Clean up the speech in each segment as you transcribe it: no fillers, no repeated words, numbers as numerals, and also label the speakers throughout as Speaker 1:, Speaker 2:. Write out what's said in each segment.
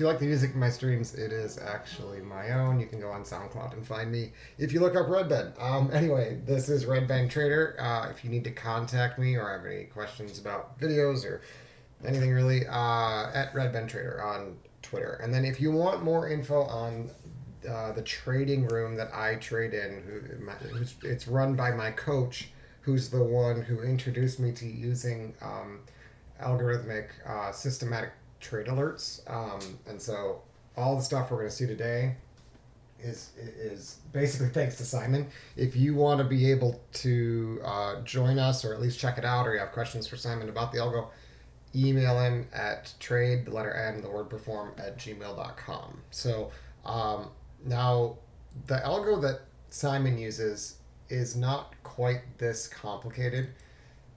Speaker 1: you like the music in my streams, it is actually my own. You can go on SoundCloud and find me if you look up Red Ben. Anyway, this is Red Ben Trader. If you need to contact me or have any questions about videos or anything really, at Red Ben Trader on Twitter. And then if you want more info on the trading room that I trade in, it's run by my coach, who's the one who introduced me to using algorithmic systematic trade alerts. And so all the stuff we're going to see today is basically thanks to Simon. If you want to be able to join us or at least check it out, or you have questions for Simon about the algo, email him at trade, the letter N, the word perform, at gmail.com. So now the algo that Simon uses is not quite this complicated.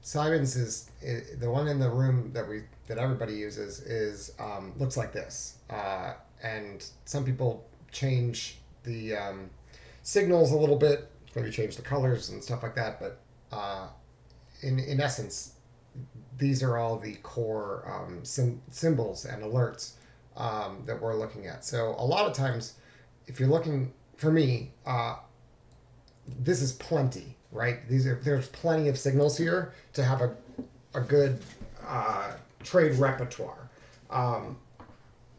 Speaker 1: Simon's is the one in the room that everybody uses is looks like this, and some people change the signals a little bit, maybe change the colors and stuff like that. But in essence, these are all the core symbols and alerts that we're looking at. So a lot of times, if you're looking for me, this is plenty, right? There's plenty of signals here to have a good trade repertoire.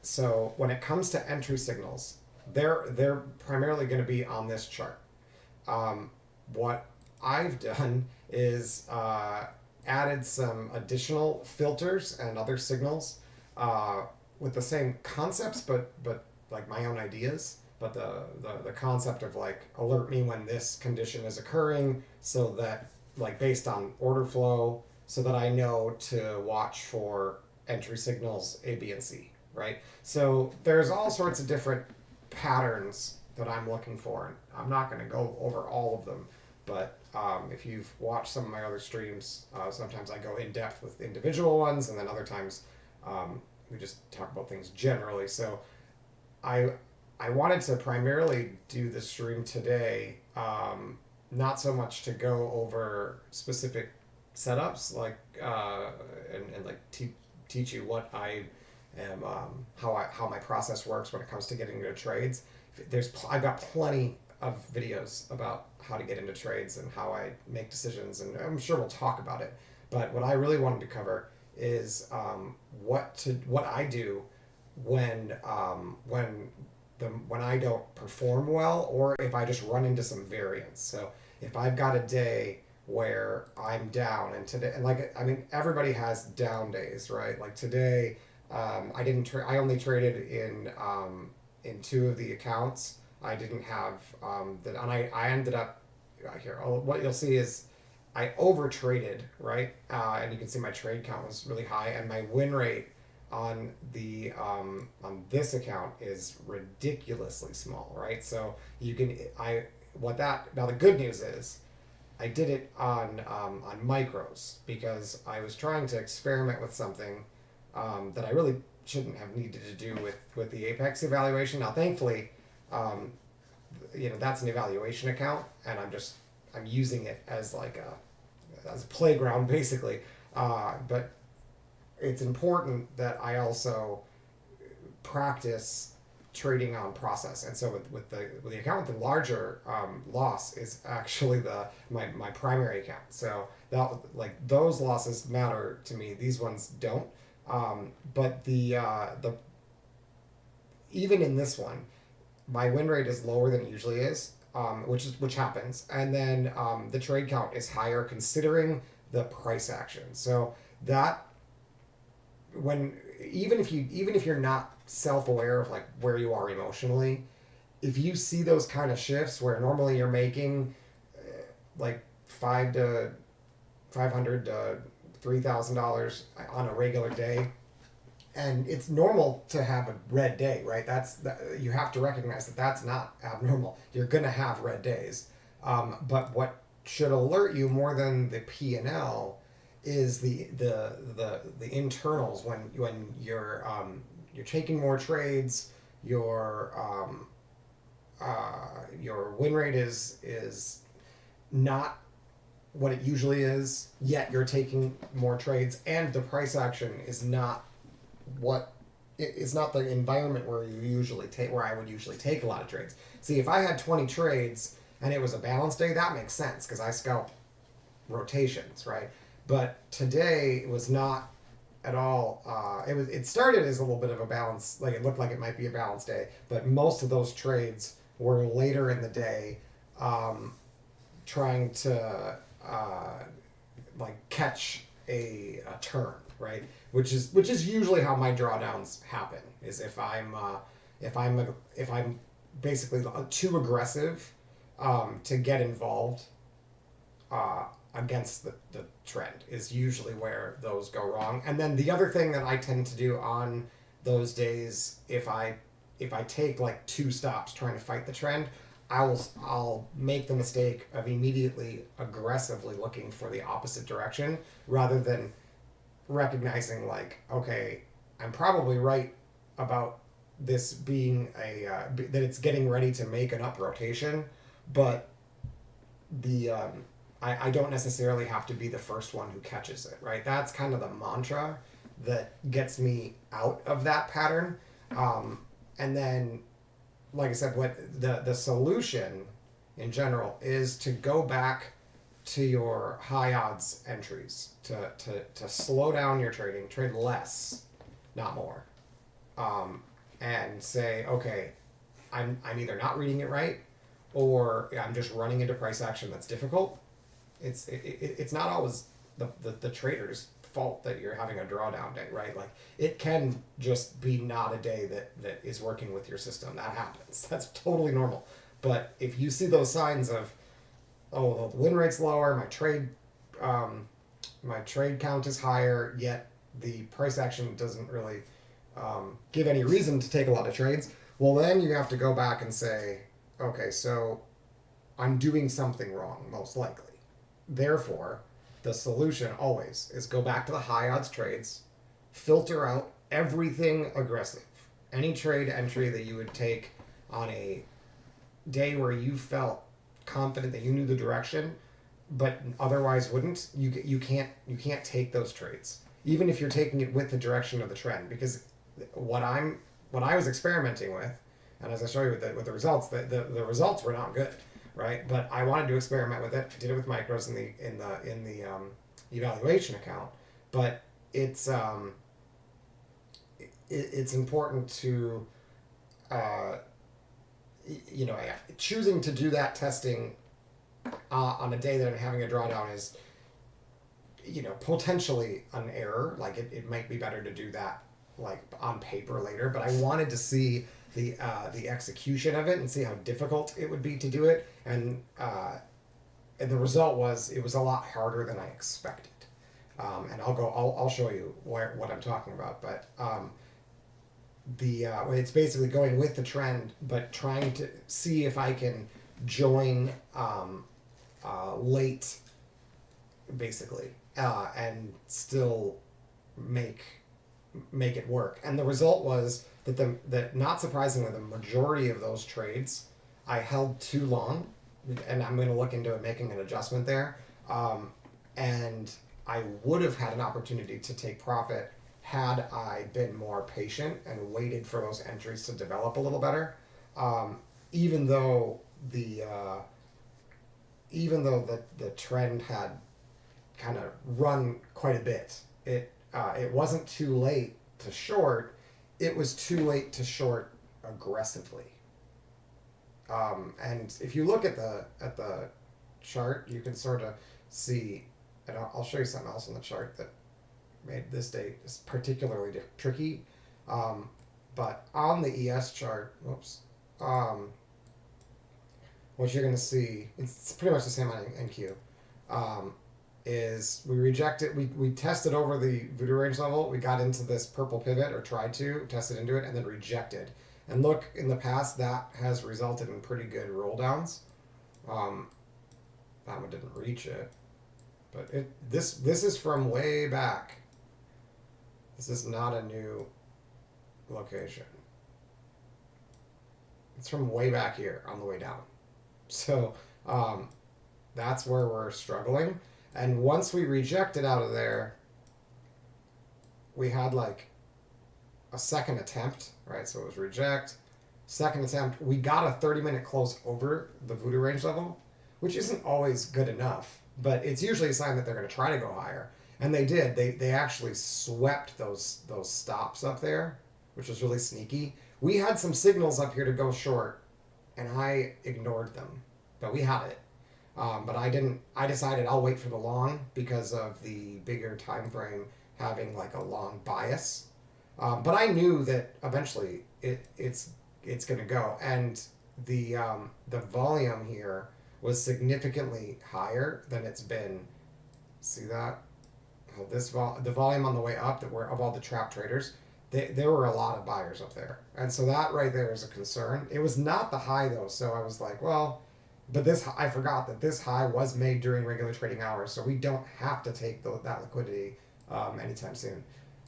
Speaker 1: So when it comes to entry signals, they're primarily going to be on this chart. What I've done is added some additional filters and other signals with the same concepts, but like my own ideas. But the concept of like alert me when this condition is occurring, so that like based on order flow, so that I know to watch for entry signals A, B, and C, right? So there's all sorts of different patterns that I'm looking for. And I'm not going to go over all of them, but if you've watched some of my other streams, sometimes I go in depth with individual ones, and then other times we just talk about things generally. So I wanted to primarily do the stream today, not so much to go over specific setups, like and like teach you what I am, how my process works when it comes to getting into trades. I've got plenty of videos about how to get into trades and how I make decisions, and I'm sure we'll talk about it. But what I really wanted to cover is what I do when I don't perform well, or if I just run into some variance. So if I've got a day where I'm down, and today, and like, I mean, everybody has down days, right? Like today, I only traded in two of the accounts. I didn't have and I ended up here. What you'll see is I over traded, right? And you can see my trade count was really high, and my win rate on the on this account is ridiculously small, right? So you can now the good news is I did it on micros, because I was trying to experiment with something that I really shouldn't have needed to do with the Apex evaluation. Now thankfully, that's an evaluation account, and I'm using it as like as a playground basically, but it's important that I also practice trading on process. And so with the account with the larger loss is actually my primary account. So that, like, those losses matter to me. These ones don't. But the even in this one, my win rate is lower than it usually is, which happens. And then the trade count is higher considering the price action. So that, even if you're not self-aware of like where you are emotionally, if you see those kind of shifts where normally you're making like $500 to $3,000 on a regular day, and it's normal to have a red day, right? You have to recognize that that's not abnormal. You're gonna have red days, but what should alert you more than the P&L is the internals. When you're taking more trades, your win rate is not what it usually is, yet you're taking more trades, and the price action is not what it's not the environment where I would usually take a lot of trades. See, if I had 20 trades and it was a balance day, that makes sense because I scalp rotations, right? But today it was not at all. It started as a little bit of a balance, like it looked like it might be a balance day, but most of those trades were later in the day, um, trying to like catch a turn, right? Which is usually how my drawdowns happen. Is if I'm basically too aggressive, to get involved, uh, against the trend is usually where those go wrong. And then the other thing that I tend to do on those days, if I take like two stops trying to fight the trend, I'll make the mistake of immediately aggressively looking for the opposite direction rather than recognizing like, okay, I'm probably right about this being that it's getting ready to make an up rotation, but I don't necessarily have to be the first one who catches it, right? That's kind of the mantra that gets me out of that pattern. And then, like I said, what the solution in general is to go back to your high odds entries, to slow down your trading, trade less, not more, and say, okay, I'm either not reading it right, or I'm just running into price action that's difficult. It's not always the trader's fault that you're having a drawdown day, right? Like it can just be not a day that is working with your system. That happens. That's totally normal. But if you see those signs of, oh, the win rate's lower, my trade count is higher, yet the price action doesn't really, give any reason to take a lot of trades, well then you have to go back and say, okay, so I'm doing something wrong, most likely. Therefore, the solution always is go back to the high odds trades, filter out everything aggressive. Any trade entry that you would take on a day where you felt confident that you knew the direction, but otherwise wouldn't, you can't take those trades, even if you're taking it with the direction of the trend, because what I was experimenting with, and as I show you with the results, the results were not good, right? But I wanted to experiment with it. I did it with micros in the evaluation account, but it's important to, uh, choosing to do that testing, on a day that I'm having a drawdown is, potentially an error. Like it might be better to do that like on paper later, but I wanted to see the execution of it and see how difficult it would be to do it, and the result was it was a lot harder than I expected. And I'll show you what I'm talking about, but it's basically going with the trend, but trying to see if I can join, late, basically, and still make it work. And the result was that not surprisingly, the majority of those trades I held too long, and I'm going to look into making an adjustment there. And I would have had an opportunity to take profit had I been more patient and waited for those entries to develop a little better. Even though the trend had kind of run quite a bit, it wasn't too late to short. It was too late to short aggressively. And if you look at the chart, you can sort of see, and I'll show you something else on the chart that made this day particularly tricky. But on the ES chart, what you're going to see, it's pretty much the same on NQ, is we rejected, we tested over the voodoo range level, we got into this purple pivot, or tried to, tested into it, and then rejected. And look, in the past, that has resulted in pretty good roll downs. That one didn't reach it, but this is from way back. This is not a new location. It's from way back here on the way down. So that's where we're struggling. And once we rejected out of there, we had like a second attempt, right? So it was reject. Second attempt, we got a 30-minute close over the voodoo range level, which isn't always good enough, but it's usually a sign that they're going to try to go higher. And they did. They actually swept those stops up there, which was really sneaky. We had some signals up here to go short, and I ignored them, but we had it. But I didn't. I decided I'll wait for the long because of the bigger time frame having like a long bias. But I knew that eventually it's going to go, and the volume here was significantly higher than it's been. See that? The volume on the way up that were of all the trap traders, there were a lot of buyers up there, and so that right there is a concern. It was not the high though, so I was like, well, but this I forgot that this high was made during regular trading hours, so we don't have to take that liquidity anytime soon.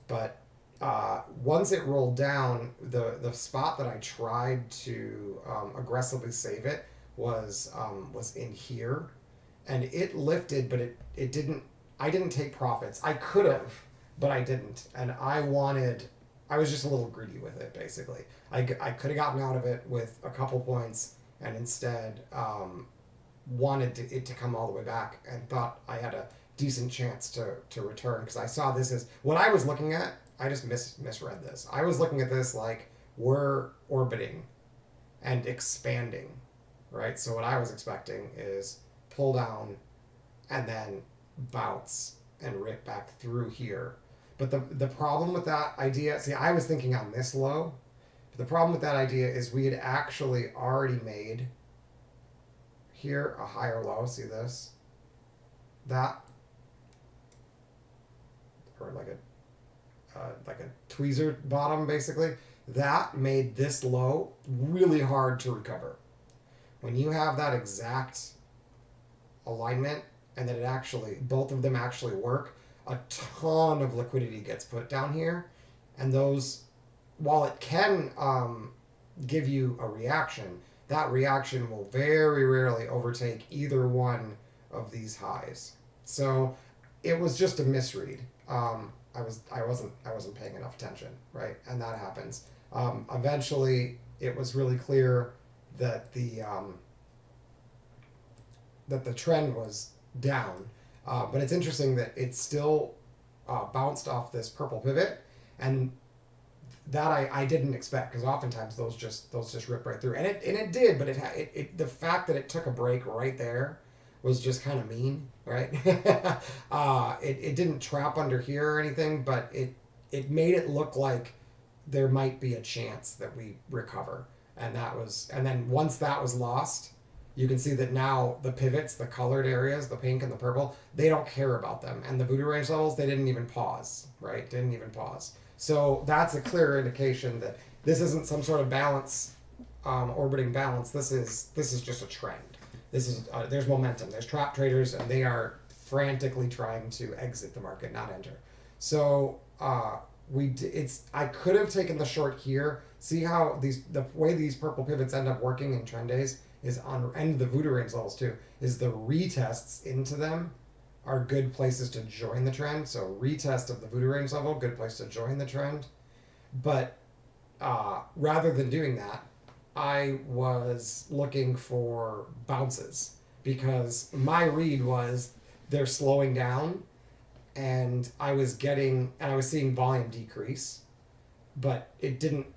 Speaker 1: But once it rolled down, the spot that I tried to aggressively save it was in here, and it lifted, but it didn't. I didn't take profits. I could have, but I didn't, and I was just a little greedy with it. Basically, I could have gotten out of it with a couple points, and instead wanted it to come all the way back, and thought I had a decent chance to return, because I saw this as what I was looking at. I just misread this. I was looking at this like we're orbiting and expanding, right? So what I was expecting is pull down and then bounce and rip back through here. But the problem with that idea, see, I was thinking on this low, but the problem with that idea is we had actually already made here a higher low. See this? That, or like a tweezer bottom, basically. That made this low really hard to recover. When you have that exact alignment and that both of them actually work, a ton of liquidity gets put down here, and those, while it can give you a reaction, that reaction will very rarely overtake either one of these highs. So it was just a misread. I wasn't paying enough attention, right? And that happens. Eventually, it was really clear that the trend was down, but it's interesting that it still bounced off this purple pivot, and that I didn't expect, because oftentimes those just rip right through, and it did, but it the fact that it took a break right there was just kind of mean, right? It didn't trap under here or anything, but it made it look like there might be a chance that we recover, and then once that was lost, you can see that now the pivots, the colored areas, the pink and the purple, they don't care about them, and the voodoo range levels, they didn't even pause, right? Didn't even pause. So that's a clear indication that this isn't some sort of balance, orbiting balance. This is just a trend. This is there's momentum. There's trap traders, and they are frantically trying to exit the market, not enter. So I could have taken the short here. See how the way these purple pivots end up working in trend days is and the voodoo range levels too, is the retests into them are good places to join the trend. So retest of the voodoo range level, good place to join the trend. But rather than doing that, I was looking for bounces, because my read was they're slowing down, and I was seeing volume decrease, but it didn't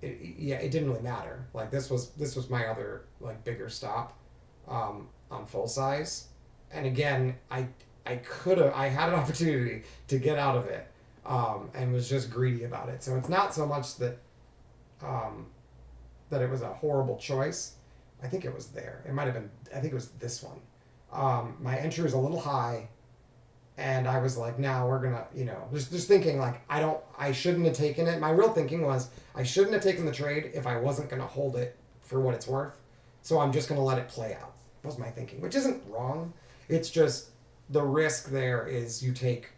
Speaker 1: really matter. Like this was my other like bigger stop on full size, and again I had an opportunity to get out of it, and was just greedy about it. So it's not so much that that it was a horrible choice. I think it was there. It might have been. I think it was this one. My entry was a little high, and I was like, now we're gonna, just thinking like I shouldn't have taken it. My real thinking was I shouldn't have taken the trade if I wasn't gonna hold it for what it's worth. So I'm just gonna let it play out. Was my thinking, which isn't wrong. It's just the risk there is you take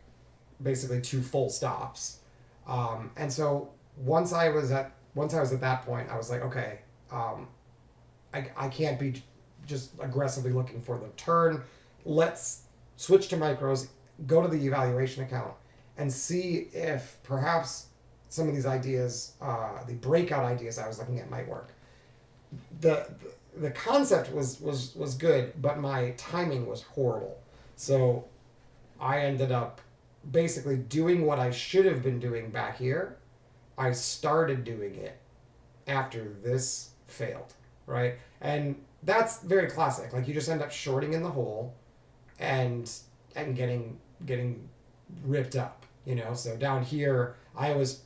Speaker 1: basically 2 full stops, and so once I was at that point, I was like, okay, I can't be just aggressively looking for the turn. Let's switch to micros, go to the evaluation account, and see if perhaps
Speaker 2: some of these ideas, the breakout ideas I was looking at might work. The the concept was good, but my timing was horrible. So I ended up basically doing what I should have been doing back here. I started doing it after this failed, right? And that's very classic. Like you just end up shorting in the hole and getting ripped up, you know. So down here, I was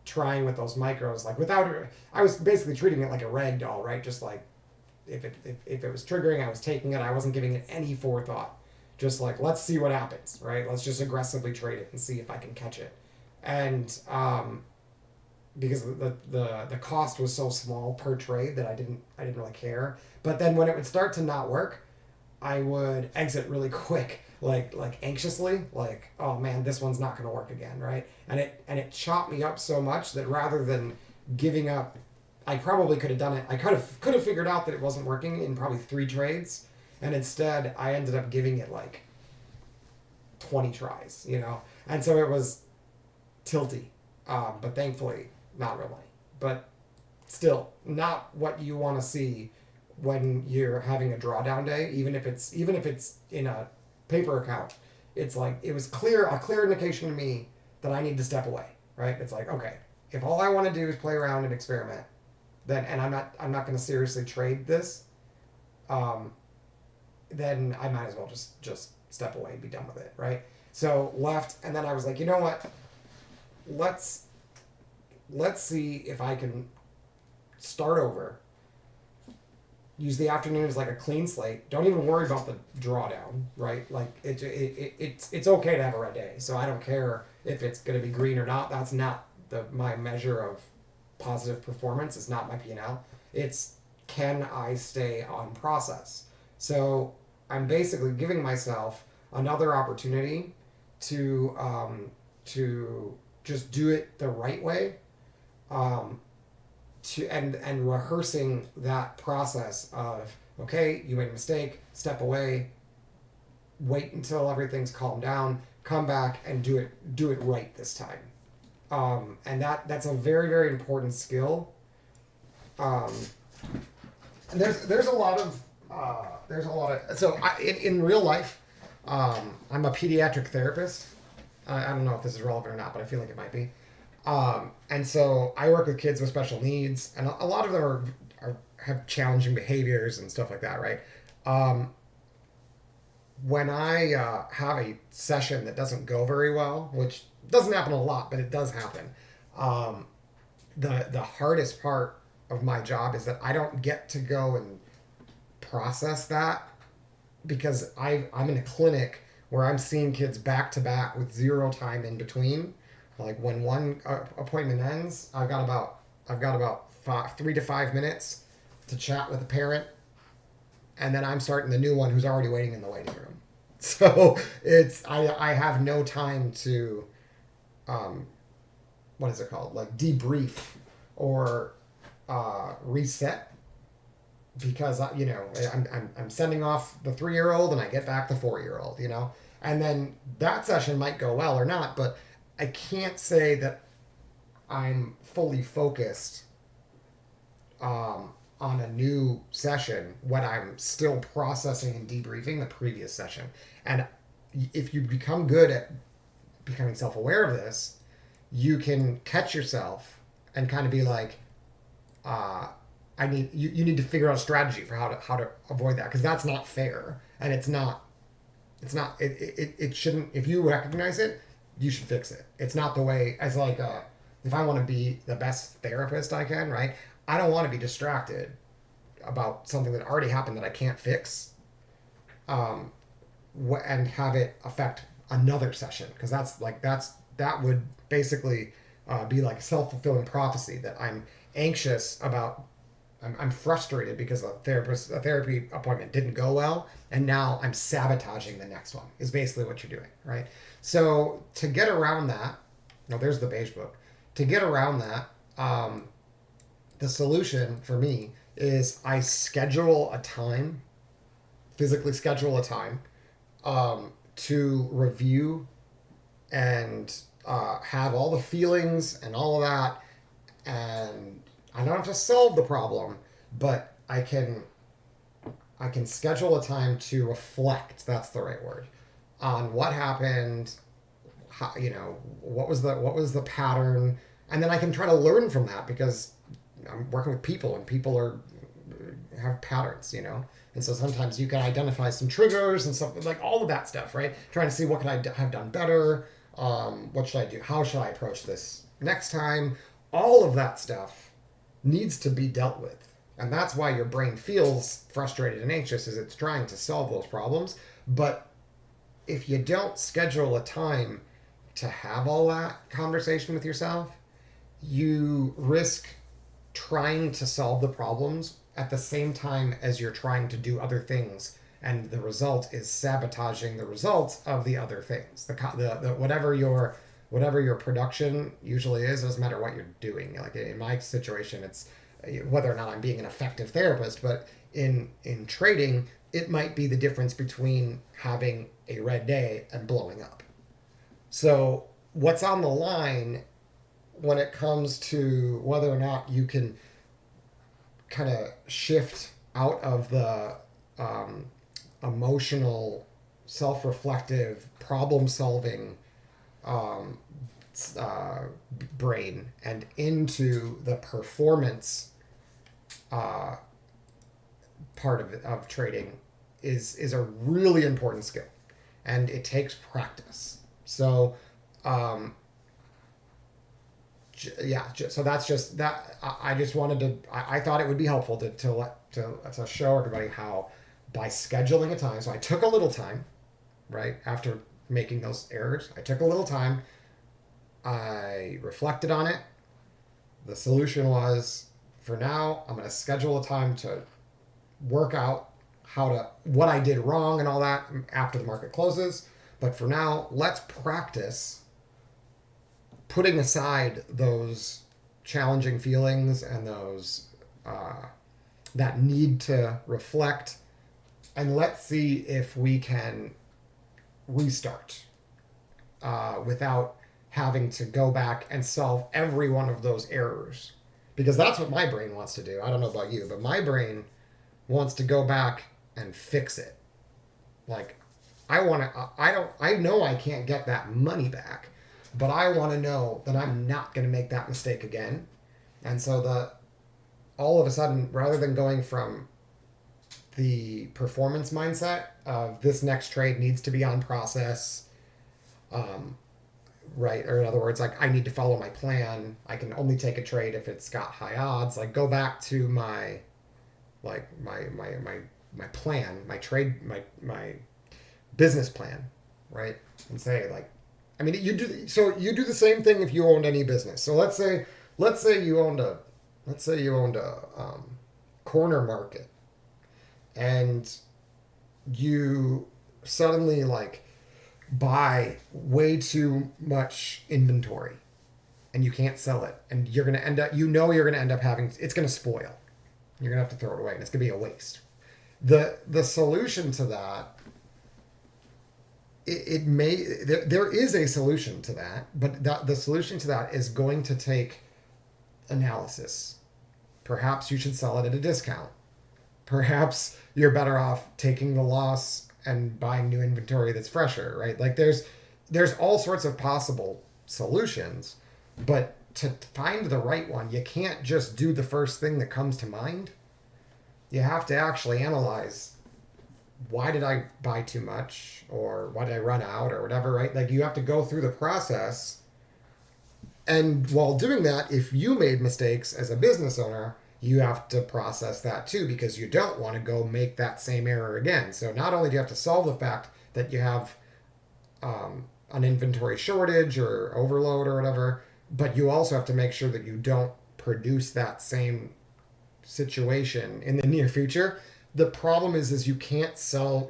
Speaker 2: trying with those micros like without I was basically treating it like a rag doll, right? Just like if it was triggering, I was taking it. I wasn't giving it any forethought. Just like let's see what happens, right? Let's just aggressively trade it and see if I can catch it. And because the cost was so small per trade that I didn't really care. But then when it would start to not work, I would exit really quick, like anxiously, like oh man, this one's not going to work again, right? And it chopped me up so much that rather than giving up, I probably could have done it. I could have figured out that it wasn't working in probably 3 trades, and instead I ended up giving it like 20 tries, you know. And so it was tilty, but thankfully not really. But still, not what you want to see when you're having a drawdown day. Even if it's in a paper account, it's like it was a clear indication to me that I need to step away. Right? It's like okay, if all I want to do is play around and experiment, then and I'm not going to seriously trade this, um, then I might as well just step away and be done with it. Right? So left, and then I was like, you know what? Let's see if I can start over. Use the afternoon as like a clean slate. Don't even worry about the drawdown, right? Like it's okay to have a red day. So I don't care if it's going to be green or not. That's not my measure of positive performance. It's not my P&L. It's can I stay on process? So I'm basically giving myself another opportunity to just do it the right way, and rehearsing that process of okay, you made a mistake, step away, wait until everything's calmed down, come back and do it right this time. And that's a very very important skill. Um, and there's a lot of so in real life, I'm a pediatric therapist. I don't know if this is relevant or not, but I feel like it might be. And so I work with kids with special needs, and a lot of them have challenging behaviors and stuff like that, right? When I have a session that doesn't go very well, which doesn't happen a lot, but it does happen, the hardest part of my job is that I don't get to go and process that because I'm in a clinic where I'm seeing kids back to back with zero time in between. Like when one appointment ends, I've got about 3 to 5 minutes to chat with the parent, and then I'm starting the new one who's already waiting in the waiting room. So I have no time to what is it called, like debrief or reset, because I'm sending off the 3-year-old and I get back the 4-year-old, you know, and then that session might go well or not, but I can't say that I'm fully focused on a new session when I'm still processing and debriefing the previous session. And if you become good at becoming self-aware of this, you can catch yourself and kind of be like, you need to figure out a strategy for how to avoid that, because that's not fair, and it shouldn't. If you recognize it, you should fix it. It's not the way, as like if I want to be the best therapist I can, right? I don't want to be distracted about something that already happened that I can't fix, and have it affect another session, because that would basically be like a self-fulfilling prophecy that I'm anxious about. I'm frustrated because a therapy appointment didn't go well, and now I'm sabotaging the next one, is basically what you're doing, right? So to get around that, there's the beige book. To get around that, the solution for me is I physically schedule a time, to review and
Speaker 1: have all the feelings and all of that, and I don't have to solve the problem, but I can schedule a time to reflect. That's the right word on what happened. How, what was the pattern, and then I can try to learn from that because I'm working with people, and people have patterns, and so sometimes you can identify some triggers and something like all of that stuff, right? Trying to see what can I have done better. What should I do? How should I approach this next time? All of that stuff needs to be dealt with. And that's why your brain feels frustrated and anxious, is it's trying to solve those problems. But if you don't schedule a time to have all that conversation with yourself, you risk trying to solve the problems at the same time as you're trying to do other things, and the result is sabotaging the results of the other things. The whatever your production usually is, it doesn't matter what you're doing. Like in my situation, it's whether or not I'm being an effective therapist, but in trading, it might be the difference between having a red day and blowing up. So what's on the line when it comes to whether or not you can kind of shift out of the emotional, self-reflective, problem-solving brain and into the performance part of trading is a really important skill, and it takes practice. So so that's just that. I just wanted to. I thought it would be helpful to show everybody how, by scheduling a time. So I took a little time, right after making those errors. I took a little time. I reflected on it. The solution was, for now, I'm going to schedule a time to work out what I did wrong and all that after the market closes. But for now, let's practice putting aside those challenging feelings and those that need to reflect, and let's see if we can restart without having to go back and solve every one of those errors, because that's what my brain wants to do. I don't know about you, but my brain wants to go back and fix it. Like, I know I can't get that money back, but I want to know that I'm not going to make that mistake again. And so all of a sudden, rather than going from the performance mindset of this next trade needs to be on process, right? Or in other words, like, I need to follow my plan. I can only take a trade if it's got high odds. Like, go back to my plan, my trade, my business plan, right? And say, like, I mean, you do the same thing if you owned any business. So let's say you owned a corner market, and you suddenly, like, buy way too much inventory and you can't sell it, and you're going to end up having, it's going to spoil. You're going to have to throw it away, and it's going to be a waste. The solution to that, there is a solution to that, but the solution to that is going to take analysis. Perhaps you should sell it at a discount. Perhaps you're better off taking the loss and buying new inventory that's fresher, right? Like, there's all sorts of possible solutions, but to find the right one, you can't just do the first thing that comes to mind. You have to actually analyze, why did I buy too much, or why did I run out, or whatever, right? Like, you have to go through the process. And while doing that, if you made mistakes as a business owner, you have to process that too, because you don't want to go make that same error again. So not only do you have to solve the fact that you have an inventory shortage or overload or whatever, but you also have to make sure that you don't produce that same situation in the near future. The problem is you can't solve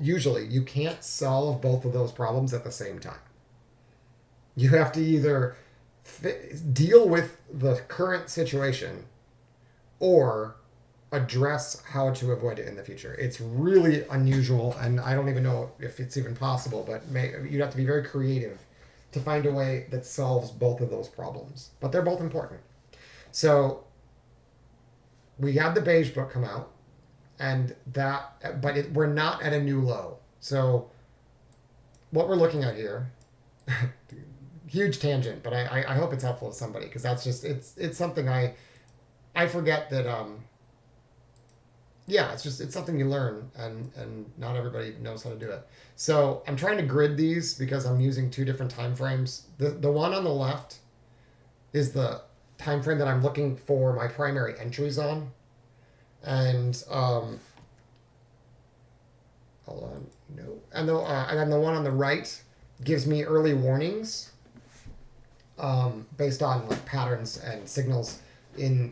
Speaker 1: both of those problems at the same time. You have to either deal with the current situation or address how to avoid it in the future. It's really unusual, and I don't even know if it's even possible, but you'd have to be very creative to find a way that solves both of those problems. But they're both important. So we had the beige book come out, and that, but we're not at a new low. So what we're looking at here, huge tangent, but I hope it's helpful to somebody, because that's just it's something I forget that yeah, it's something you learn, and not everybody knows how to do it. So I'm trying to grid these because I'm using two different time frames. The one on the left is the time frame that I'm looking for my primary entries on, and hold on, no, and then the one on the right gives me early warnings based on like patterns and signals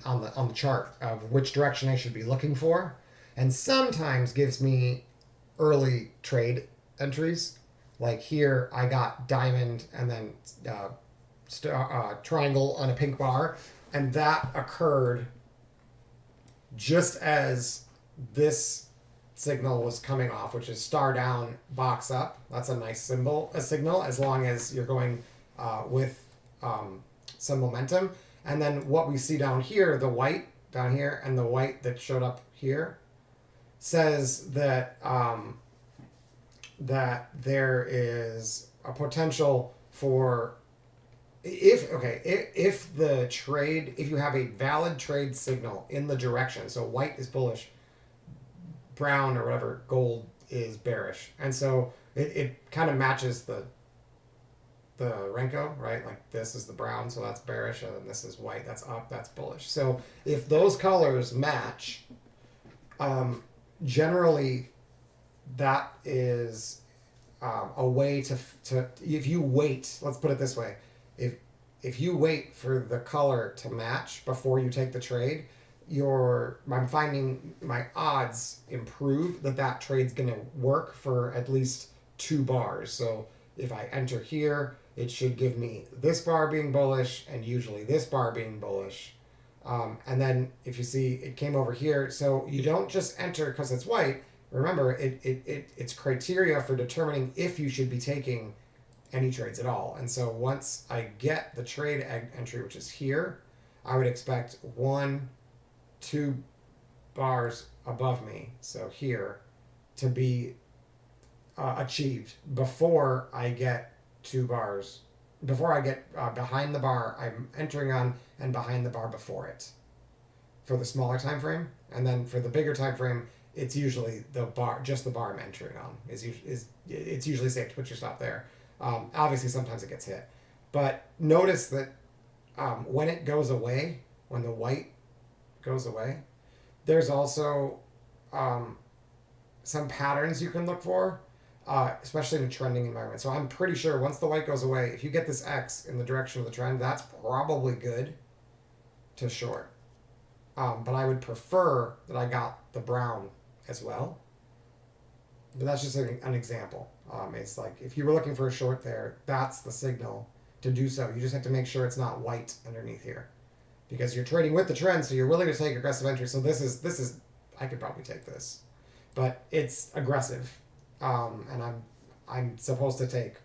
Speaker 1: on the chart of which direction I should be looking for, and sometimes gives me early trade entries. Like here, I got diamond and then triangle on a pink bar, and that occurred just as this signal was coming off, which is star down, box up. That's a nice signal, as long as you're going with some momentum. And then what we see down here, the white down here and the white that showed up here, says that that there is a potential for if the trade, if you have a valid trade signal in the direction, so white is bullish, brown or whatever, gold is bearish, and so it kind of matches the Renko, right? Like this is the brown, so that's bearish, and then this is white, that's up, that's bullish. So if those colors match, generally that is a way to if you wait, let's put it this way, if you wait for the color to match before you take the trade, I'm finding my odds improve that trade's going to work for at least 2 bars. So if I enter here, it should give me this bar being bullish and usually this bar being bullish. And then if you see it came over here, so you don't just enter because it's white. Remember, it's criteria for determining if you should be taking any trades at all. And so once I get the trade entry, which is here, I would expect 1-2 bars above me, so here, to be achieved before I get 2 bars. Before I get behind the bar I'm entering on, and behind the bar before it, for the smaller time frame. And then for the bigger time frame, it's usually just the bar I'm entering on. It's usually safe to put your stop there. Obviously, sometimes it gets hit, but notice that when it goes away, when the white goes away, there's also some patterns you can look for, especially in a trending environment. So I'm pretty sure once the white goes away, if you get this X in the direction of the trend, that's probably good to short. But I would prefer that I got the brown as well. But that's just an example. It's like if you were looking for a short there, that's the signal to do so. You just have to make sure it's not white underneath here, because you're trading with the trend, so you're willing to take aggressive entry. So this is I could probably take this, but it's aggressive, and I'm supposed to take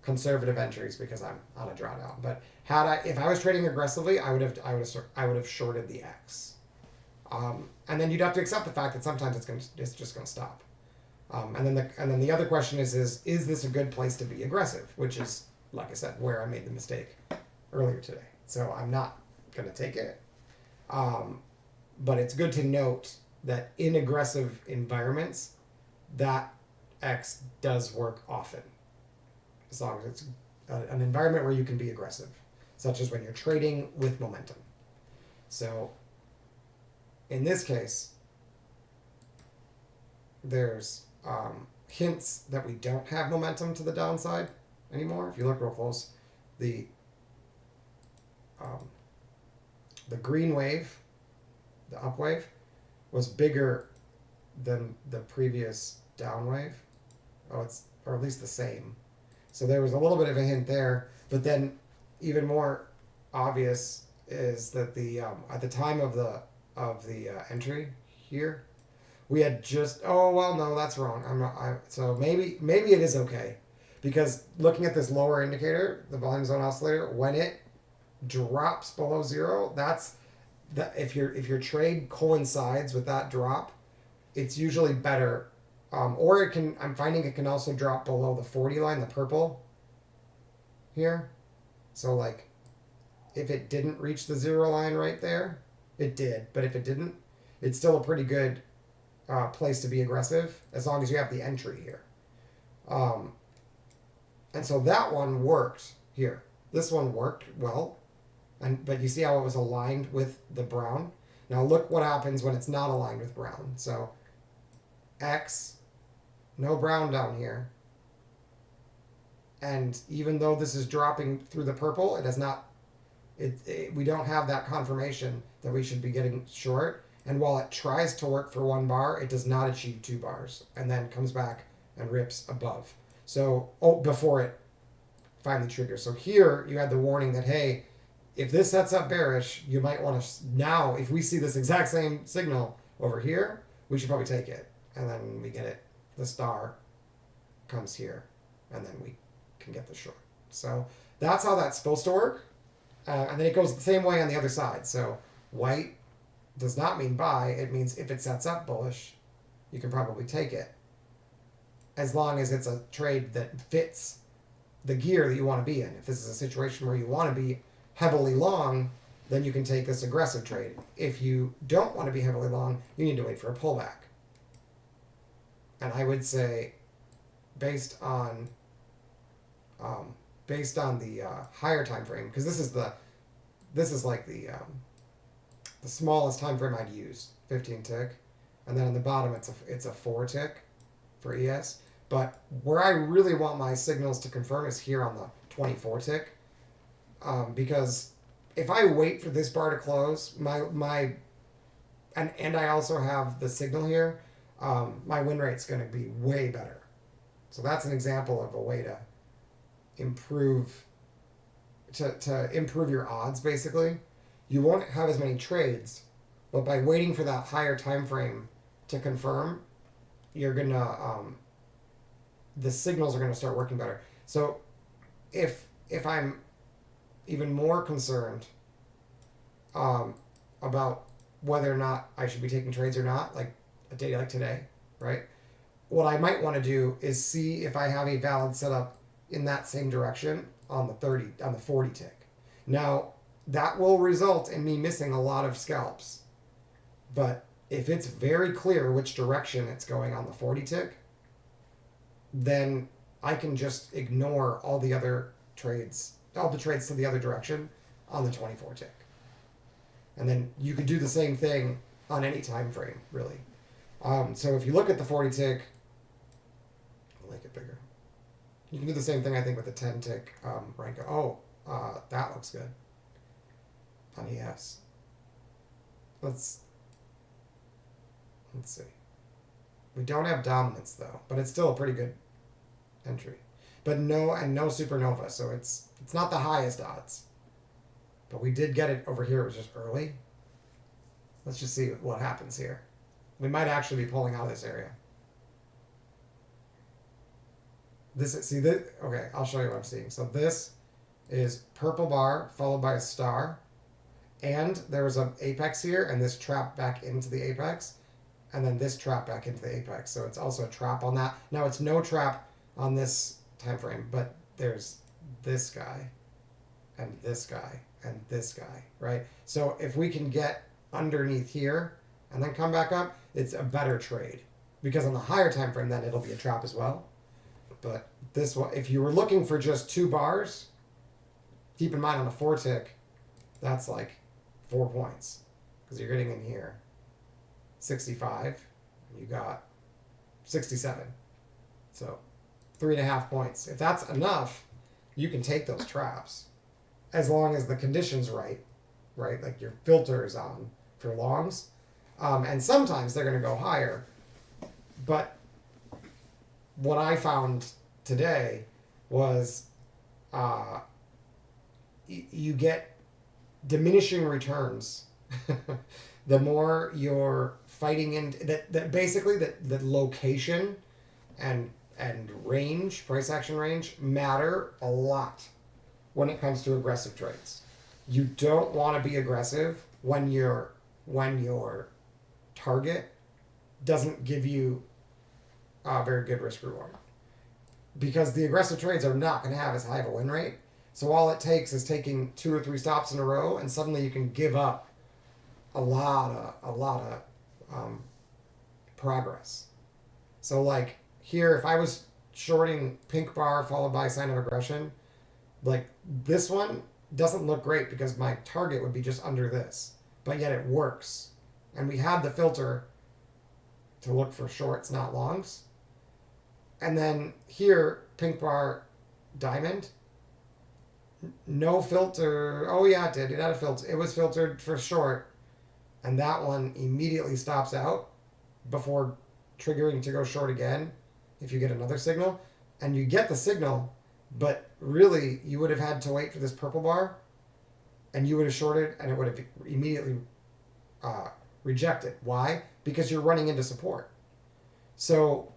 Speaker 1: conservative entries because I'm on a drawdown. But if I was trading aggressively, I would have shorted the X, and then you'd have to accept the fact that sometimes it's just gonna stop. And then the other question is this a good place to be aggressive? Which is, like I said, where I made the mistake earlier today. So I'm not going to take it. But it's good to note that in aggressive environments, that X does work often, as long as it's an environment where you can be aggressive, such as when you're trading with momentum. So in this case, there's hints that we don't have momentum to the downside anymore. If you look real close, the green wave, the up wave, was bigger than the previous down wave. Or at least the same. So there was a little bit of a hint there, but then even more obvious is that the at the time of the entry here, we had just, oh well, no, that's wrong. So maybe it is okay,
Speaker 2: because looking at this lower indicator, the volume zone oscillator, when it drops below zero, that's that if your trade coincides with that drop, it's usually better. Or it can. I'm finding it can also drop below the 40 line, the purple here. So like, if it didn't reach the zero line right there, it did. But if it didn't, it's still a pretty good place to be aggressive as long as you have the entry here. And so that one worked here. This one worked well, but you see how it was aligned with the brown. Now look what happens when it's not aligned with brown. So X, no brown down here. And even though this is dropping through the purple, it has not. We don't have that confirmation that we should be getting short. And while it tries to work for 1 bar, it does not achieve 2 bars, and then comes back and rips above. So before it finally triggers. So here you had the warning that, hey, if this sets up bearish, you might want to now. If we see this exact same signal over here, we should probably take it, and then we get it. The star comes here, and then we can get the short. So that's how that's supposed to work. And then it goes the same way on the other side. So white does not mean buy. It means if it sets up bullish, you can probably take it. As long as it's a trade that fits the gear that you want to be in. If this is a situation where you want to be heavily long, then you can take this aggressive trade. If you don't want to be heavily long, you need to wait for a pullback. And I would say, based on the higher time frame, because this is like the smallest time frame I'd use, 15 tick, and then on the bottom it's a 4 tick for ES. But where I really want my signals to confirm is here on the 24 tick, because if I wait for this bar to close, and I also have the signal here, my win rate's going to be way better. So that's an example of a way to improve your odds. Basically, you won't have as many trades, but by waiting for that higher time frame to confirm, you're gonna the signals are gonna start working better. So if I'm even more concerned about whether or not I should be taking trades or not, like a day like today, right? What I might want to do is see if I have a valid setup in that same direction on the 40 tick. Now, that will result in me missing a lot of scalps. But if it's very clear which direction it's going on the 40 tick, then I can just ignore all the trades to the other direction on the 24 tick. And then you could do the same thing on any time frame, really. So if you look at the 40 tick, I'll make it bigger. You can do the same thing, I think, with the 10 tick rank. That looks good on ES. Let's see. We don't have dominance though, but it's still a pretty good entry. But no supernova, so it's not the highest odds. But we did get it over here. It was just early. Let's just see what happens here. We might actually be pulling out of this area. Okay, I'll show you what I'm seeing. So this is purple bar followed by a star, and there was an apex here, and this trap back into the apex, and then this trap back into the apex. So it's also a trap on that. Now it's no trap on this time frame, but there's this guy, and this guy, and this guy, right? So if we can get underneath here and then come back up, it's a better trade, because on the higher time frame, then it'll be a trap as well. But this one, if you were looking for just 2 bars, keep in mind on the 4 tick, that's like 4 points, because you're getting in here 65, and you got 67. So 3.5 points. If that's enough, you can take those traps, as long as the condition's right? Like your filter is on for longs, and sometimes they're going to go higher. But what I found today was you get diminishing returns the more you're fighting in that basically the location and and range, price action range, matter a lot when it comes to aggressive trades. You don't want to be aggressive when your target doesn't give you a very good risk reward, because the aggressive trades are not going to have as high of a win rate. So all it takes is taking 2 or 3 stops in a row, and suddenly you can give up a lot of progress. So like here, if I was shorting pink bar followed by sign of aggression, like this one doesn't look great because my target would be just under this, but yet it works. And we had the filter to look for shorts, not longs. And then here, pink bar diamond, no filter. Oh yeah, it did. It had a filter. It was filtered for short, and that one immediately stops out before triggering to go short again if you get another signal. And you get the signal, but really you would have had to wait for this purple bar, and you would have shorted, and it would have immediately rejected. Why? Because you're running into support. So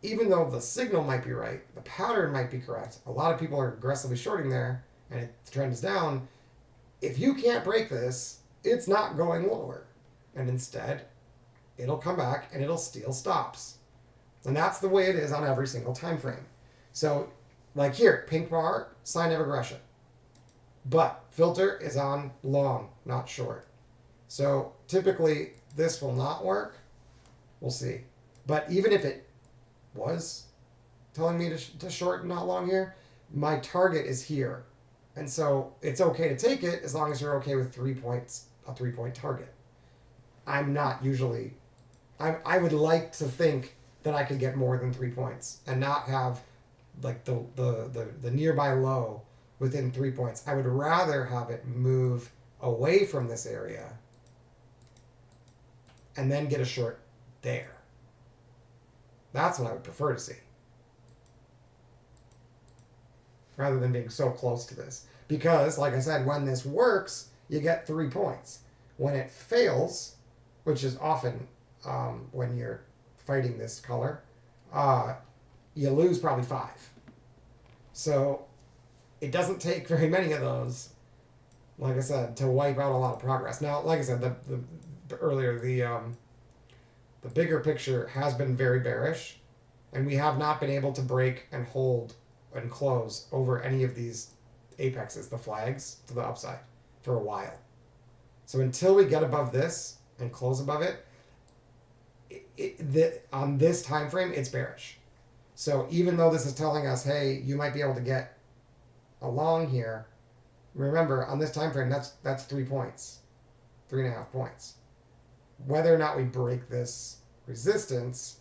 Speaker 2: even though the signal might be right, the pattern might be correct, a lot of people are aggressively shorting there, and the trend is down. If you can't break this, it's not going lower. And instead, it'll come back and it'll steal stops. And that's the way it is on every single time frame. So, like here, pink bar, sign of aggression. But filter is on long, not short. So typically, this will not work. We'll see. But even if it was telling me to short, not long here, my target is here. And so it's okay to take it as long as you're okay with 3 points, a 3-point target. I'm not usually, I would like to think that I could get more than 3 points and not have like the nearby low within 3 points. I would rather have it move away from this area and then get a short there. That's what I would prefer to see, rather than being so close to this. Because, like I said, when this works, you get 3 points. When it fails, which is often when you're fighting this color, you lose probably 5. So it doesn't take very many of those, like I said, to wipe out a lot of progress. Now, like I said, the bigger picture has been very bearish, and we have not been able to break and hold and close over any of these apexes, the flags, to the upside for a while. So until we get above this and close above it, on this time frame, it's bearish. So even though this is telling us, hey, you might be able to get along here, remember on this time frame, that's 3 points, 3.5 points. Whether or not we break this resistance,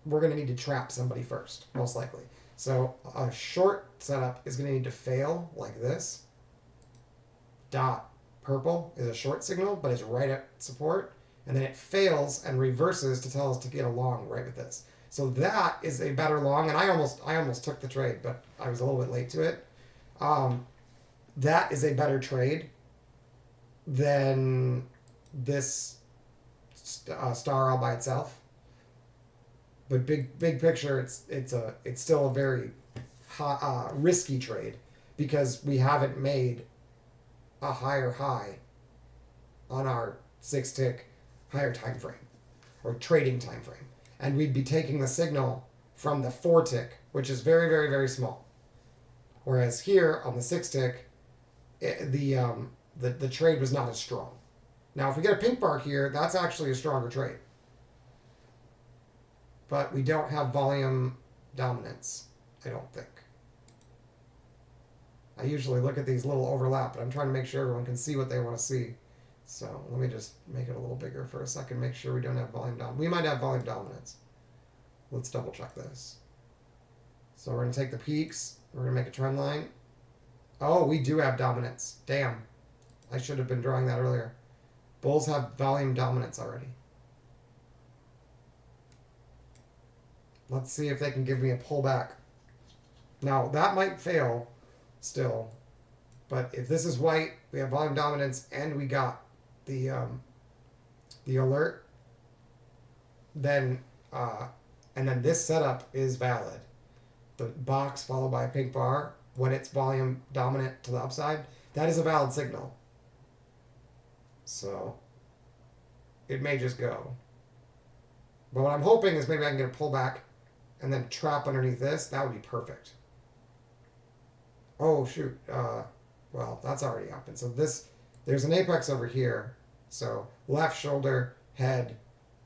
Speaker 2: we're going to need to trap somebody first, most likely. So a short setup is going to need to fail like this. Dot purple is a short signal, but it's right at support. And then it fails and reverses to tell us to get a long right with this. So that is a better long. And I almost took the trade, but I was a little bit late to it. That is a better trade than this star all by itself. But big picture, it's still a very risky trade, because we haven't made a higher high on our 6-tick higher time frame or trading time frame, and we'd be taking the signal from the 4-tick, which is very, very, very small. Whereas here on the 6-tick, the trade was not as strong. Now, if we get a pink bar here, that's actually a stronger trade. But we don't have volume dominance, I don't think. I usually look at these little overlap, but I'm trying to make sure everyone can see what they want to see. So let me just make it a little bigger for a second, make sure we don't have volume dominance. We might have volume dominance. Let's double check this. So we're going to take the peaks, we're going to make a trend line. Oh, we do have dominance. Damn. I should have been drawing that earlier. Bulls have volume dominance already. Let's see if they can give me a pullback. Now, that might fail still. But if this is white, we have volume dominance, and we got the alert, then and then this setup is valid. The box followed by a pink bar, when it's volume dominant to the upside, that is a valid signal. So it may just go. But what I'm hoping is maybe I can get a pullback and then trap underneath this. That would be perfect. Oh, shoot. Well, that's already up. And so there's an apex over here. So left shoulder, head,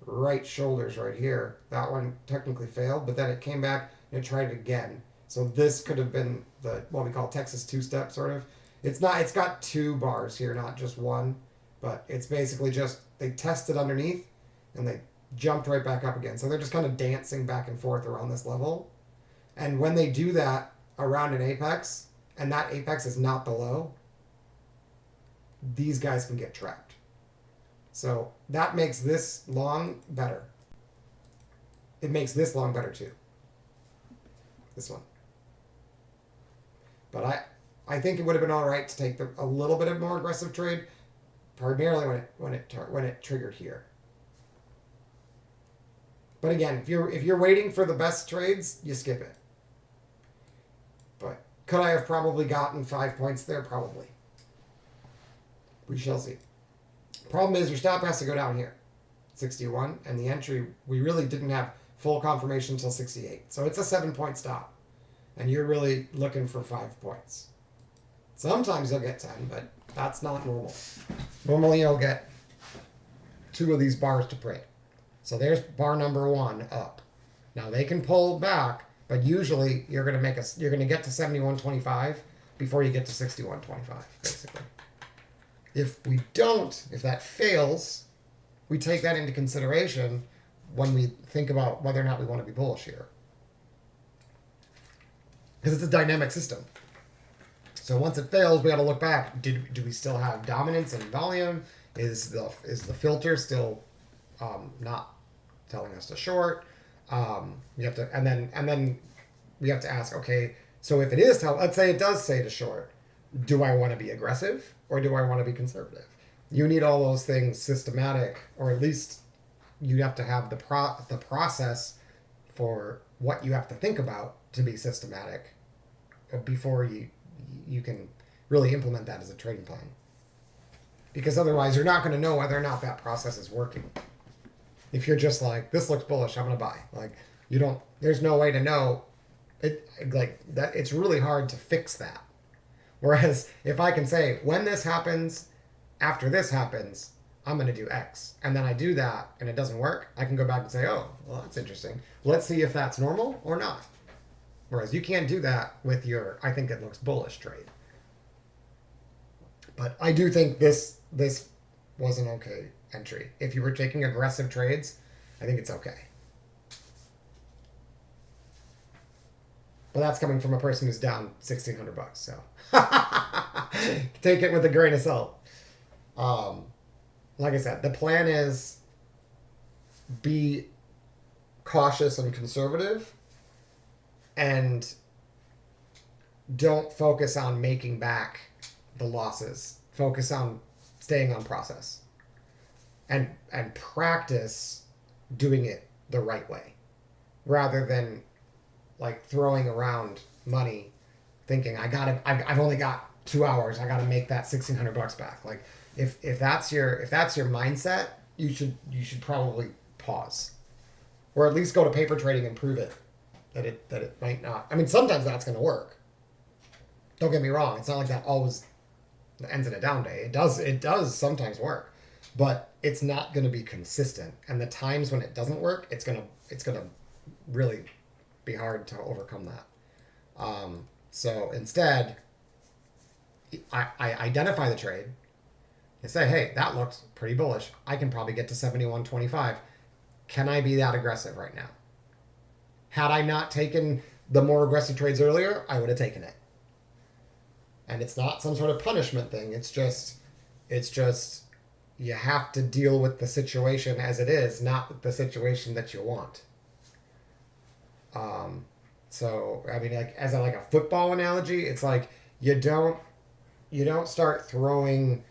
Speaker 2: right shoulders right here. That one technically failed, but then it came back and it tried it again. So this could have been what we call Texas two-step sort of. It's got 2 bars here, not just one, but it's basically just they tested underneath and they jumped right back up again. So they're just kind of dancing back and forth around this level. And when they do that around an apex, and that apex is not the low, these guys can get trapped. So that makes this long better. It makes this long better too. This one. But I think it would have been all right to take a little bit of more aggressive trade, primarily when it triggered here. But again, if you're waiting for the best trades, you skip it. But could I have probably gotten 5 points there? Probably. We shall see. Problem is your stop has to go down here, 61, and the entry, we really didn't have full confirmation until 68. So it's a 7-point stop, and you're really looking for 5 points. Sometimes you'll get 10, but that's not normal. Normally you'll get 2 of these bars to print. So there's bar number 1 up. Now they can pull back, but usually you're going to get to 71.25 before you get to 61.25, basically. If that fails, we take that into consideration when we think about whether or not we want to be bullish here. Because it's a dynamic system. So once it fails, we got to look back. Do we still have dominance and volume? Is the filter still not telling us to short? We have to, and then we have to ask, okay, so if it is let's say it does say to short, do I want to be aggressive or do I want to be conservative? You need all those things systematic, or at least you have to have the process for what you have to think about to be systematic before you can really implement that as a trading plan. Because otherwise you're not going to know whether or not that process is working. If you're just like, this looks bullish, I'm going to buy. Like, there's no way to know it, like that. It's really hard to fix that. Whereas if I can say, when this happens, after this happens, I'm going to do X. And then I do that and it doesn't work, I can go back and say, oh, well, that's interesting. Let's see if that's normal or not. Whereas you can't do that with your, I think it looks bullish trade. But I do think this was an okay entry. If you were taking aggressive trades, I think it's okay. But that's coming from a person who's down $1,600, so take it with a grain of salt. Like I said, the plan is be cautious and conservative, and don't focus on making back the losses. Focus on staying on process, and practice doing it the right way, rather than like throwing around money, thinking I've only got 2 hours. I got to make that $1,600 back. Like if that's your mindset, you should probably pause, or at least go to paper trading and prove it that it might not. I mean, sometimes that's going to work. Don't get me wrong. It's not like that always ends in a down day. It does sometimes work, but it's not going to be consistent. And the times when it doesn't work, it's gonna really be hard to overcome that. So instead, I identify the trade and say, hey, that looks pretty bullish. I can probably get to 71.25. Can I be that aggressive right now? Had I not taken the more aggressive trades earlier, I would have taken it. And it's not some sort of punishment thing. It's just you have to deal with the situation as it is, not the situation that you want. So I mean, like as a football analogy, it's like you don't start throwing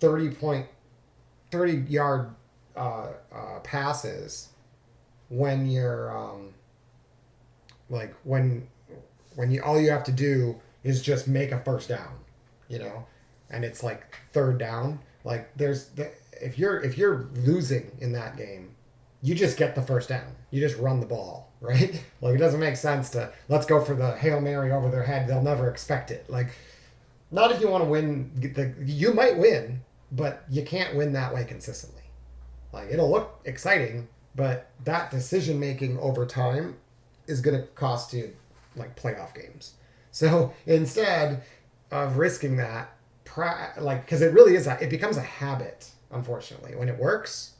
Speaker 2: 30-yard passes
Speaker 1: when you're like when you all you have to do is just make a first down, you know, and it's like third down. Like if you're losing in that game, you just get the first down. You just run the ball, right? Like it doesn't make sense to let's go for the Hail Mary over their head. They'll never expect it. Like not if you want to win. You might win, but you can't win that way consistently. Like it'll look exciting, but that decision making over time is going to cost you like playoff games. So instead of risking that, like because it really is it becomes a habit. Unfortunately, when it works,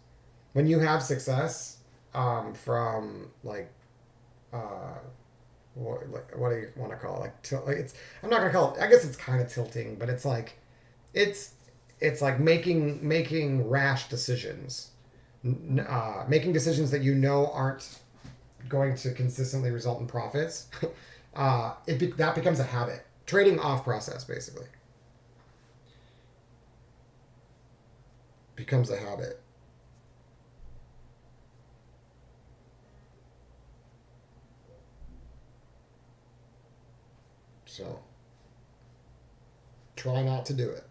Speaker 1: when you have success, from like what do you want to call it? Like it's I'm not gonna call it. I guess it's kind of tilting, but it's like it's like making rash decisions, making decisions that you know aren't going to consistently result in profits. That becomes a habit. Trading off process basically becomes a habit. So try not to do it.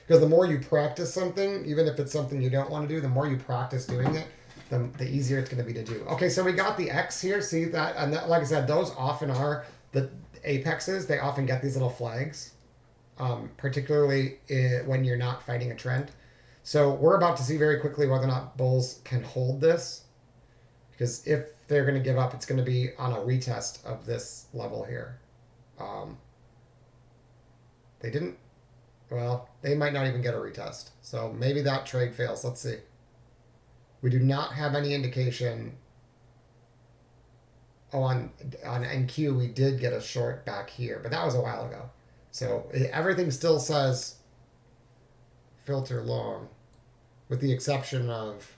Speaker 1: Because the more you practice something, even if it's something you don't want to do, the more you practice doing it, the easier it's going to be to do. Okay, so we got the X here. See that? And that, like I said, those often are the apexes. They often get these little flags, particularly when you're not fighting a trend. So we're about to see very quickly whether or not bulls can hold this. Because if they're going to give up, it's going to be on a retest of this level here. They didn't. Well, they might not even get a retest. So maybe that trade fails. Let's see. We do not have any indication. Oh, on NQ we did get a short back here, but that was a while ago. So everything still says filter long, with the exception of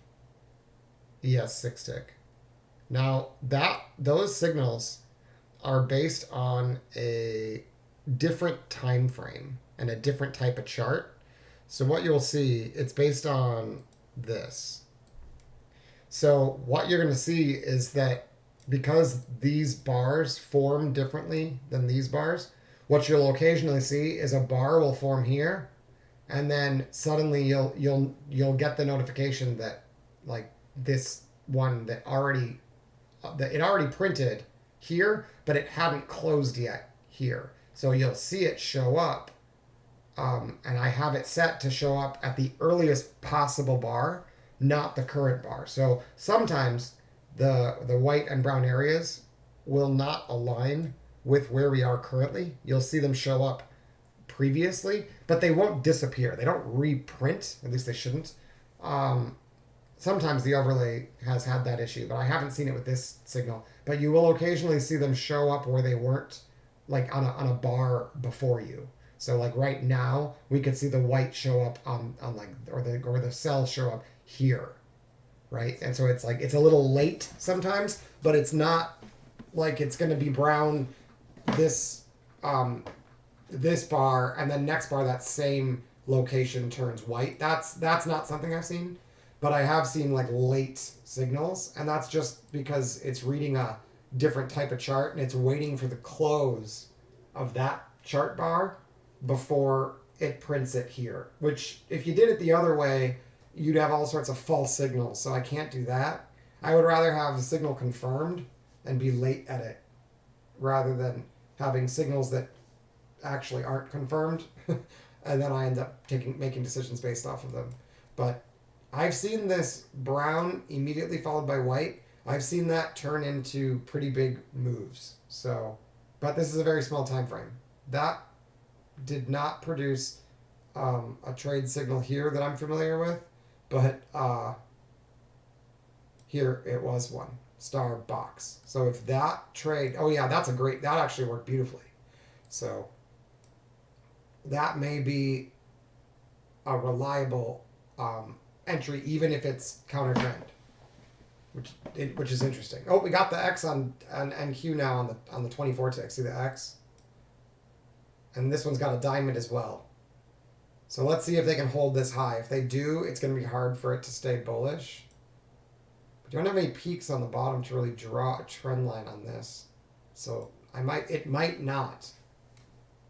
Speaker 1: ES6 tick. Now those signals are based on a different time frame and a different type of chart. So what you'll see, it's based on this. So what you're going to see is that because these bars form differently than these bars, what you'll occasionally see is a bar will form here, and then suddenly you'll get the notification that like this one that it already printed here, but it hadn't closed yet here. So you'll see it show up, and I have it set to show up at the earliest possible bar, not the current bar. So sometimes the white and brown areas will not align with where we are currently. You'll see them show up previously, but they won't disappear. They don't reprint, at least they shouldn't. Sometimes the overlay has had that issue, but I haven't seen it with this signal. But you will occasionally see them show up where they weren't, like on a bar before you. So like right now, we could see the white show up on like or the cells show up here, right? And so it's like it's a little late sometimes, but it's not like it's going to be brown this this bar and then next bar that same location turns white. That's not something I've seen, but I have seen like late signals, and that's just because it's reading a different type of chart and it's waiting for the close of that chart bar before it prints it here, which if you did it the other way, you'd have all sorts of false signals. So I can't do that. I would rather have the signal confirmed and be late at it rather than having signals that actually aren't confirmed and then I end up making decisions based off of them. But I've seen this brown immediately followed by white. I've seen that turn into pretty big moves. So, but this is a very small time frame. That did not produce a trade signal here that I'm familiar with, but here it was one star box. So if that trade, oh yeah, that actually worked beautifully. So that may be a reliable entry, even if it's counter trend, which is interesting. Oh, we got the X on NQ now on the 24 tick. See the X, and this one's got a diamond as well. So let's see if they can hold this high. If they do, it's going to be hard for it to stay bullish.
Speaker 2: But you don't have any peaks on the bottom to really draw a trend line on this. So it might not.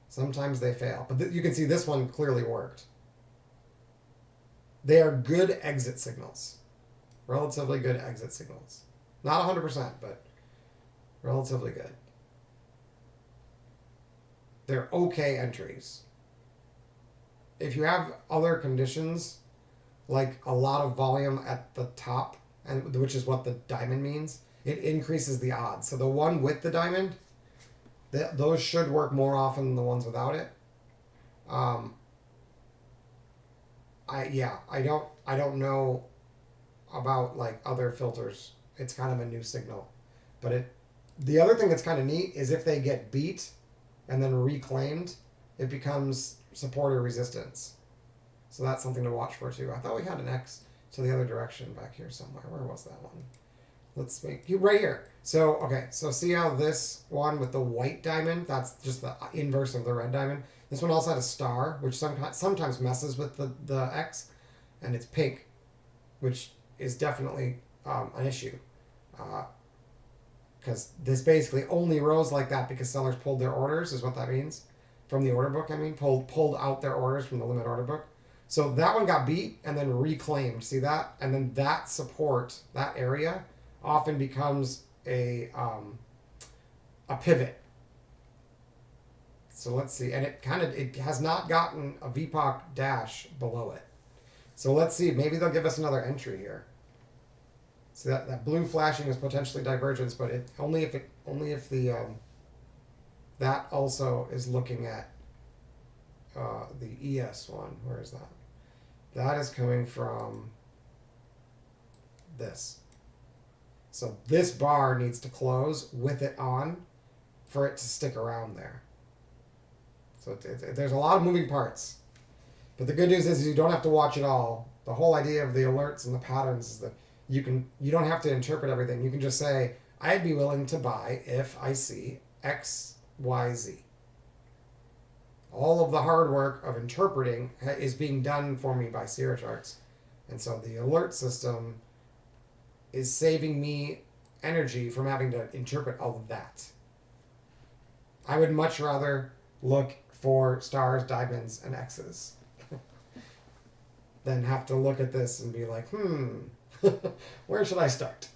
Speaker 2: Sometimes they fail. But you can see this one clearly worked. They are good exit signals. Relatively good exit signals. Not 100%, but relatively good. They're okay entries. If you have other conditions, like a lot of volume at the top, and which is what the diamond means, it increases the odds. So the one with the diamond, those should work more often than the ones without it. I don't know about like other filters. It's kind of a new signal, but the other thing that's kind of neat is if they get beat and then reclaimed, it becomes support or resistance. So that's something to watch for too. I thought we had an X to the other direction back here somewhere. Where was that one? Let's make you right here. So okay, so see how this one with the white diamond, that's just the inverse of the red diamond. This one also had a star, which sometimes messes with the X, and it's pink, which is definitely an issue. Because this basically only rose like that because sellers pulled their orders, is what that means. From the order book, I mean, pulled out their orders from the limit order book. So that one got beat and then reclaimed. See that? And then that support, that area, often becomes a pivot. So let's see. And it has not gotten a VPOC dash below it. So let's see. Maybe they'll give us another entry here. So that blue flashing is potentially divergence, but only if the that also is looking at the ES one. Where is that? That is coming from this. So this bar needs to close with it on for it to stick around there. So there's a lot of moving parts. But the good news is you don't have to watch it all. The whole idea of the alerts and the patterns is that you don't have to interpret everything. You can just say, I'd be willing to buy if I see X, Y, Z. All of the hard work of interpreting is being done for me by Sierra charts. And so the alert system is saving me energy from having to interpret all of that. I would much rather look for stars, diamonds, and X's than have to look at this and be like, where should I start?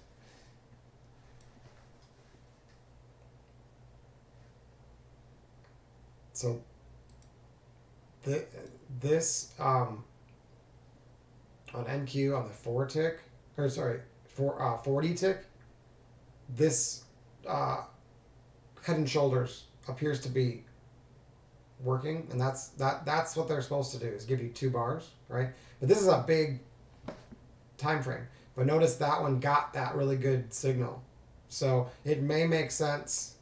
Speaker 2: So this on NQ on the 40 tick, this head and shoulders appears to be working, and that's what they're supposed to do, is give you 2 bars, right? But this is a big time frame. But notice that one got that really good signal, so it may make sense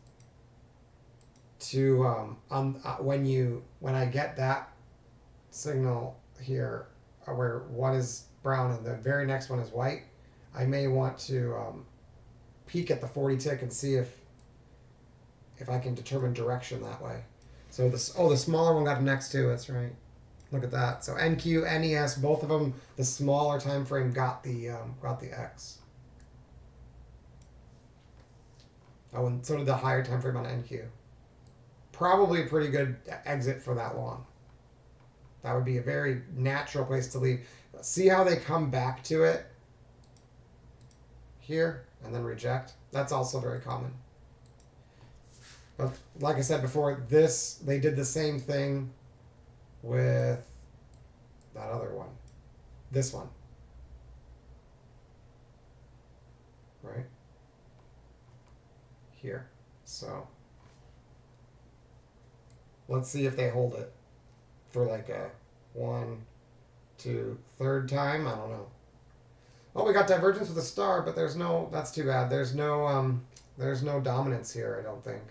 Speaker 2: to when I get that signal here, where one is brown and the very next one is white, I may want to peek at the 40 tick and see if I can determine direction that way. So the smaller one got an X too. That's right. Look at that. So NQ, NES, both of them, the smaller time frame got the X. Oh, and so did the higher time frame on NQ. Probably a pretty good exit for that long. That would be a very natural place to leave. See how they come back to it here and then reject? That's also very common. But like I said before, they did the same thing with that other one. This one. Right? Here. So let's see if they hold it for like a 1, 2, third time. I don't know. Oh, we got divergence with a star, but that's too bad. There's no dominance here, I don't think.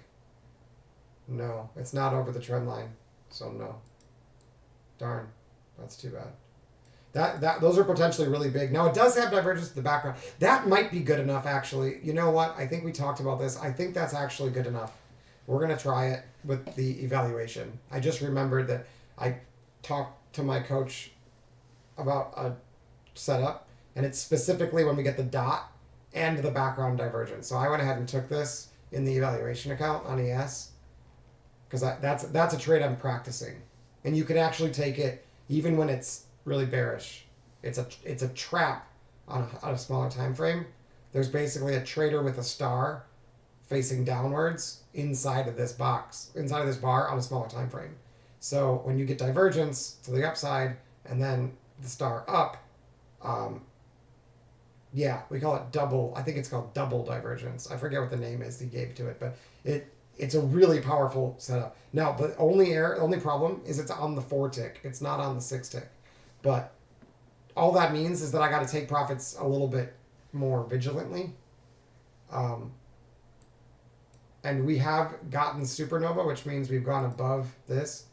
Speaker 2: No, it's not over the trend line, so no. Darn, that's too bad. Those are potentially really big. Now it does have divergence in the background. That might be good enough, actually. You know what? I think we talked about this. I think that's actually good enough. We're gonna try it with the evaluation. I just remembered that I talked to my coach about a setup, and it's specifically when we get the dot and the background divergence. So I went ahead and took this in the evaluation account on ES because that's a trade I'm practicing, and you can actually take it even when it's really bearish. It's a trap on a smaller time frame. There's basically a trader with a star facing downwards inside of this box, inside of this bar on a smaller time frame. So when you get divergence to the upside and then the star up, yeah, we call it double. I think it's called double divergence. I forget what the name is he gave to it, but it's a really powerful setup. Now the only problem is it's on the 4 tick. It's not on the 6 tick, but all that means is that I got to take profits a little bit more vigilantly. And we have gotten supernova, which means we've gone above this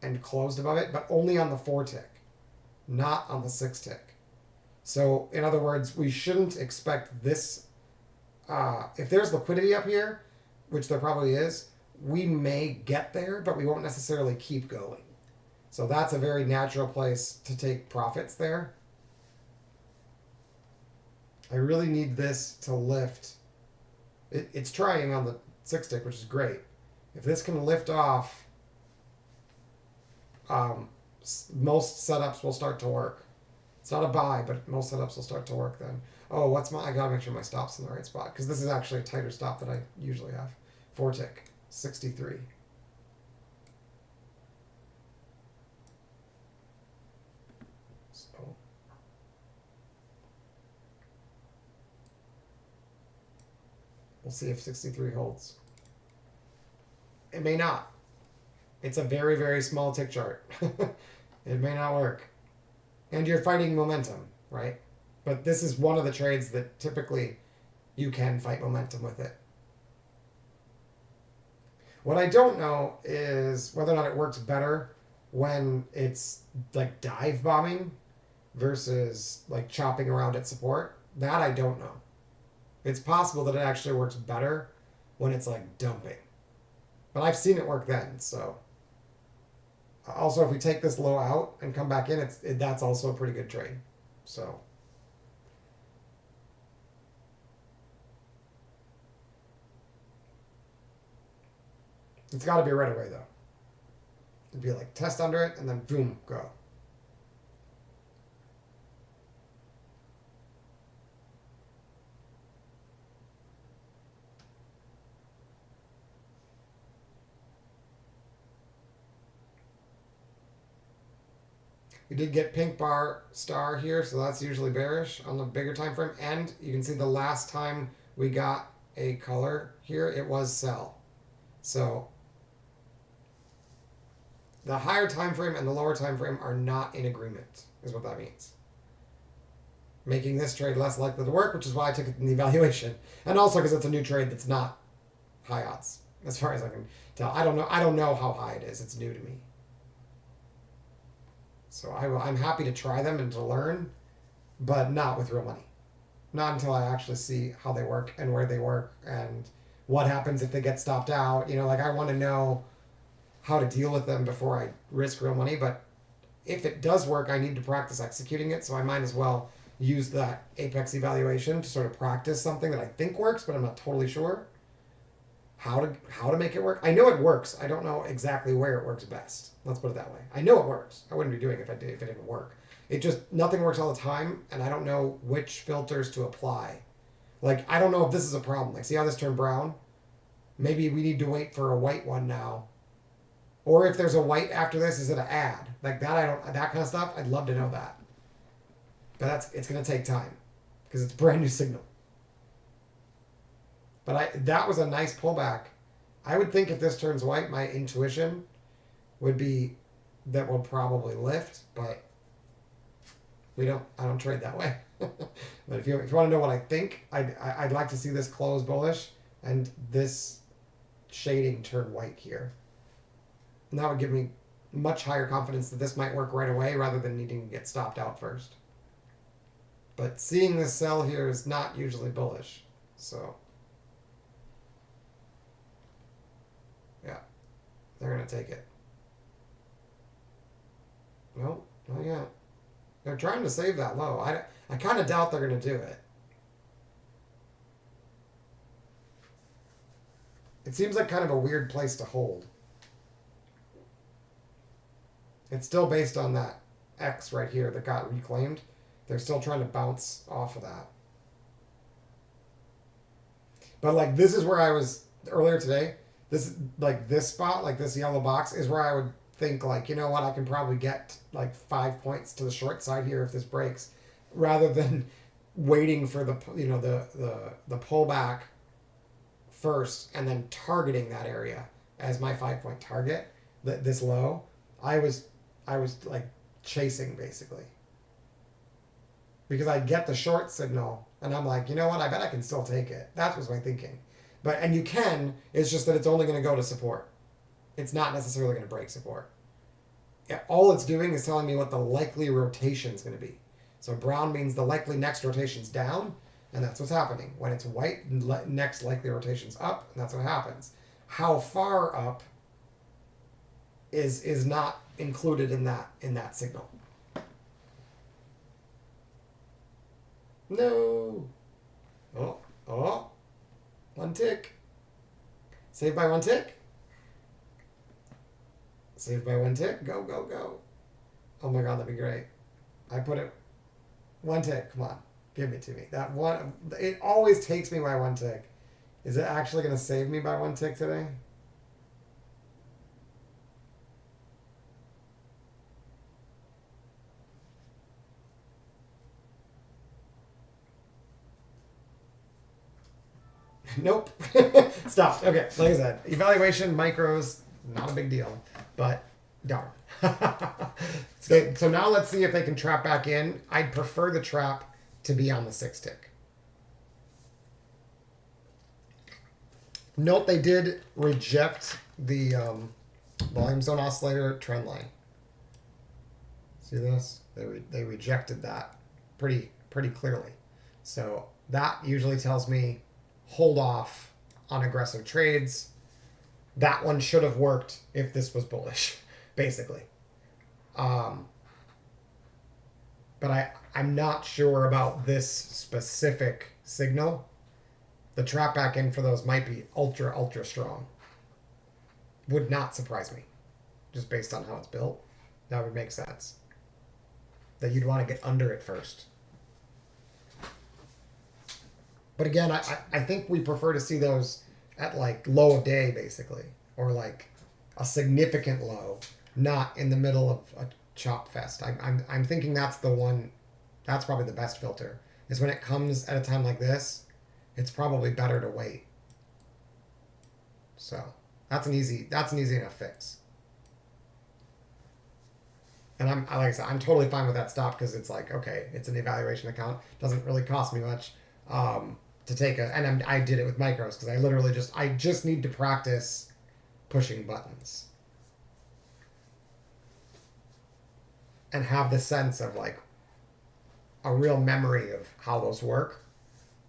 Speaker 2: and closed above it, but only on the 4 tick, not on the 6 tick. So, in other words, we shouldn't expect this. If there's liquidity up here, which there probably is, we may get there, but we won't necessarily keep going. So that's a very natural place to take profits there. I really need this to lift. It's trying on the 6 tick, which is great. If this can lift off, most setups will start to work. It's not a buy, but most setups will start to work then. Oh, I gotta make sure my stop's in the right spot, because this is actually a tighter stop than I usually have. 4 tick, 63. So we'll see if 63 holds. It may not. It's a very, very small tick chart. It may not work. And you're fighting momentum, right? But this is one of the trades that typically you can fight momentum with it. What I don't know is whether or not it works better when it's like dive bombing versus like chopping around at support. That I don't know. It's possible that it actually works better when it's like dumping. But I've seen it work then, so. Also, if we take this low out and come back in, that's also a pretty good trade. So. It's got to be right away, though. It'd be like test under it and then boom, go. We did get pink bar star here, so that's usually bearish on the bigger time frame. And you can see the last time we got a color here, it was sell. So the higher time frame and the lower time frame are not in agreement, is what that means. Making this trade less likely to work, which is why I took it in the evaluation. And also because it's a new trade that's not high odds, as far as I can tell. I don't know how high it is. It's new to me. So I'm happy to try them and to learn, but not with real money. Not until I actually see how they work and where they work and what happens if they get stopped out. Like I want to know how to deal with them before I risk real money. But if it does work, I need to practice executing it. So I might as well use that Apex evaluation to sort of practice something that I think works, but I'm not totally sure how to make it work. I know it works. I don't know exactly where it works best. Let's put it that way. I know it works. I wouldn't be doing it if it didn't work. It just, nothing works all the time, and I don't know which filters to apply. Like, I don't know if this is a problem. Like, see how this turned brown? Maybe we need to wait for a white one now. Or if there's a white after this, is it an ad? Like that, that kind of stuff, I'd love to know that. But it's going to take time because it's a brand new signal. But that was a nice pullback. I would think if this turns white, my intuition would be that we'll probably lift, but I don't trade that way. But if you want to know what I think, I'd like to see this close bullish and this shading turn white here. And that would give me much higher confidence that this might work right away rather than needing to get stopped out first. But seeing this sell here is not usually bullish. So, yeah, they're going to take it. No, not yet. They're trying to save that low. I kind of doubt they're going to do it. It seems like kind of a weird place to hold. It's still based on that X right here that got reclaimed. They're still trying to bounce off of that. But like this is where I was earlier today. This spot, like this yellow box, is where I would think like, you know what, I can probably get like 5 points to the short side here if this breaks, rather than waiting for the the pullback first and then targeting that area as my 5 point target. This low, I was like chasing basically, because I get the short signal and I'm like, you know what, I bet I can still take it. That was my thinking. And you can, it's just that it's only going to go to support. It's not necessarily going to break support. Yeah, all it's doing is telling me what the likely rotation is going to be. So brown means the likely next rotation's down, and that's what's happening. When it's white, next likely rotation's up, and that's what happens. How far up is not included in that signal. No. Oh. 1 tick. Saved by 1 tick. Saved by 1 tick. Go, go, go. Oh my god, that'd be great. I put it 1 tick. Come on. Give it to me. That one, it always takes me by 1 tick. Is it actually going to save me by 1 tick today? Nope. Stopped. Okay, like I said, evaluation, micros, not a big deal, but darn. So now let's see if they can trap back in. I'd prefer the trap to be on the 6 tick. Note they did reject the volume zone oscillator trend line. See this? They rejected that pretty clearly. So that usually tells me hold off on aggressive trades. That one should have worked if this was bullish, basically. But I'm not sure about this specific signal. The trap back in for those might be ultra strong. Would not surprise me, just based on how it's built. That would make sense. That you'd want to get under it first. But again, I think we prefer to see those at like low of day, basically, or like a significant low, not in the middle of a chop fest. I'm thinking that's the one, that's probably the best filter, is when it comes at a time like this, it's probably better to wait. So that's an easy enough fix. And like I said, I'm totally fine with that stop because it's like, okay, it's an evaluation account, doesn't really cost me much. To take and I did it with micros because I just need to practice pushing buttons and have the sense of like a real memory of how those work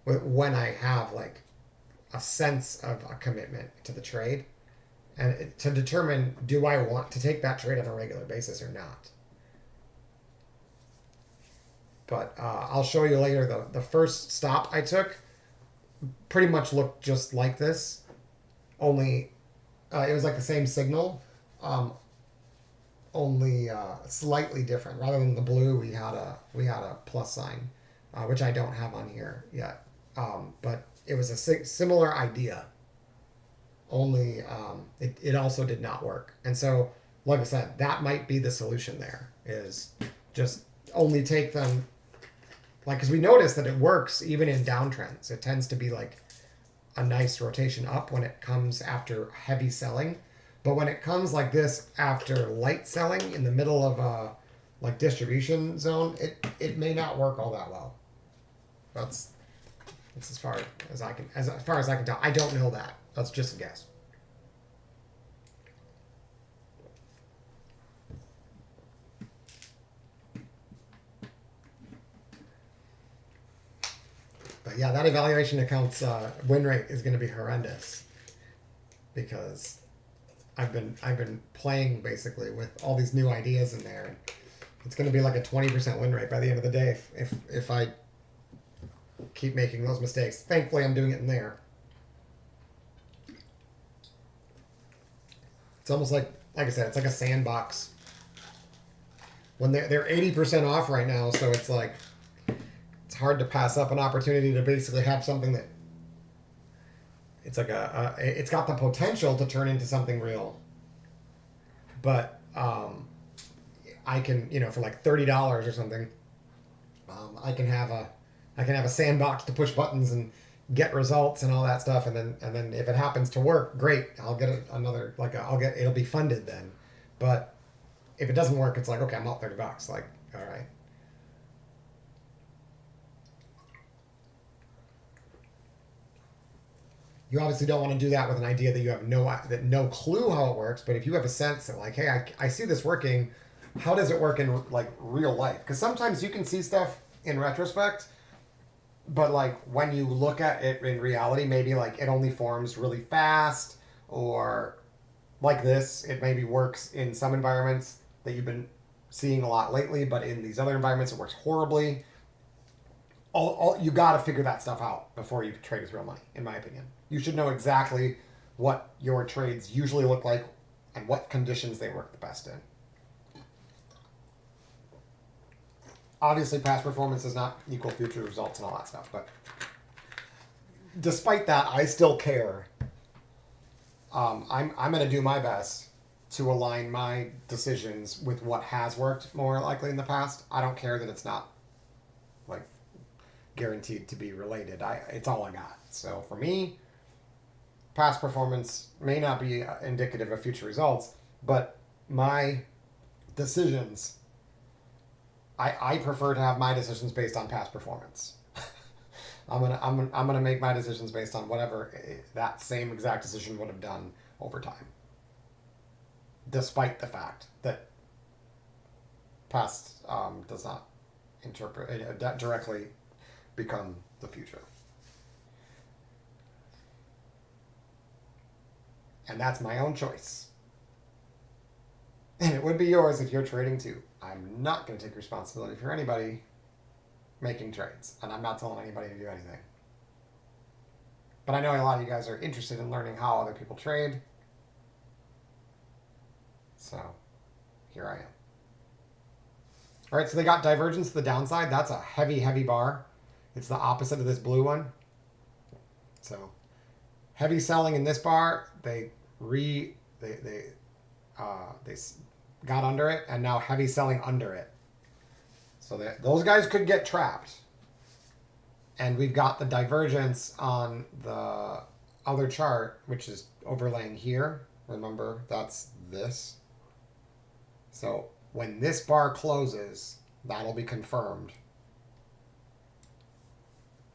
Speaker 2: when I have like a sense of a commitment to the trade, and to determine, do I want to take that trade on a regular basis or not. But I'll show you later the first stop I took pretty much looked just like this, only it was like the same signal, only slightly different. Rather than the blue, we had a plus sign, which I don't have on here yet, but it was a similar idea, only it also did not work. And so, like I said, that might be the solution there, is just only take them. Like, because we notice that it works even in downtrends. It tends to be like a nice rotation up when it comes after heavy selling. But when it comes like this after light selling in the middle of a like distribution zone, it may not work all that well. That's as far as I can tell. I don't know that. That's just a guess. But yeah, that evaluation account's win rate is going to be horrendous, because I've been playing basically with all these new ideas in there. It's going to be like a 20% win rate by the end of the day if I keep making those mistakes. Thankfully, I'm doing it in there.
Speaker 1: It's almost like I said, it's like a sandbox. When they're 80% off right now, so it's like it's hard to pass up an opportunity to basically have something that it's like it's got the potential to turn into something real. But I can, for like $30 or something, I can have a sandbox to push buttons and get results and all that stuff, and then if it happens to work, great. I'll get another it'll be funded then. But if it doesn't work, it's like, okay, I'm out $30. Like, all right. You obviously don't want to do that with an idea that you have no clue how it works. But if you have a sense that like, hey, I see this working, how does it work in like real life? Because sometimes you can see stuff in retrospect, but like when you look at it in reality, maybe like it only forms really fast, or like this, it maybe works in some environments that you've been seeing a lot lately, but in these other environments it works horribly. All you got to figure that stuff out before you trade with real money, in my opinion. You should know exactly what your trades usually look like and what conditions they work the best in. Obviously, past performance does not equal future results and all that stuff, but despite that, I still care. I'm going to do my best to align my decisions with what has worked more likely in the past. I don't care that it's not like guaranteed to be related. It's all I got. So for me, past performance may not be indicative of future results, but my decisions, I prefer to have my decisions based on past performance. I'm gonna make my decisions based on whatever that same exact decision would have done over time, despite the fact that past does not directly become the future. And that's my own choice. And it would be yours if you're trading too. I'm not going to take responsibility for anybody making trades. And I'm not telling anybody to do anything. But I know a lot of you guys are interested in learning how other people trade. So here I am. All right, so they got divergence to the downside. That's a heavy, heavy bar. It's the opposite of this blue one. So heavy selling in this bar, they got under it, and now heavy selling under it. So those guys could get trapped. And we've got the divergence on the other chart, which is overlaying here. Remember, that's this. So when this bar closes, that'll be confirmed.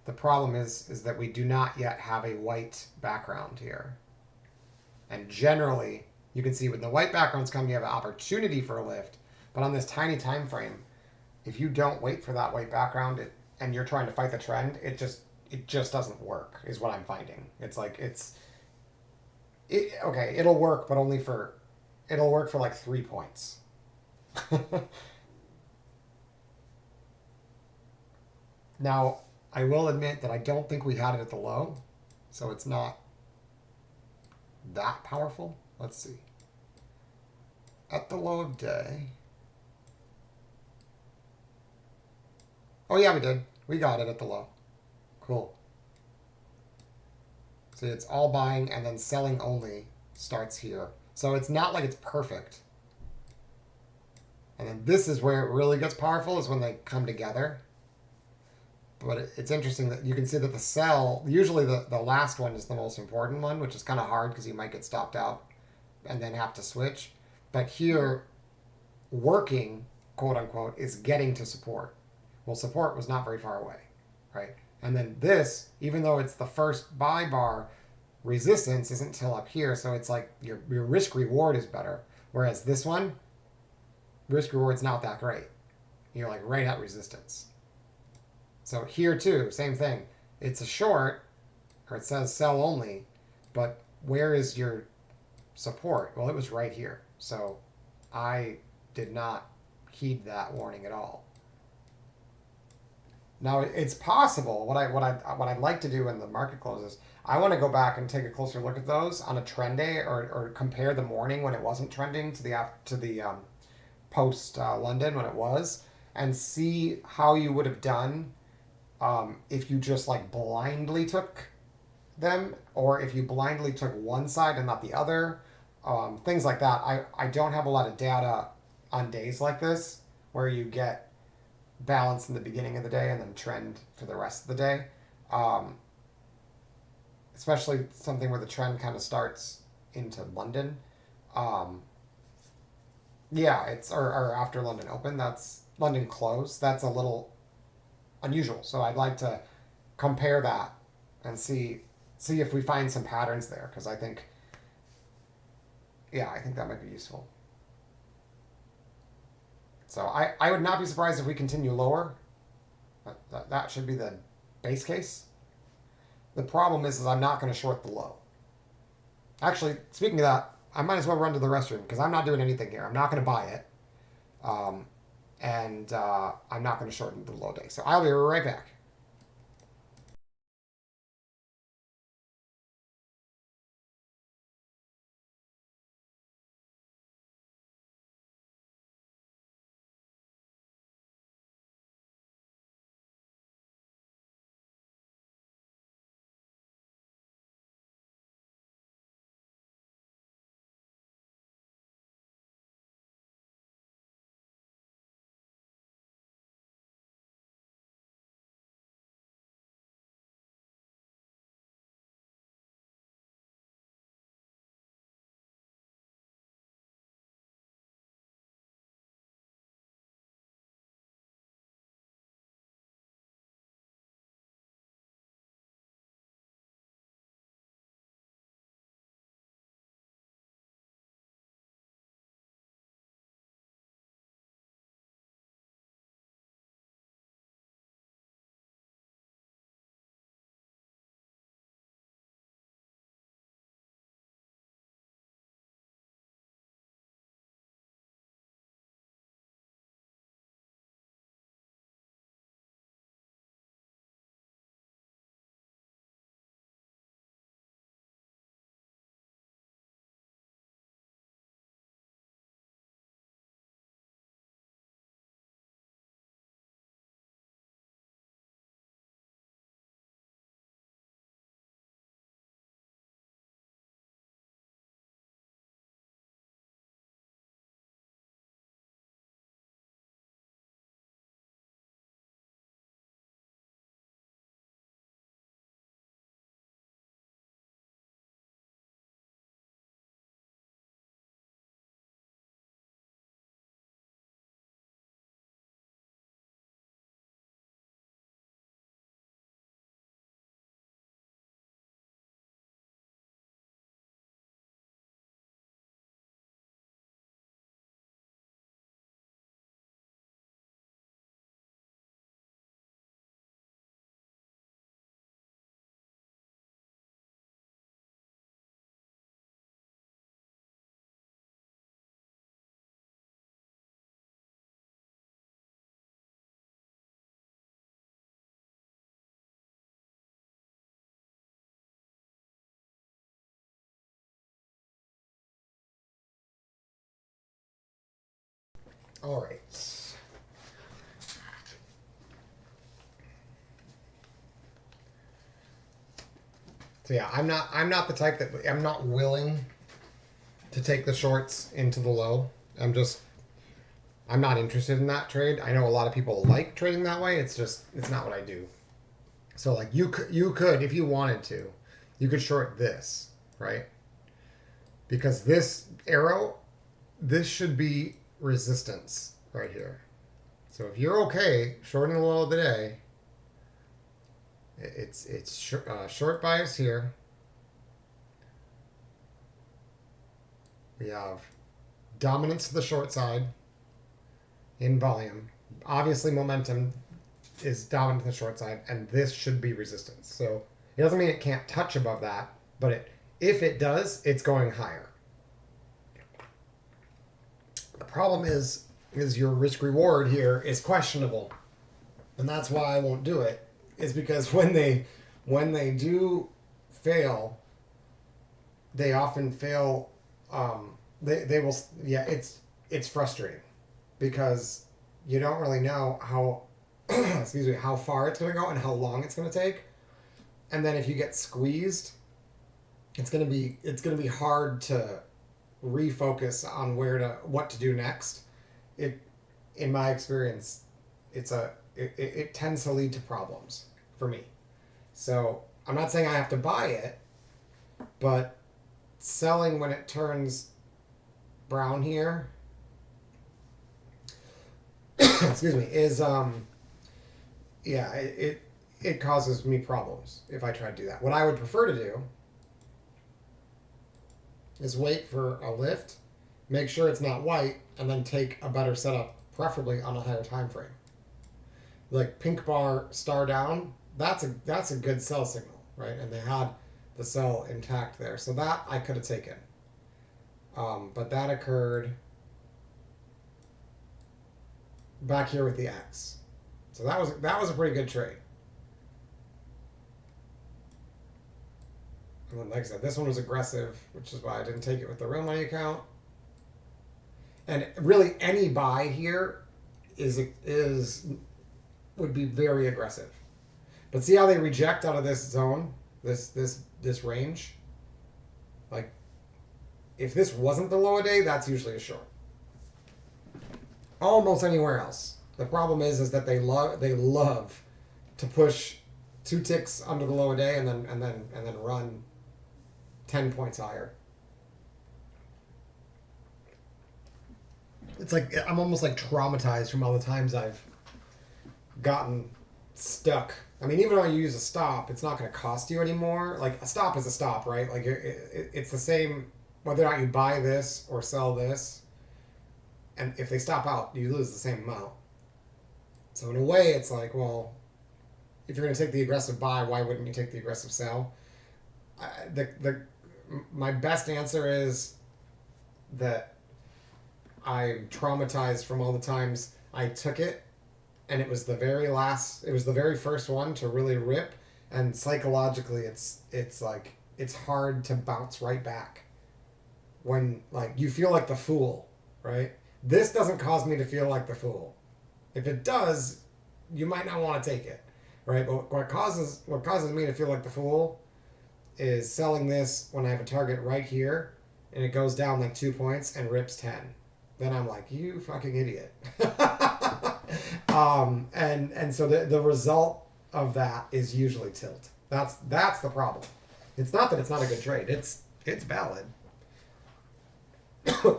Speaker 1: The problem is that we do not yet have a white background here. And generally, you can see when the white backgrounds come, you have an opportunity for a lift. But on this tiny time frame, if you don't wait for that white background and you're trying to fight the trend, it just doesn't work, is what I'm finding. It's like okay, it'll work, but it'll work for like 3 points. Now, I will admit that I don't think we had it at the low, so it's not that powerful. Let's see. At the low of day. Oh yeah, we did. We got it at the low. Cool. See, it's all buying and then selling only starts here. So it's not like it's perfect. And then this is where it really gets powerful, is when they come together. But it's interesting that you can see that the sell, usually the last one is the most important one, which is kind of hard because you might get stopped out and then have to switch. But here, working, quote unquote, is getting to support. Well, support was not very far away, right? And then this, even though it's the first buy bar, resistance isn't until up here. So it's like your risk reward is better. Whereas this one, risk reward's not that great. You're like right at resistance. So here too, same thing. It's a short, or it says sell only, but where is your support? Well, it was right here. So I did not heed that warning at all.
Speaker 2: Now it's possible. What I'd like to do when the market closes, I want to go back and take a closer look at those on a trend day, or compare the morning when it wasn't trending to the post London when it was, and see how you would have done if you just like blindly took them, or if you blindly took one side and not the other. Things like that. I don't have a lot of data on days like this where you get balance in the beginning of the day and then trend for the rest of the day. Um, Especially something where the trend kind of starts into London. Um, yeah, or after London open. That's London close. That's a little unusual. So I'd like to compare that and see if we find some patterns there, because I think, yeah, I think that might be useful. So I would not be surprised if we continue lower. That should be the base case. The problem is I'm not going to short the low. Actually, speaking of that, I might as well run to the restroom because I'm not doing anything here. I'm not going to buy it. Um, and I'm not going to shorten the low day. So I'll be right back. All right. So yeah, I'm not the type that I'm not willing to take the shorts into the low. I'm not interested in that trade. I know a lot of people like trading that way. It's not what I do. So like you could if you wanted to, you could short this, right? Because this arrow, this should be resistance right here. So if you're okay shorting the low of the day, it's short bias here. We have dominance to the short side in volume. Obviously, momentum is dominant to the short side, and this should be resistance. So it doesn't mean it can't touch above that, but if it does, it's going higher. The problem is your risk reward here is questionable. and that's why I won't do it. Is because when they do fail, they often fail. They will, yeah, it's frustrating because you don't really know how excuse me, how far it's going to go and how long it's going to take, and then if you get squeezed, it's going to be hard to refocus on what to do next. It In my experience, it tends to lead to problems for me. So I'm not saying I have to buy it, but selling when it turns brown here excuse me, is yeah, it causes me problems if I try to do that. What I would prefer to do is wait for a lift, make sure it's not white, and then take a better setup, preferably on a higher time frame. Like pink bar star down, that's a good sell signal, right? And they had the sell intact there, so that I could have taken. But that occurred back here with the X. So that was a pretty good trade. And then, like I said, this one was aggressive, which is why I didn't take it with the real money account. And really, any buy here would be very aggressive. But see how they reject out of this zone, this range. Like, if this wasn't the low a day, that's usually a short. Almost anywhere else. The problem is that they love to push 2 ticks under the low a day and then run 10 points higher. It's like I'm almost like traumatized from all the times I've gotten stuck. I mean, even though you use a stop, it's not going to cost you anymore. Like a stop is a stop, right? Like it's the same whether or not you buy this or sell this. And if they stop out, you lose the same amount. So in a way, it's like, well, if you're going to take the aggressive buy, why wouldn't you take the aggressive sell? My best answer is that I'm traumatized from all the times I took it, and it was the very first one to really rip, and psychologically, it's like it's hard to bounce right back when like you feel like the fool, right? This doesn't cause me to feel like the fool. If it does, you might not want to take it, right? But what causes me to feel like the fool is selling this when I have a target right here and it goes down like 2 points and rips 10. Then I'm like, you fucking idiot. And so the result of that is usually tilt. That's the problem. It's not that it's not a good trade. It's valid.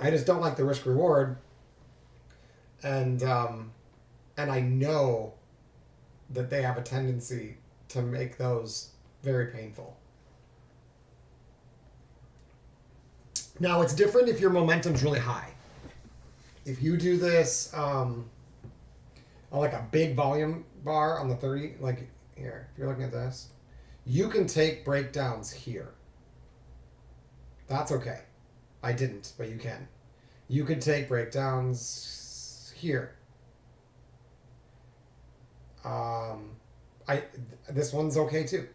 Speaker 2: I just don't like the risk reward. And I know that they have a tendency to make those very painful. Now, it's different if your momentum's really high. If you do this on like a big volume bar on the 30, like here, if you're looking at this, you can take breakdowns here. That's okay. I didn't, but you can. You could take breakdowns here. This one's okay too.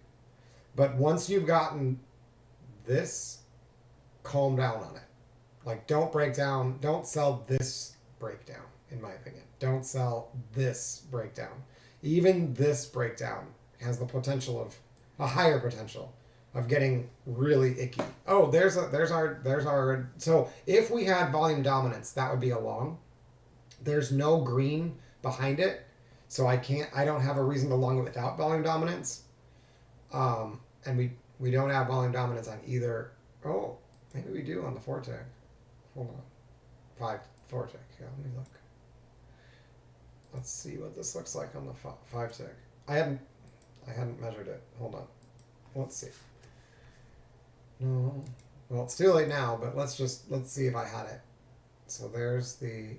Speaker 2: But once you've gotten this, calm down on it. Like don't sell this breakdown, in my opinion. Don't sell this breakdown. Even this breakdown has the potential of a higher potential of getting really icky. Oh, there's our so if we had volume dominance, that would be a long. There's no green behind it, so I don't have a reason to long it without volume dominance. And we don't have volume dominance on either. Oh, maybe we do on the 4 tick. Hold on. 4 tick. Yeah, let me look. Let's see what this looks like on the 5 tick. I hadn't measured it. Hold on. Let's see. No. Well, it's too late now, but let's see if I had it. So there's the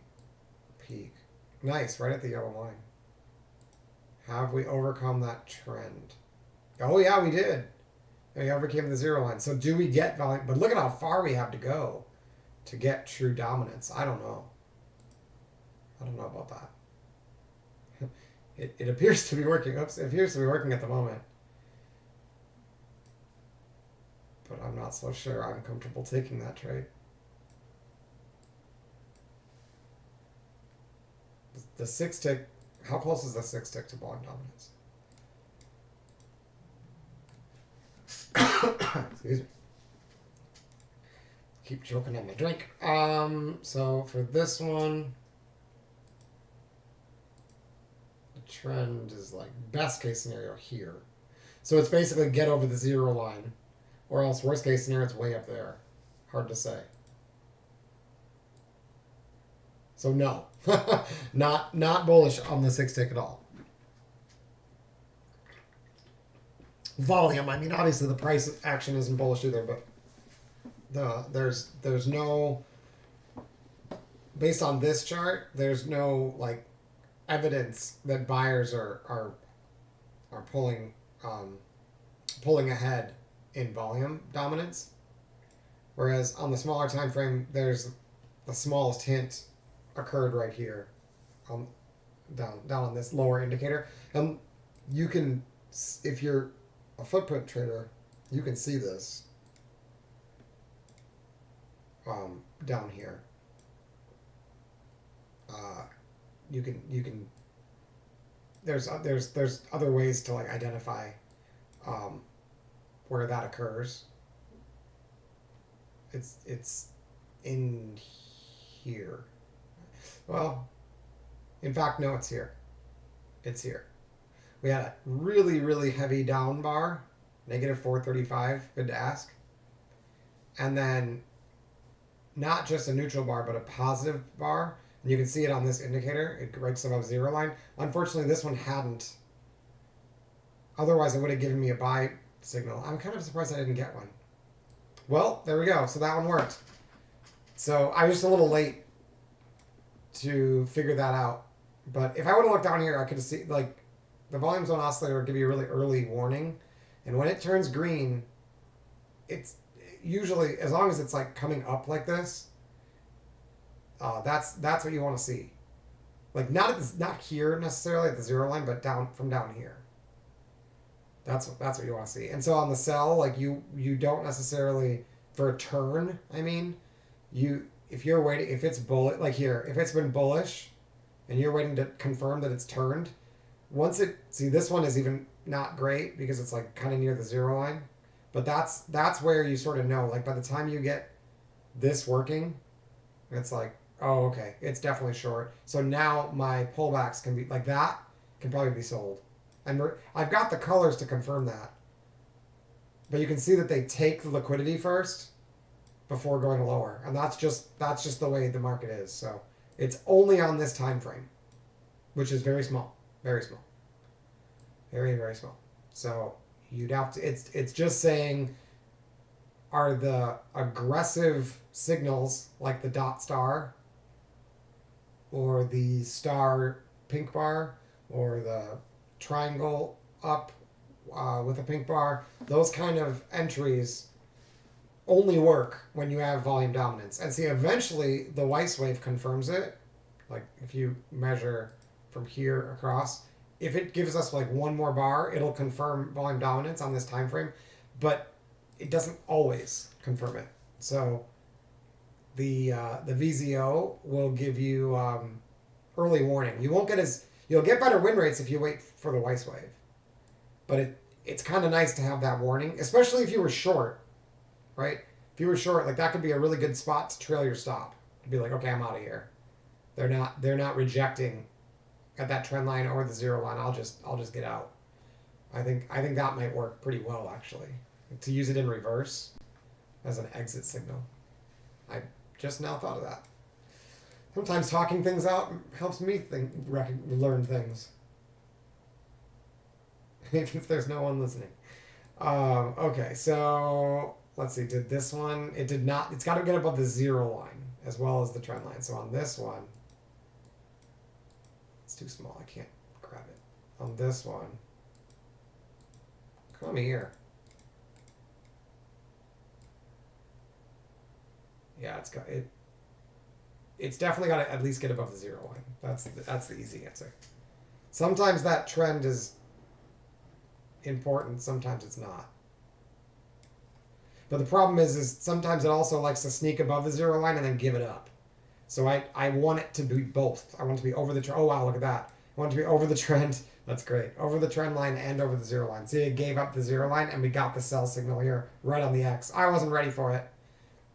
Speaker 2: peak. Nice, right at the yellow line. Have we overcome that trend? Oh yeah, we did. We overcame the 0 line. So do we get volume? But look at how far we have to go to get true dominance. I don't know. I don't know about that. It appears to be working. Oops, it appears to be working at the moment. But I'm not so sure I'm comfortable taking that trade. The 6 tick, how close is the 6 tick to volume dominance? Excuse me. Keep choking on my drink. So for this one, the trend is like best case scenario here. So it's basically get over the 0 line, or else worst case scenario it's way up there. Hard to say. So no, not bullish on the 6 tick at all. Volume, I mean, obviously the price action isn't bullish either, but there's no, based on this chart, there's no like evidence that buyers are pulling ahead in volume dominance, whereas on the smaller time frame, there's the smallest hint occurred right here, down on this lower indicator, and you can, if you're a footprint trader, you can see this down here. You can. There's other ways to like identify where that occurs. It's in here. Well, in fact, no, it's here. It's here. We had a really, really heavy down bar, negative 435, good to ask. And then not just a neutral bar, but a positive bar. And you can see it on this indicator. It breaks above 0 line. Unfortunately, this one hadn't. Otherwise, it would have given me a buy signal. I'm kind of surprised I didn't get one. Well, there we go. So that one worked. So I was just a little late to figure that out. But if I would have looked down here, I could have seen, like, the volume zone oscillator will give you a really early warning. And when it turns green, it's usually, as long as it's like coming up like this, that's what you want to see. Like not here necessarily at the 0 line, but down here. That's what you want to see. And so on the sell, like you don't necessarily, for a turn, I mean, if you're waiting, if it's bullish, like here, if it's been bullish and you're waiting to confirm that it's turned, see this one is even not great because it's like kind of near the 0 line, but that's where you sort of know, like by the time you get this working, it's like, oh, okay, it's definitely short. So now my pullbacks can be like that, can probably be sold. And I've got the colors to confirm that. But you can see that they take the liquidity first before going lower. And that's just the way the market is. So it's only on this time frame, which is very small. Very small. Very, very small. So you'd have to, it's just saying, are the aggressive signals like the dot star or the star pink bar or the triangle up with a pink bar, those kind of entries only work when you have volume dominance. And see, eventually the Weiss wave confirms it. Like if you measure from here across, if it gives us like one more bar, it'll confirm volume dominance on this time frame, but it doesn't always confirm it. So the VZO will give you early warning. You'll get better win rates if you wait for the Weiss wave, but it's kind of nice to have that warning, especially if you were short, right? If you were short, like that could be a really good spot to trail your stop. To be like, okay, I'm out of here. They're not rejecting at that trend line or the 0 line. I'll just get out. I think that might work pretty well actually, to use it in reverse as an exit signal. I just now thought of that. Sometimes talking things out helps me learn things. Even if there's no one listening. Okay, so let's see. Did this one? It did not. It's got to get above the 0 line as well as the trend line. So on this one, it's too small. I can't grab it. On this one, come here. Yeah, it's got it. It's definitely got to at least get above the 0 line. That's the easy answer. Sometimes that trend is important, sometimes it's not. But the problem is sometimes it also likes to sneak above the zero line and then give it up. So I want it to be both. I want it to be over the trend. Oh wow, look at that. I want it to be over the trend. That's great. Over the trend line and over the zero line. See, it gave up the zero line and we got the sell signal here right on the X. I wasn't ready for it.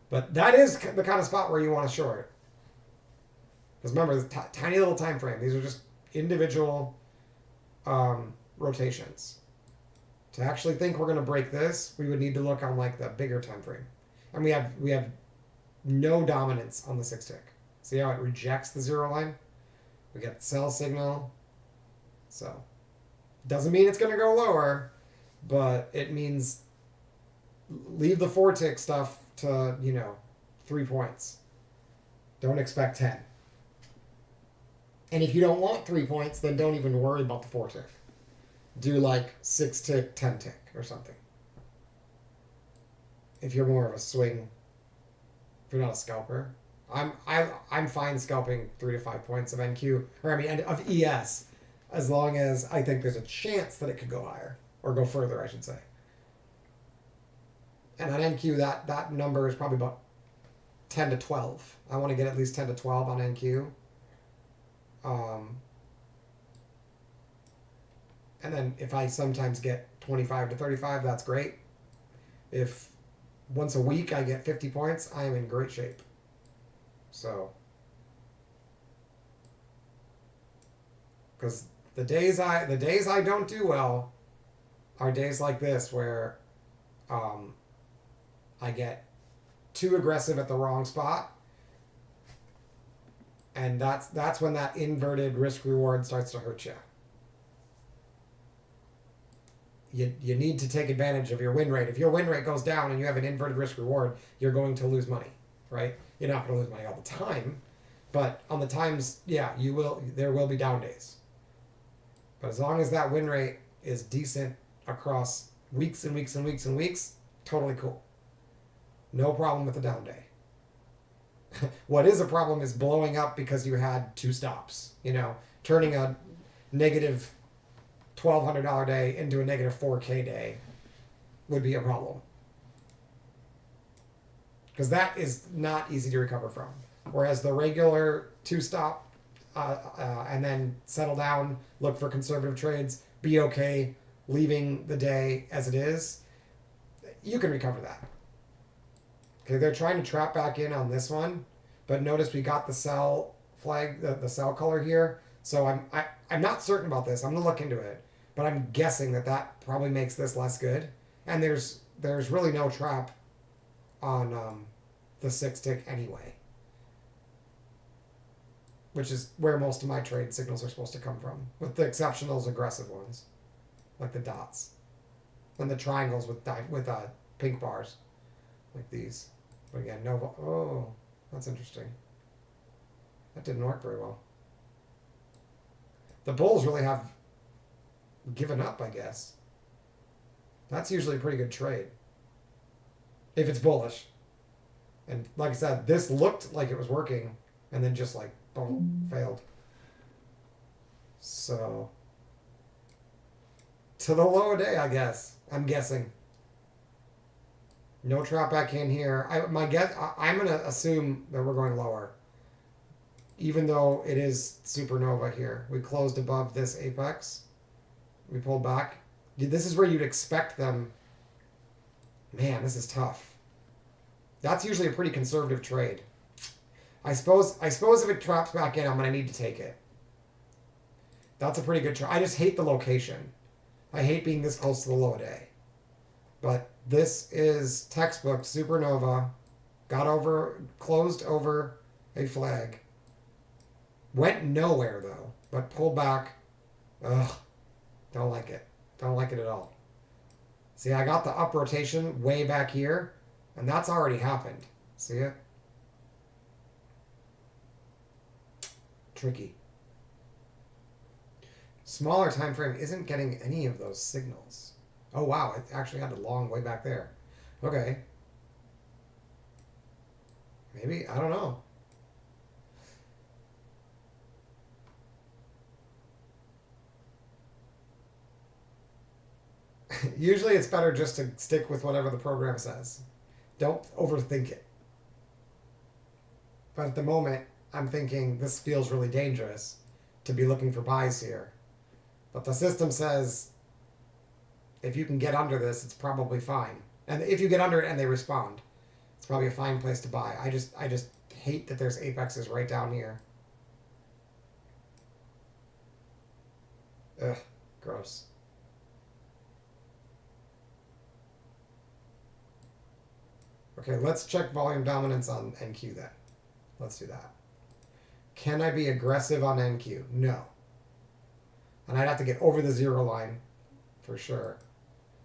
Speaker 2: But that is the kind of spot where you want to short. Because remember, the tiny little time frame. These are just individual rotations. To actually think we're going to break this, we would need to look on like the bigger time frame. And we have no dominance on the 6 tick. See how it rejects the zero line? We get the sell signal. So, doesn't mean it's going to go lower, but it means leave the 4 tick stuff to, 3 points. Don't expect 10. And if you don't want 3 points, then don't even worry about the 4 tick. Do like 6 tick, 10 tick or something. If you're more of a swing, if you're not a scalper. I'm fine scalping 3 to 5 points of NQ, of ES, as long as I think there's a chance that it could go higher, or go further, I should say. And on NQ, that number is probably about 10 to 12. I want to get at least 10 to 12 on NQ. And then if I sometimes get 25 to 35, that's great. If once a week I get 50 points, I am in great shape. So, because the days I don't do well are days like this where I get too aggressive at the wrong spot, and that's when that inverted risk reward starts to hurt you. You need to take advantage of your win rate. If your win rate goes down and you have an inverted risk reward, you're going to lose money, right? You're not going to lose money all the time, but on the times, yeah, you will. There will be down days. But as long as that win rate is decent across weeks and weeks and weeks and weeks, totally cool. No problem with the down day. What is a problem is blowing up because you had 2 stops. Turning a negative $1,200 day into a negative 4K day would be a problem. Because that is not easy to recover from. Whereas the regular 2 stop and then settle down, look for conservative trades, be okay leaving the day as it is, you can recover that. Okay, they're trying to trap back in on this one, but notice we got the sell flag, the sell color here. So I'm not certain about this. I'm gonna look into it, but I'm guessing that probably makes this less good. And there's really no trap on the 6 tick anyway, which is where most of my trade signals are supposed to come from, with the exception of those aggressive ones, like the dots, and the triangles with pink bars, like these. But again, no. Oh, that's interesting. That didn't work very well. The bulls really have given up, I guess. That's usually a pretty good trade if it's bullish. And like I said, this looked like it was working, and then just like boom, failed. So to the low a day, I guess. I'm guessing. No trap back in here. I'm gonna assume that we're going lower, even though it is supernova here. We closed above this apex. We pulled back. This is where you'd expect them. Man, this is tough. That's usually a pretty conservative trade. I suppose if it traps back in, I'm gonna need to take it. That's a pretty good trade. I just hate the location. I hate being this close to the low day. But this is textbook supernova. Closed over a flag. Went nowhere though, but pulled back. Ugh, don't like it. Don't like it at all. See, I got the up rotation way back here, and that's already happened. See it? Tricky. Smaller time frame isn't getting any of those signals. Oh wow, it actually had a long way back there. Okay. Maybe, I don't know. Usually it's better just to stick with whatever the program says. Don't overthink it. But at the moment, I'm thinking this feels really dangerous to be looking for buys here. But the system says if you can get under this, it's probably fine. And if you get under it and they respond, it's probably a fine place to buy. I just hate that there's apexes right down here. Ugh, gross. Okay, let's check volume dominance on NQ then. Let's do that. Can I be aggressive on NQ? No. And I'd have to get over the 0 line for sure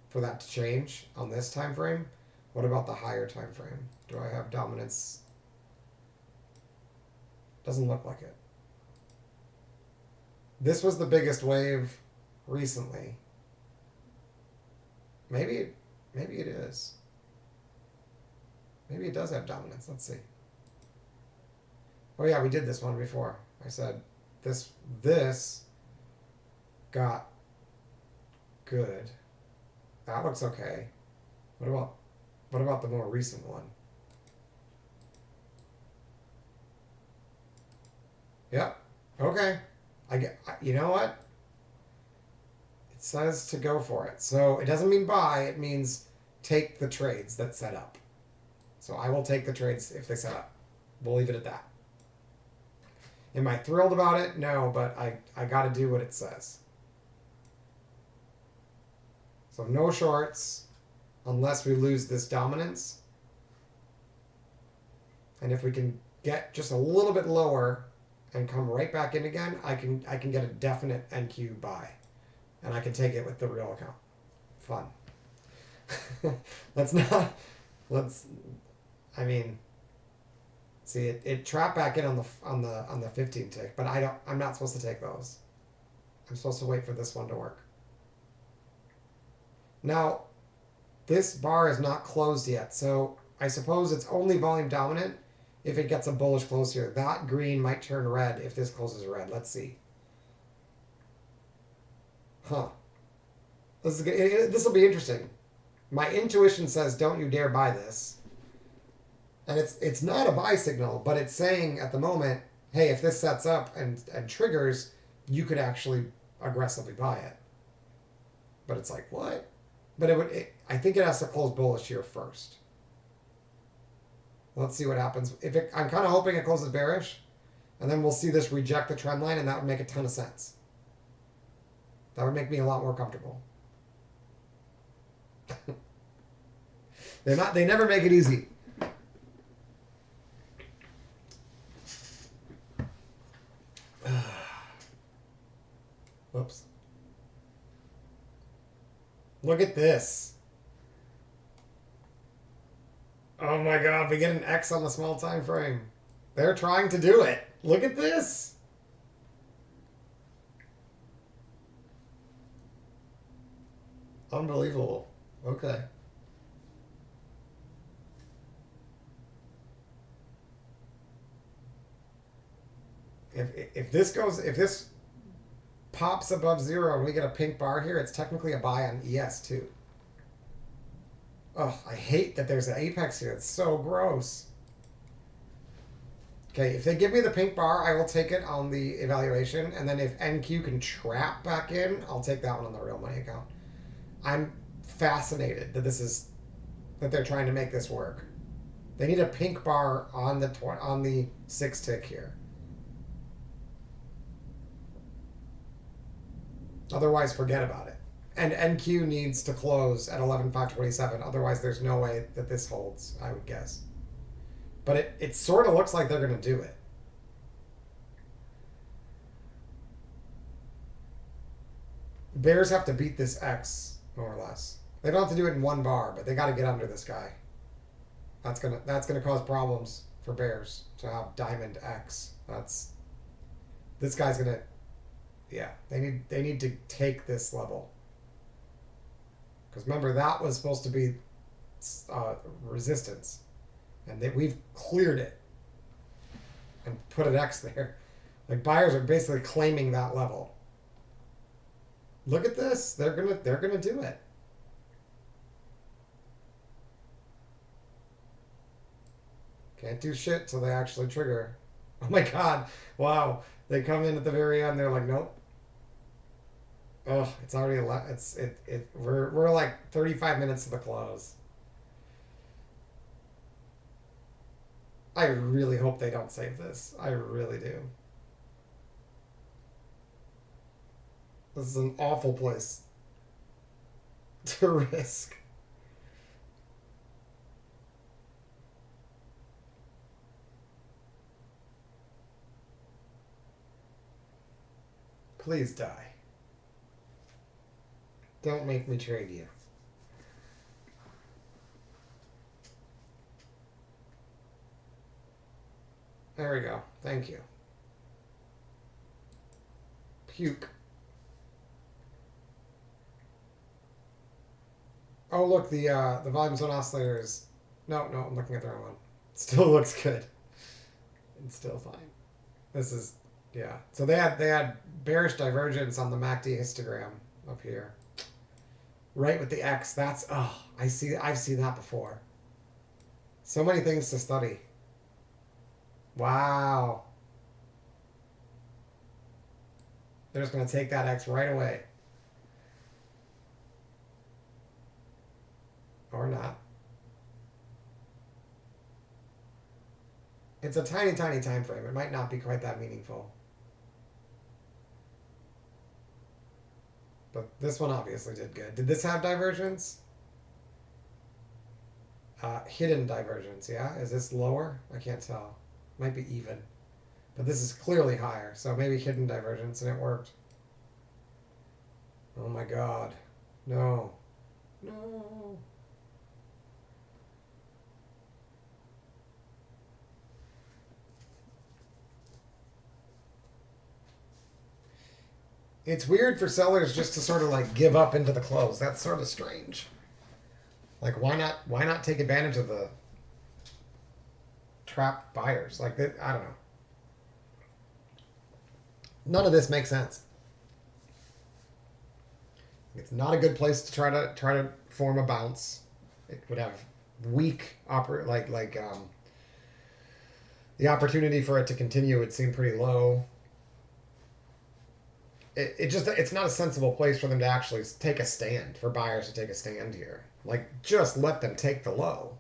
Speaker 2: for that to change on this time frame. What about the higher time frame? Do I have dominance? Doesn't look like it. This was the biggest wave recently. Maybe it is. Maybe it does have dominance. Let's see. Oh yeah, we did this one before. I said this got good. That looks okay. What about the more recent one? Yep. Okay. You know what? It says to go for it. So it doesn't mean buy, it means take the trades that set up. So I will take the trades if they set up. We'll leave it at that. Am I thrilled about it? No, but I got to do what it says. So no shorts unless we lose this dominance. And if we can get just a little bit lower and come right back in again, I can get a definite NQ buy. And I can take it with the real account. Fun. See it trapped back in on the 15 tick, but I'm not supposed to take those. I'm supposed to wait for this one to work. Now, this bar is not closed yet, so I suppose it's only volume dominant if it gets a bullish close here. That green might turn red if this closes red. Let's see. Huh. This will be interesting. My intuition says don't you dare buy this. And it's not a buy signal, but it's saying at the moment, hey, if this sets up and triggers, you could actually aggressively buy it. But it's like, what? But I think it has to close bullish here first. Let's see what happens. I'm kind of hoping it closes bearish, and then we'll see this reject the trend line, and that would make a ton of sense. That would make me a lot more comfortable. They never make it easy. Whoops. Look at this. Oh my god, we get an X on the small time frame. They're trying to do it. Look at this. Unbelievable. Okay. If this pops above 0 and we get a pink bar here, it's technically a buy on ES too. Oh, I hate that there's an apex here. It's so gross. Okay, if they give me the pink bar, I will take it on the evaluation, and then if NQ can trap back in, I'll take that one on the real money account. I'm fascinated that they're trying to make this work. They need a pink bar on the 6 tick here. Otherwise, forget about it. And NQ needs to close at 11,527. Otherwise, there's no way that this holds, I would guess. But it sort of looks like they're going to do it. Bears have to beat this X, more or less. They don't have to do it in one bar, but they got to get under this guy. That's gonna cause problems for Bears to have Diamond X. This guy's gonna. Yeah, they need to take this level. Because remember, that was supposed to be resistance. And we've cleared it. And put an X there. Like, buyers are basically claiming that level. Look at this. They're gonna do it. Can't do shit till they actually trigger. Oh my god. Wow. They come in at the very end, they're like, nope. Oh, it's already we're like 35 minutes to the close. I really hope they don't save this. I really do. This is an awful place to risk. Please die. Don't make me trade you. There we go. Thank you. Puke. Oh look, the volume zone oscillator is no, I'm looking at the wrong one. It still looks good. It's still fine. This is yeah. So they had bearish divergence on the MACD histogram up here. Right with the X. That's I've seen that before. So many things to study. Wow. They're just gonna take that X right away. Or not. It's a tiny, tiny time frame. It might not be quite that meaningful. But this one obviously did good. Did this have divergence? Hidden divergence, yeah? Is this lower? I can't tell. Might be even. But this is clearly higher, so maybe hidden divergence, and it worked. Oh my god. No. No. It's weird for sellers just to sort of like give up into the close. That's sort of strange. Like why not take advantage of the trapped buyers? Like that, I don't know. None of this makes sense. It's not a good place to try to form a bounce. It would have weak the opportunity for it to continue would seem pretty low. It's not a sensible place for them to actually take a stand, for buyers to take a stand here. Like, just let them take the low.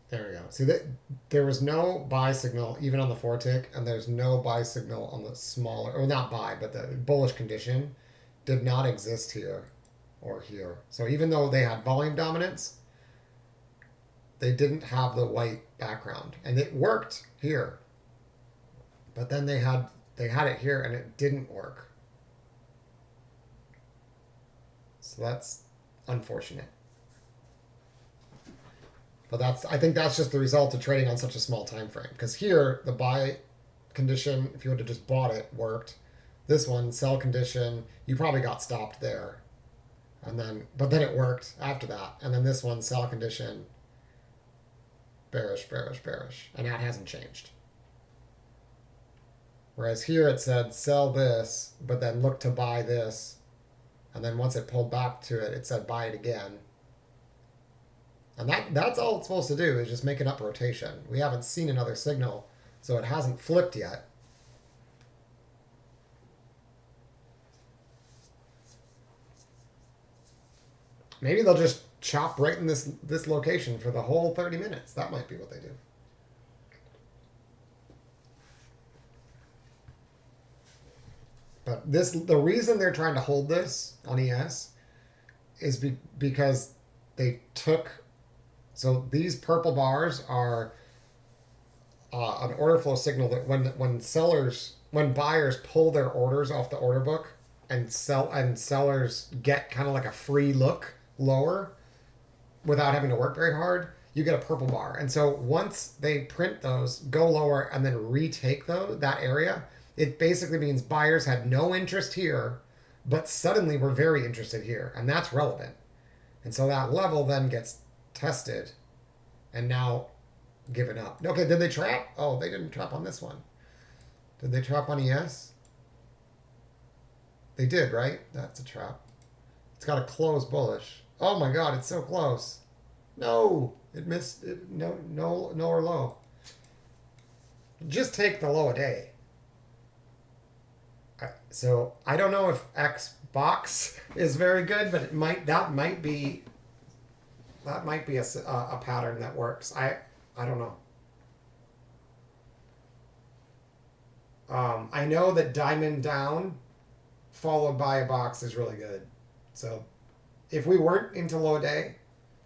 Speaker 2: There we go. See, that there was no buy signal even on the 4 tick, and there's no buy signal on the smaller, or not buy, but the bullish condition did not exist here or here. So even though they had volume dominance, they didn't have the white background, and it worked here. But then they had it here, and it didn't work. So that's unfortunate. But I think that's just the result of trading on such a small time frame. Because here, the buy condition, if you would have just bought it, worked. This one, sell condition, you probably got stopped there. But then it worked after that. And then this one, sell condition, bearish, bearish, bearish. And that hasn't changed. Whereas here it said sell this, but then look to buy this. And then once it pulled back to it, it said buy it again. And that's all it's supposed to do, is just make an up rotation. We haven't seen another signal, so it hasn't flipped yet. Maybe they'll just chop right in this location for the whole 30 minutes. That might be what they do. But the reason they're trying to hold this on ES is because they took. So these purple bars are an order flow signal that when buyers pull their orders off the order book and sellers get kind of like a free look lower without having to work very hard, you get a purple bar. And so once they print those, go lower, and then retake that area, it basically means buyers had no interest here, but suddenly were very interested here, and that's relevant. And so that level then gets tested and now given up. Okay, did they trap? Oh, they didn't trap on this one. Did they trap on ES?
Speaker 1: They did, right? That's a trap. It's got a close bullish. Oh my god, it's so close. No, it missed it. No, no or low. Just take the low a day. So I don't know if X box is very good, but it might that might be a pattern that works. I don't know. I know that diamond down followed by a box is really good. So if we weren't into low day,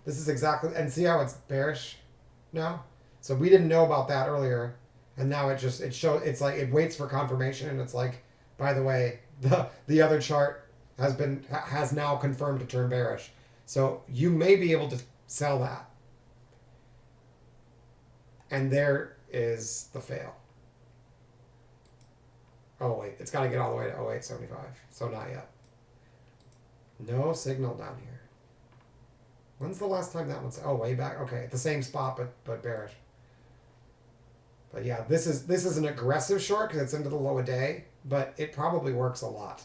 Speaker 1: this is exactly, and see how it's bearish now. So we didn't know about that earlier, and now it shows. It's like it waits for confirmation, and it's like, by the way, the other chart has now confirmed to turn bearish. So you may be able to sell that, and there is the fail. Oh wait, it's got to get all the way to 0875. So not yet. No signal down here. When's the last time that one's? Oh, way back. Okay, at the same spot, but bearish. But yeah, this is an aggressive short because it's into the low a day, but it probably works a lot.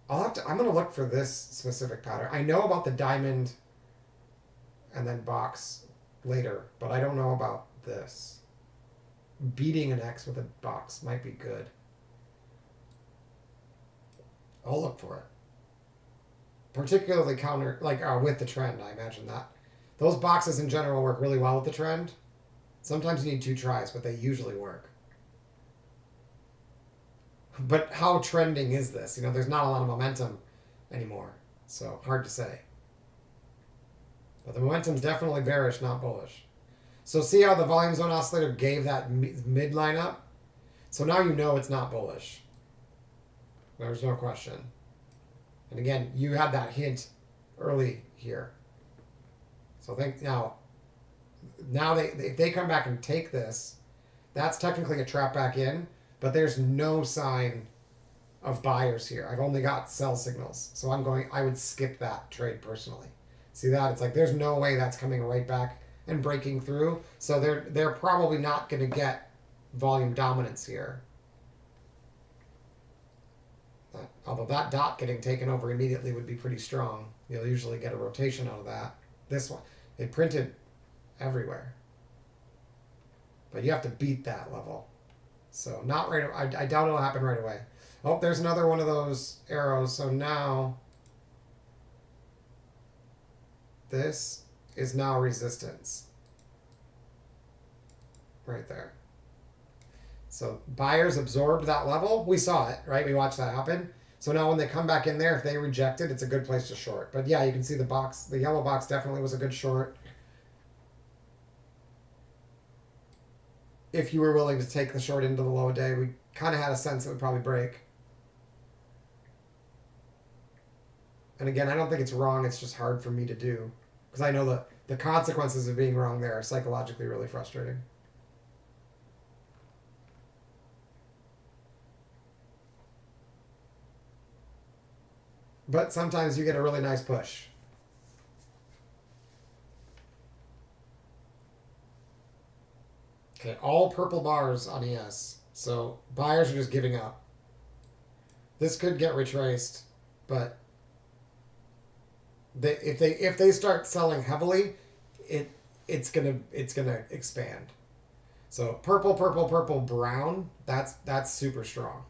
Speaker 1: I'm gonna look for this specific pattern. I know about the diamond and then box later, but I don't know about this. Beating an X with a box might be good. I'll look for it. Particularly counter, like with the trend, I imagine that. Those boxes in general work really well with the trend. Sometimes you need 2 tries, but they usually work. But how trending is this? You know, there's not a lot of momentum anymore, so hard to say. But the momentum's definitely bearish, not bullish. So see how the volume zone oscillator gave that midline up? So now you know it's not bullish. There's no question. And again, you had that hint early here. So think now if they come back and take this, that's technically a trap back in, but there's no sign of buyers here. I've only got sell signals. So I would skip that trade personally. See that? It's like there's no way that's coming right back and breaking through. So they're probably not going to get volume dominance here. Although that dot getting taken over immediately would be pretty strong. You'll usually get a rotation out of that. This one, it printed everywhere. But you have to beat that level. So not right. I doubt it'll happen right away. Oh, there's another one of those arrows. So now this is now resistance. Right there. So buyers absorbed that level. We saw it, right? We watched that happen. So now when they come back in there, if they reject it, it's a good place to short. But yeah, you can see the box. The yellow box definitely was a good short. If you were willing to take the short into the low day, we kind of had a sense it would probably break. And again, I don't think it's wrong. It's just hard for me to do. Because I know the consequences of being wrong there are psychologically really frustrating. But sometimes you get a really nice push. Okay, all purple bars on ES. So buyers are just giving up. This could get retraced, but if they start selling heavily, it's gonna expand. So purple, purple, purple, brown, that's super strong.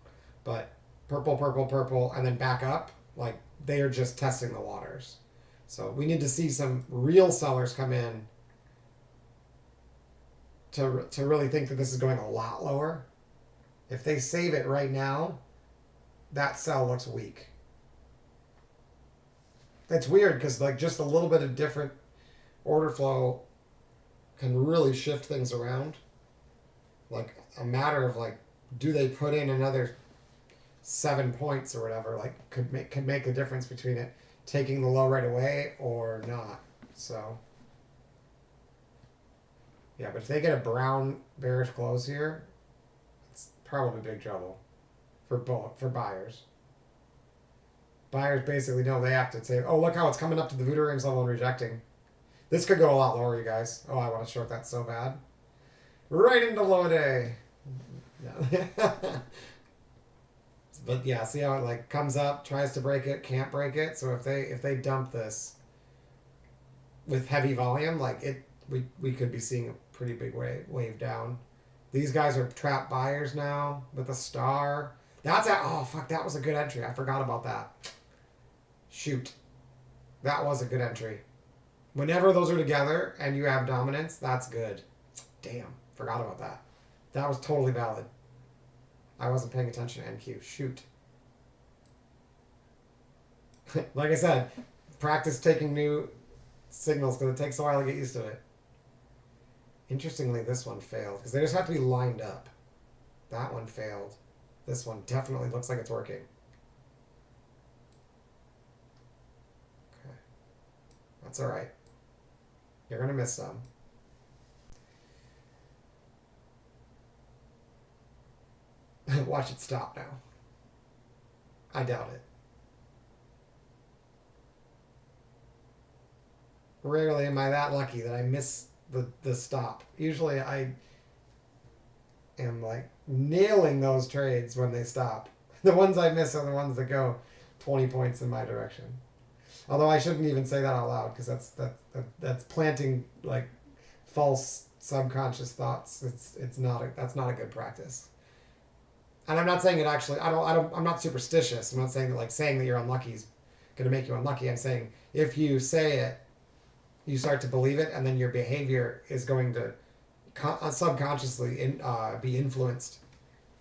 Speaker 1: But purple, purple, purple, and then back up, like they are just testing the waters. So we need to see some real sellers come in to really think that this is going a lot lower. If they save it right now, that sell looks weak. It's weird because like just a little bit of different order flow can really shift things around. Like a matter of like, do they put in another 7 points or whatever? Like could make a difference between it taking the low right away or not. So yeah, but if they get a brown bearish close here, it's probably big trouble for buyers. Buyers basically know they have to say, oh, look how it's coming up to the voodoo rings level and rejecting. This could go a lot lower, you guys. Oh, I want to short that so bad. Right into low day. Yeah.
Speaker 2: But yeah, see how it like comes up, tries to break it, can't break it. So if they dump this with heavy volume, like we could be seeing a pretty big wave down. These guys are trap buyers now with a star. That's a oh fuck, that was a good entry. I forgot about that. Shoot. That was a good entry. Whenever those are together and you have dominance, that's good. Damn, forgot about that. That was totally valid. I wasn't paying attention to NQ. Shoot. Like I said, practice taking new signals because it takes a while to get used to it. Interestingly, this one failed because they just have to be lined up. That one failed. This one definitely looks like it's working. Okay. That's all right. You're going to miss some. Watch it stop now. I doubt it. Rarely am I that lucky that I miss the stop. Usually I am like nailing those trades when they stop. The ones I miss are the ones that go 20 points in my direction. Although I shouldn't even say that out loud because that's planting like false subconscious thoughts. That's not a good practice. And I'm not saying it actually. I'm not superstitious. I'm not saying that like saying that you're unlucky is going to make you unlucky. I'm saying if you say it, you start to believe it, and then your behavior is going to subconsciously be influenced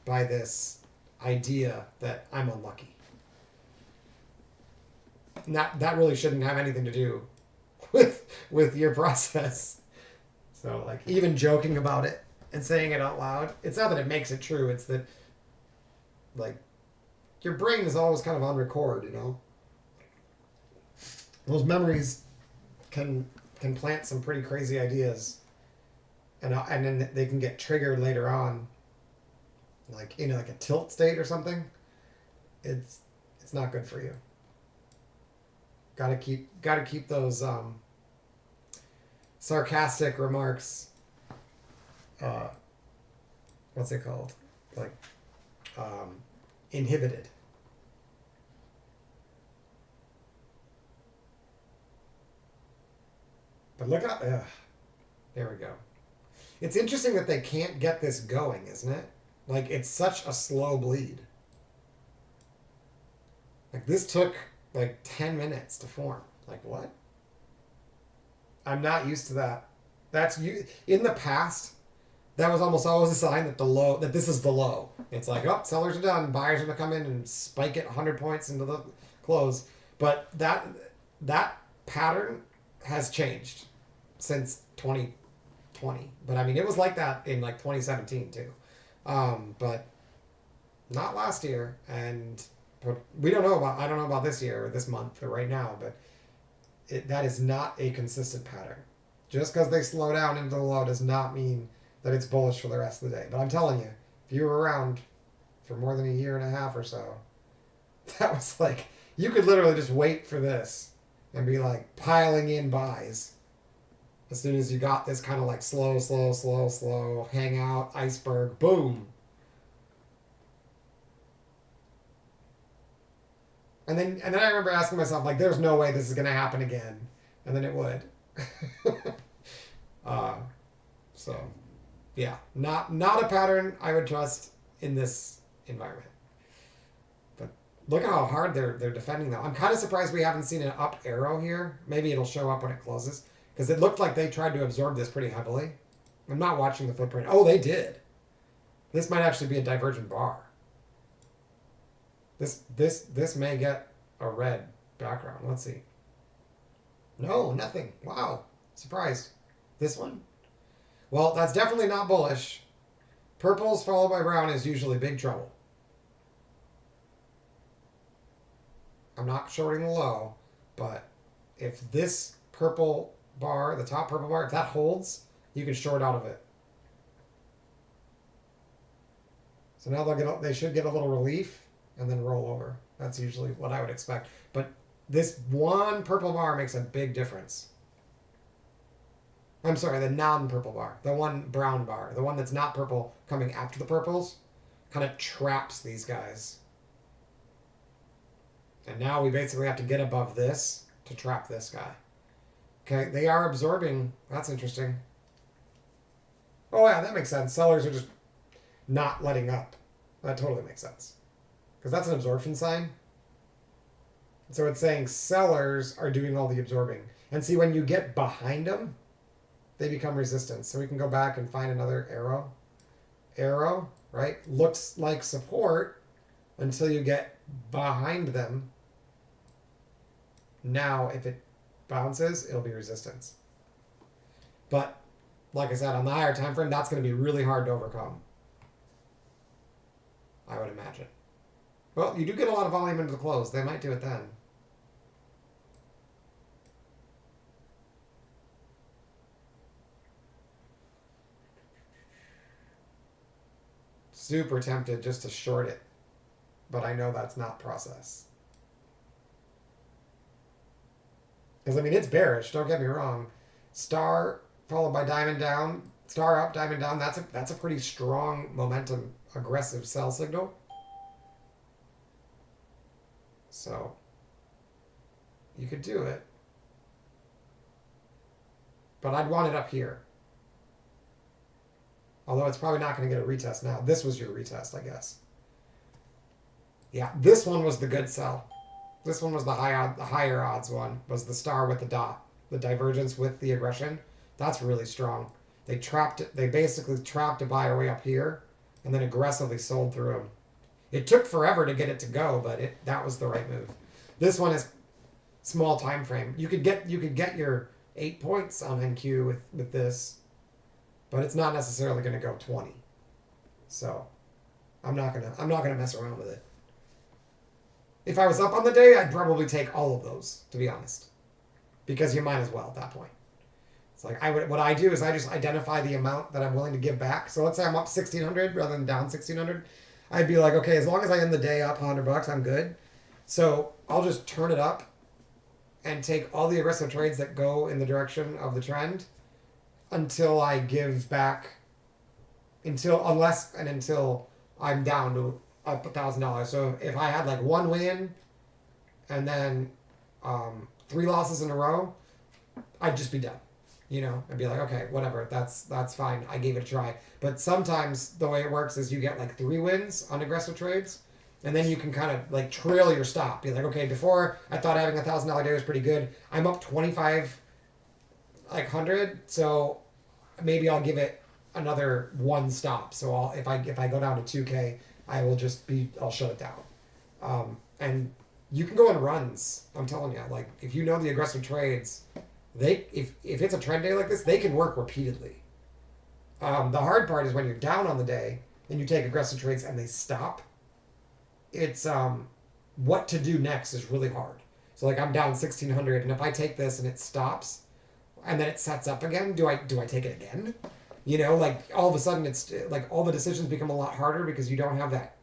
Speaker 2: by this idea that I'm unlucky. That really shouldn't have anything to do with your process. So like even joking about it and saying it out loud, it's not that it makes it true. It's that like your brain is always kind of on record, you know. Those memories can plant some pretty crazy ideas, and then they can get triggered later on, like in like a tilt state or something. It's not good for you. Gotta keep those sarcastic remarks. What's it called? Like inhibited. But look at there we go. It's interesting that they can't get this going, isn't it? Like it's such a slow bleed. Like this took like 10 minutes to form. Like what? I'm not used to that. That's you in the past. That was almost always a sign that this is the low. It's like, oh, sellers are done. Buyers are gonna come in and spike it 100 points into the close. But that pattern has changed since 2020. But I mean, it was like that in like 2017 too. But not last year. And I don't know about this year or this month or right now. But that is not a consistent pattern. Just because they slow down into the low does not mean that it's bullish for the rest of the day. But I'm telling you, if you were around for more than a year and a half or so, that was like, you could literally just wait for this and be like piling in buys as soon as you got this kind of like slow, hangout, iceberg, boom. And then I remember asking myself, like, there's no way this is going to happen again. And then it would. So, yeah, not a pattern I would trust in this environment. But look at how hard they're defending though. I'm kind of surprised we haven't seen an up arrow here. Maybe it'll show up when it closes because it looked like they tried to absorb this pretty heavily. I'm not watching the footprint. Oh, they did. This might actually be a divergent bar. This may get a red background. Let's see. No, nothing. Wow. Surprised. This one? Well, that's definitely not bullish. Purples followed by brown is usually big trouble. I'm not shorting the low, but if this purple bar, the top purple bar, if that holds, you can short out of it. So now they should get a little relief and then roll over. That's usually what I would expect. But this one purple bar makes a big difference. I'm sorry, the non-purple bar. The one brown bar. The one that's not purple coming after the purples kind of traps these guys. And now we basically have to get above this to trap this guy. Okay, they are absorbing. That's interesting. Oh yeah, that makes sense. Sellers are just not letting up. That totally makes sense. Because that's an absorption sign. So it's saying sellers are doing all the absorbing. And see, when you get behind them, they become resistance. So we can go back and find another arrow. Arrow, right? Looks like support until you get behind them. Now, if it bounces, it'll be resistance. But, like I said, on the higher time frame, that's going to be really hard to overcome. I would imagine. Well, you do get a lot of volume into the close. They might do it then. Super tempted just to short it. But I know that's not process. Because, I mean, it's bearish. Don't get me wrong. Star followed by diamond down. Star up, diamond down. That's a pretty strong momentum, aggressive sell signal. So, you could do it. But I'd want it up here. Although it's probably not going to get a retest now. This was your retest, I guess. Yeah, this one was the good sell. This one was the higher odds one. Was the star with the dot. The divergence with the aggression. That's really strong. They trapped it. They basically trapped a buyer way up here and then aggressively sold through them. It took forever to get it to go, but that was the right move. This one is small time frame. You could get your 8 points on NQ with this, but it's not necessarily going to go 20. So I'm not gonna mess around with it. If I was up on the day, I'd probably take all of those, to be honest, because you might as well at that point. It's like what I do is I just identify the amount that I'm willing to give back. So let's say I'm up 1,600 rather than down 1,600. I'd be like, okay, as long as I end the day up $100, I'm good. So I'll just turn it up and take all the aggressive trades that go in the direction of the trend until I give back, until I'm down to up $1,000. So if I had like one win and then 3 losses in a row, I'd just be done. You know, I'd be like, okay, whatever, that's fine. I gave it a try. But sometimes the way it works is you get like 3 wins on aggressive trades, and then you can kind of like trail your stop. Be like, okay, before I thought having $1,000 day was pretty good. I'm up 2,500, so maybe I'll give it another 1 stop. So if I go down to 2K, I'll shut it down. And you can go on runs. I'm telling you, like if you know the aggressive trades, if it's a trend day like this, they can work repeatedly. The hard part is when you're down on the day and you take aggressive trades and they stop. It's what to do next is really hard. So like I'm down 1,600, and if I take this and it stops, and then it sets up again, do I take it again? You know, like all of a sudden it's like all the decisions become a lot harder because you don't have that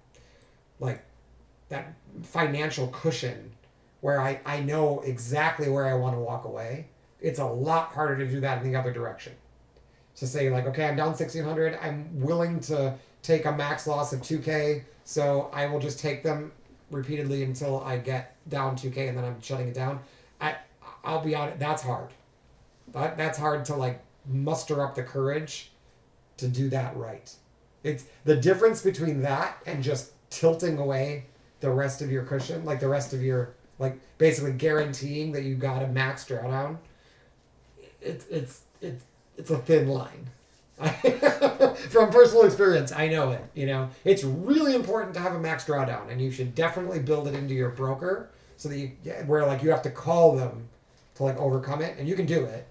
Speaker 2: financial cushion where I know exactly where I want to walk away. It's a lot harder to do that in the other direction. To say like, okay, I'm down 1,600. I'm willing to take a max loss of 2K, so I will just take them repeatedly until I get down 2K, and then I'm shutting it down. I'll be honest, that's hard. That's hard to like muster up the courage to do that right. It's the difference between that and just tilting away the rest of your cushion, like the rest of your, like basically guaranteeing that you got a max drawdown. It's a thin line. From personal experience, I know it. You know, it's really important to have a max drawdown, and you should definitely build it into your broker so that you have to call them to like overcome it, and you can do it.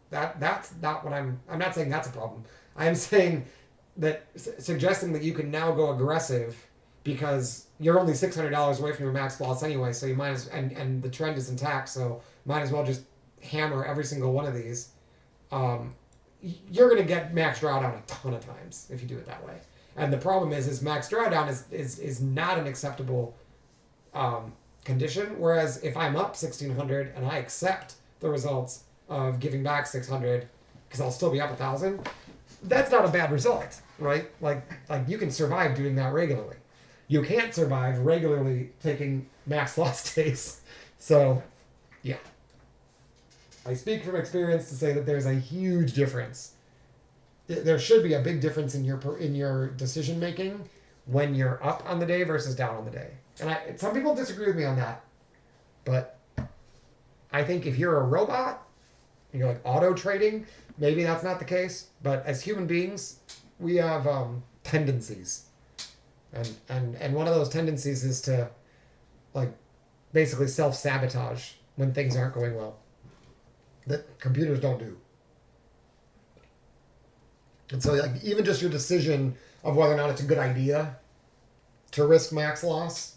Speaker 2: That's not what I'm not saying that's a problem. I'm saying that suggesting that you can now go aggressive because you're only $600 away from your max loss anyway, so you might as and the trend is intact, so might as well just hammer every single one of these. You're gonna get max drawdown a ton of times if you do it that way. And the problem is max drawdown is not an acceptable condition. Whereas if I'm up 1,600 and I accept the results of giving back 600 because I'll still be up 1,000, that's not a bad result, right? Like you can survive doing that regularly. you can't survive regularly taking max loss days. So, yeah. I speak from experience to say that there's a huge difference. There should be a big difference in your decision making when you're up on the day versus down on the day. And some people disagree with me on that, but I think if you're a robot, you're like auto trading, maybe that's not the case. But as human beings, we have tendencies, and one of those tendencies is to like basically self-sabotage when things aren't going well, that computers don't do. And so like even just your decision of whether or not it's a good idea to risk max loss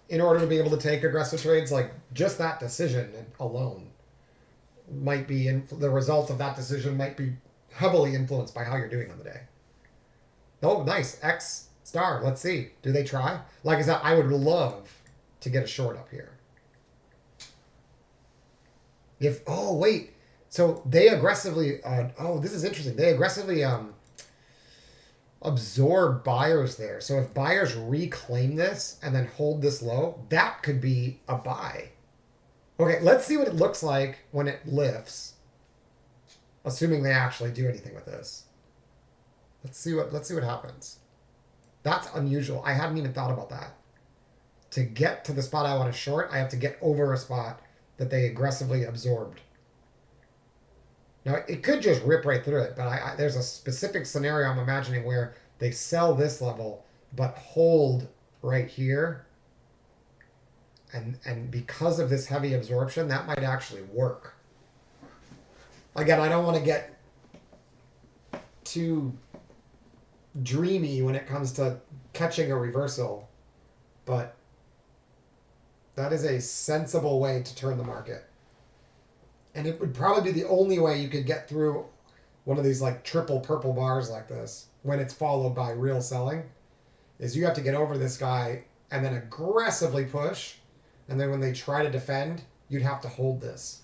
Speaker 2: in order to be able to take aggressive trades, like just that decision alone might be the result of that decision might be heavily influenced by how you're doing on the day. Oh, nice. X star. Let's see. Do they try? Like I said, I would love to get a short up here. Wait. So they aggressively, this is interesting. They aggressively absorb buyers there. So if buyers reclaim this and then hold this low, that could be a buy. Okay, let's see what it looks like when it lifts, assuming they actually do anything with this. Let's see what happens. That's unusual. I hadn't even thought about that. To get to the spot I want to short, I have to get over a spot that they aggressively absorbed. Now, it could just rip right through it, but there's a specific scenario I'm imagining where they sell this level, but hold right here. And because of this heavy absorption, that might actually work. Again, I don't want to get too dreamy when it comes to catching a reversal, but that is a sensible way to turn the market. And it would probably be the only way you could get through one of these like triple purple bars like this when it's followed by real selling, is you have to get over this guy and then aggressively push. And then when they try to defend, you'd have to hold this.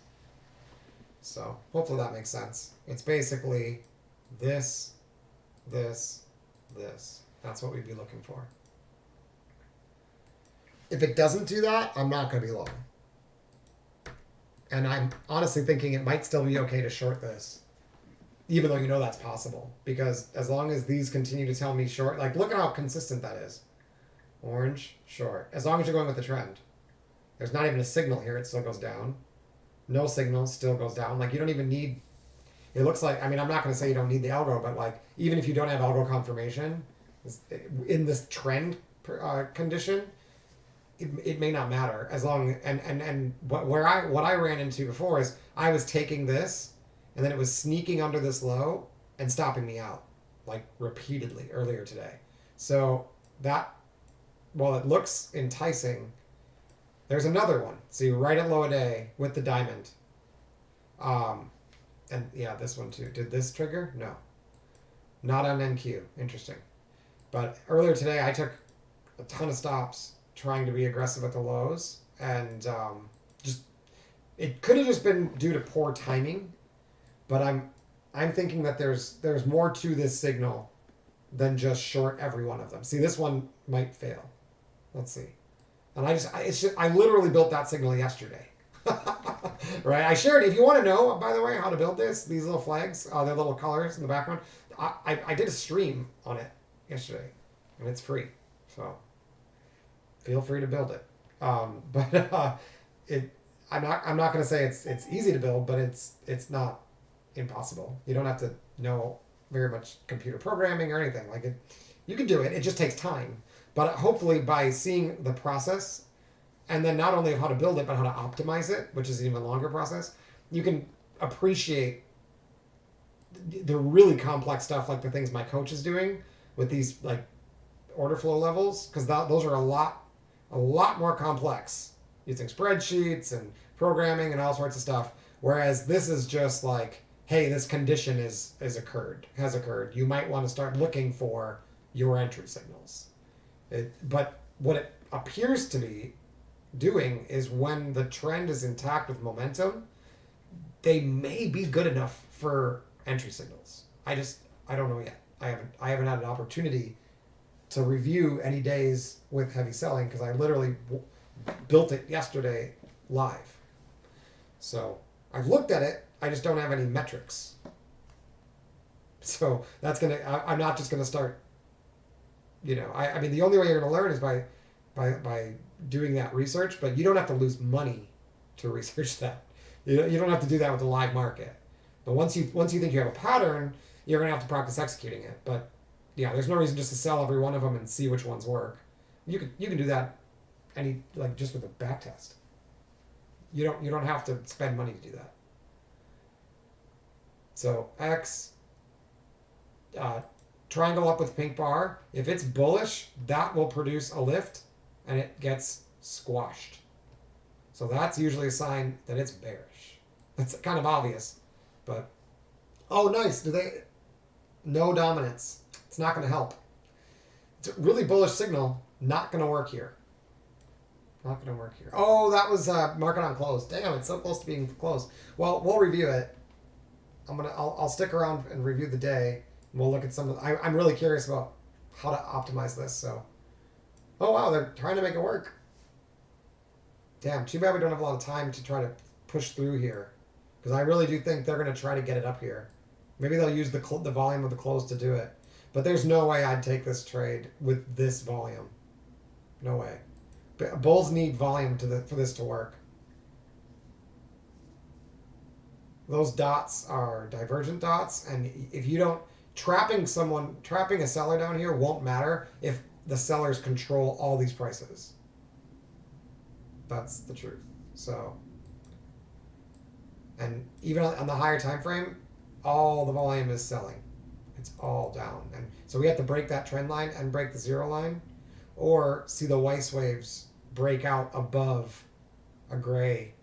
Speaker 2: So hopefully that makes sense. It's basically this, this, this. That's what we'd be looking for. If it doesn't do that, I'm not going to be long. And I'm honestly thinking it might still be okay to short this, even though you know that's possible. Because as long as these continue to tell me short, like look at how consistent that is. Orange, short. As long as you're going with the trend. There's not even a signal here. It still goes down. No signal, still goes down. Like you don't even need, it looks like, I mean, I'm not going to say you don't need the algo, but like even if you don't have algo confirmation in this trend condition, it may not matter as long, and what I ran into before is I was taking this and then it was sneaking under this low and stopping me out like repeatedly earlier today. So that, while it looks enticing, there's another one. See, right at low a day with the diamond. And yeah, this one too. Did this trigger? No. Not on NQ. Interesting. But earlier today, I took a ton of stops trying to be aggressive at the lows. And it could have just been due to poor timing. But I'm thinking that there's more to this signal than just short every one of them. See, this one might fail. Let's see. And I literally built that signal yesterday. Right? I shared, if you want to know, by the way, how to build these little flags, the little colors in the background, I did a stream on it yesterday, and it's free. So feel free to build it. I'm not going to say it's easy to build, but it's not impossible. You don't have to know very much computer programming or anything. Like you can do it. It just takes time. But hopefully by seeing the process, and then not only of how to build it, but how to optimize it, which is an even longer process, you can appreciate the really complex stuff, like the things my coach is doing with these like order flow levels, because those are a lot more complex, using spreadsheets and programming and all sorts of stuff. Whereas this is just like, hey, this condition has occurred. You might want to start looking for your entry signals. But what it appears to be doing is when the trend is intact with momentum, they may be good enough for entry signals. I don't know yet. I haven't had an opportunity to review any days with heavy selling because I literally built it yesterday live. So I've looked at it. I just don't have any metrics. So that's I'm not just gonna start. I mean, the only way you're gonna learn is by doing that research. But you don't have to lose money to research that. You don't have to do that with the live market. But once you think you have a pattern, you're gonna have to practice executing it. But yeah, there's no reason just to sell every one of them and see which ones work. You can do that just with a back test. You don't have to spend money to do that. So X, triangle up with pink bar. If it's bullish, that will produce a lift, and it gets squashed. So that's usually a sign that it's bearish. That's kind of obvious, but oh, nice. No dominance. It's not going to help. It's a really bullish signal. Not going to work here. Not going to work here. Oh, that was market on close. Damn, it's so close to being closed. Well, we'll review it. I'll stick around and review the day. We'll look at some of. I'm really curious about how to optimize this. So, oh wow, they're trying to make it work. Damn, too bad we don't have a lot of time to try to push through here, because I really do think they're going to try to get it up here. Maybe they'll use the volume of the close to do it. But there's no way I'd take this trade with this volume. No way. Bulls need volume for this to work. Those dots are divergent dots, and if you don't trapping a seller down here won't matter if the sellers control all these prices. That's the truth. So, and even on the higher time frame, all the volume is selling. It's all down, and so we have to break that trend line and break the zero line, or see the Weiss waves break out above a gray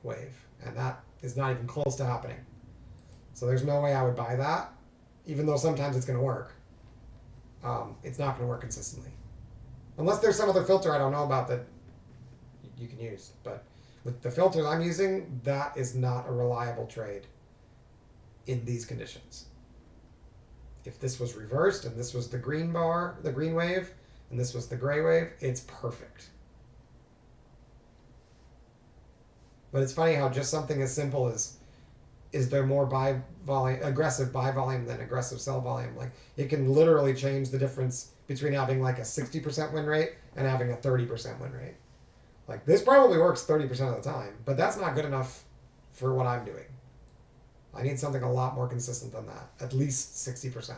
Speaker 2: wave, and that is not even close to happening. So there's no way I would buy that, even though sometimes it's going to work. It's not going to work consistently, unless there's some other filter I don't know about that you can use. But with the filters I'm using, that is not a reliable trade in these conditions. If this was reversed and this was the green bar, the green wave, and this was the gray wave, it's perfect. But it's funny how just something as simple as, is there more aggressive buy volume than aggressive sell volume? Like, it can literally change the difference between having like a 60% win rate and having a 30% win rate. Like, this probably works 30% of the time, but that's not good enough for what I'm doing. I need something a lot more consistent than that, at least 60%.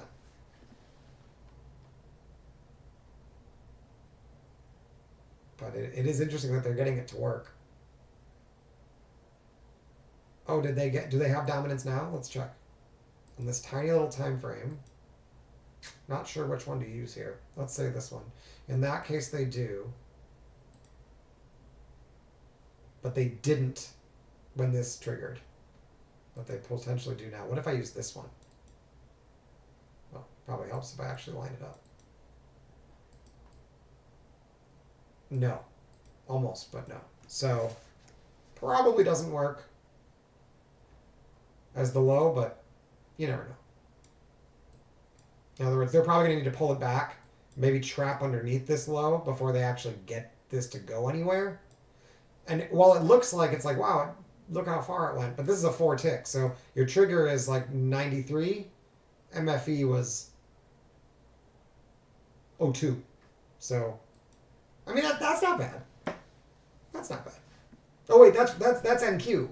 Speaker 2: But it is interesting that they're getting it to work. Oh, do they have dominance now? Let's check. On this tiny little time frame. Not sure which one to use here. Let's say this one. In that case, they do. But they didn't when this triggered. But they potentially do now. What if I use this one? Well, probably helps if I actually line it up. No. Almost, but no. So, probably doesn't work as the low, but you never know. In other words, they're probably going to need to pull it back, maybe trap underneath this low before they actually get this to go anywhere. And while it looks like it's like, wow, look how far it went, but this is a 4 tick, so your trigger is like 93, MFE was 02. So, I mean, that's not bad. That's not bad. Oh wait, that's NQ.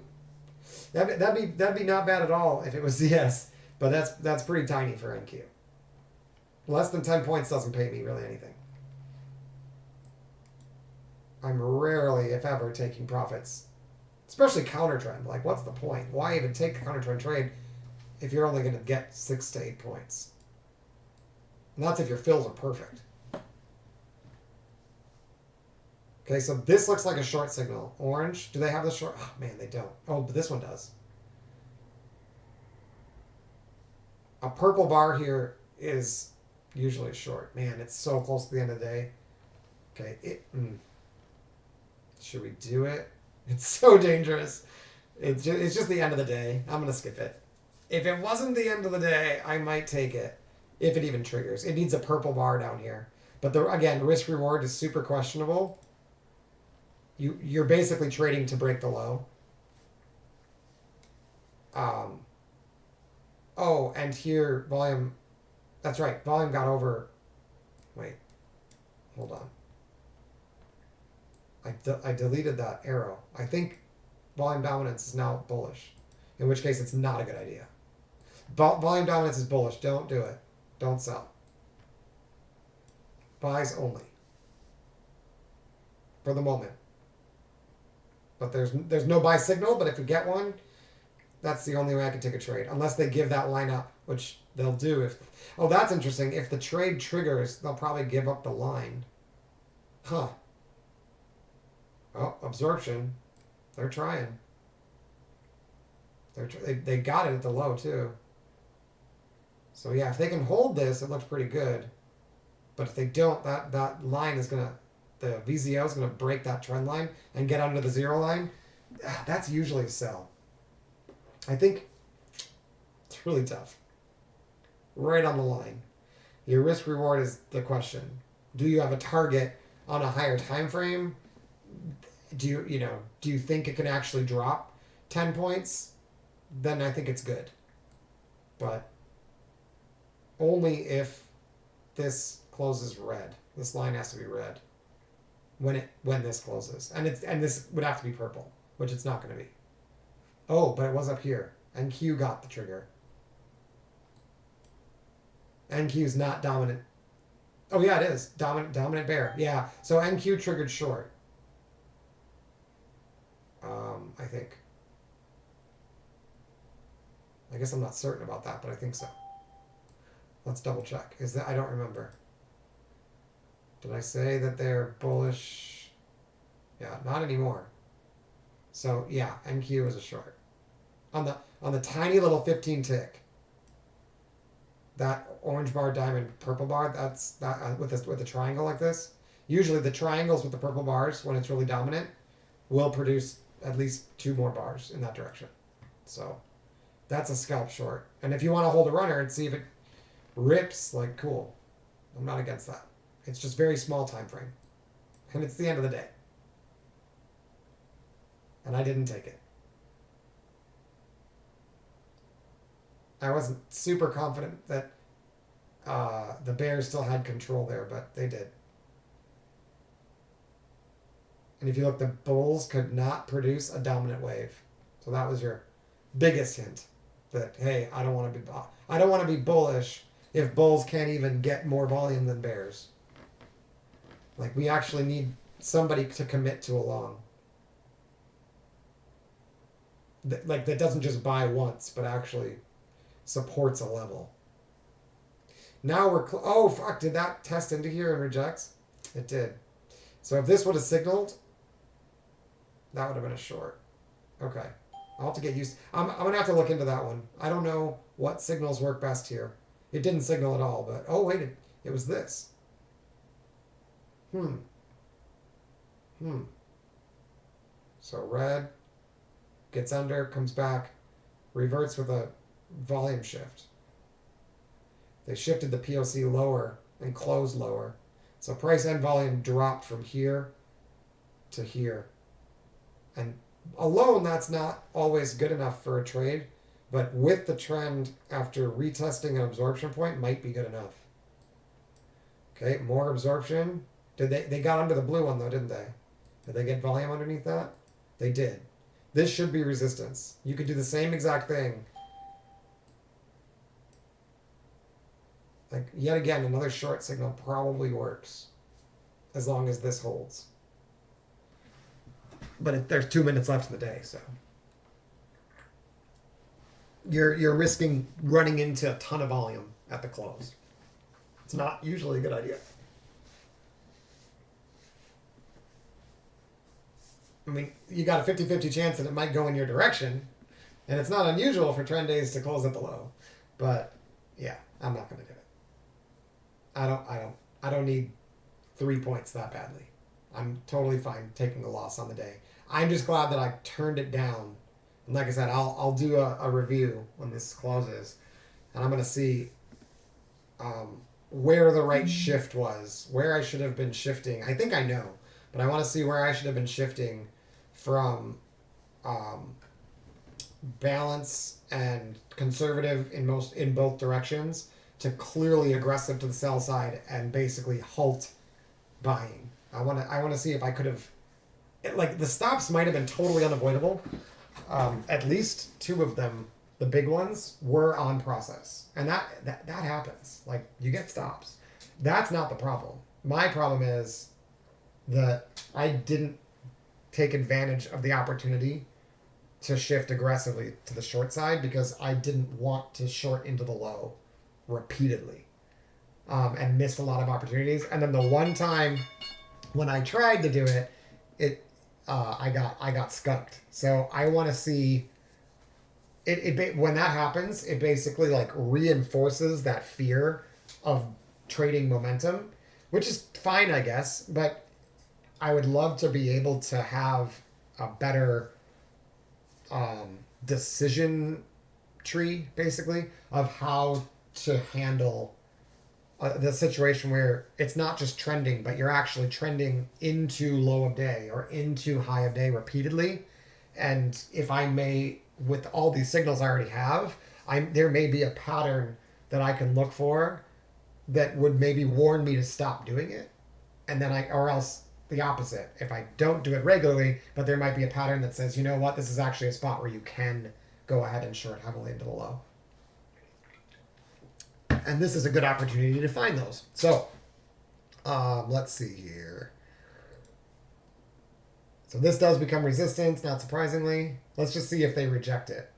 Speaker 2: That'd be not bad at all if it was CS, but that's pretty tiny for NQ. Less than 10 points doesn't pay me really anything. I'm rarely, if ever, taking profits, especially counter trend. Like, what's the point? Why even take a counter trend trade if you're only going to get 6 to 8 points? And that's if your fills are perfect. Okay, so this looks like a short signal. Orange, do they have the short? Oh, man, they don't. Oh, but this one does. A purple bar here is usually short. Man, it's so close to the end of the day. Okay, should we do it? It's so dangerous. It's just the end of the day. I'm going to skip it. If it wasn't the end of the day, I might take it. if it even triggers. It needs a purple bar down here. But again, risk reward is super questionable. You're basically trading to break the low. Oh, and here volume. That's right. Volume got over. Wait, hold on. I deleted that arrow. I think volume dominance is now bullish, in which case it's not a good idea. Volume dominance is bullish. Don't do it. Don't sell. Buys only. For the moment. But there's no buy signal, but if you get one, that's the only way I can take a trade. Unless they give that line up, which they'll do if... Oh, that's interesting. If the trade triggers, they'll probably give up the line. Huh. Oh, absorption. They're trying. They got it at the low, too. So, yeah, if they can hold this, it looks pretty good. But if they don't, that line is going to... The VZO is going to break that trend line and get under the zero line. That's usually a sell. I think it's really tough. Right on the line. Your risk reward is the question. Do you have a target on a higher time frame? Do you think it can actually drop 10 points? Then I think it's good. But only if this closes red. This line has to be red when this closes. And this would have to be purple, which it's not going to be. Oh, but it was up here. NQ got the trigger. NQ's not dominant. Oh yeah, it is. Dominant bear. Yeah. So NQ triggered short. I think. I guess I'm not certain about that, but I think so. Let's double check. I don't remember. Did I say that they're bullish? Yeah, not anymore. So yeah, NQ is a short. On the tiny little 15 tick. That orange bar, diamond, purple bar, that's that with a triangle like this. Usually the triangles with the purple bars, when it's really dominant, will produce at least 2 more bars in that direction. So that's a scalp short. And if you want to hold a runner and see if it rips, like, cool. I'm not against that. It's just very small time frame. And it's the end of the day. And I didn't take it. I wasn't super confident that the Bears still had control there, but they did. And if you look, the Bulls could not produce a dominant wave. So that was your biggest hint that, hey, I don't want to be bullish if Bulls can't even get more volume than Bears. Like, we actually need somebody to commit to a long. That doesn't just buy once, but actually supports a level. Now we're... oh, fuck. Did that test into here and rejects? It did. So if this would have signaled, that would have been a short. Okay. I'll have to get used... I'm going to have to look into that one. I don't know what signals work best here. It didn't signal at all, but... oh, wait. It was this. So red gets under, comes back, reverts with a volume shift. They shifted the POC lower and closed lower. So price and volume dropped from here to here. And alone, that's not always good enough for a trade, but with the trend after retesting an absorption point might be good enough. Okay, more absorption. They got under the blue one though, didn't they? Did they get volume underneath that? They did. This should be resistance. You could do the same exact thing. Like, yet again, another short signal probably works. As long as this holds. But there's 2 minutes left in the day, so. You're risking running into a ton of volume at the close. It's not usually a good idea. I mean, you got a 50-50 chance that it might go in your direction, and it's not unusual for trend days to close at the low. But yeah, I'm not going to do it. I don't need 3 points that badly. I'm totally fine taking a loss on the day. I'm just glad that I turned it down. And like I said, I'll do a review when this closes, and I'm going to see where the right shift was, where I should have been shifting. I think I know, but I want to see where I should have been shifting from um, balance and conservative in both directions to clearly aggressive to the sell side and basically halt buying. I want to see if I could have, like, the stops might have been totally unavoidable. At least two of them, the big ones, were on process, and that happens. Like, you get stops. That's not the problem. My problem is that I didn't take advantage of the opportunity to shift aggressively to the short side because I didn't want to short into the low repeatedly, and missed a lot of opportunities. And then the one time when I tried to do it, it I got skunked. So I want to see when that happens. It basically like reinforces that fear of trading momentum, which is fine, I guess. But I would love to be able to have a better decision tree, basically, of how to handle the situation where it's not just trending, but you're actually trending into low of day or into high of day repeatedly. And if I may, with all these signals I already have, there may be a pattern that I can look for that would maybe warn me to stop doing it, and then or else the opposite. If I don't do it regularly, but there might be a pattern that says, you know what, this is actually a spot where you can go ahead and short heavily into the low. And this is a good opportunity to find those. So let's see here. So this does become resistance, not surprisingly. Let's just see if they reject it.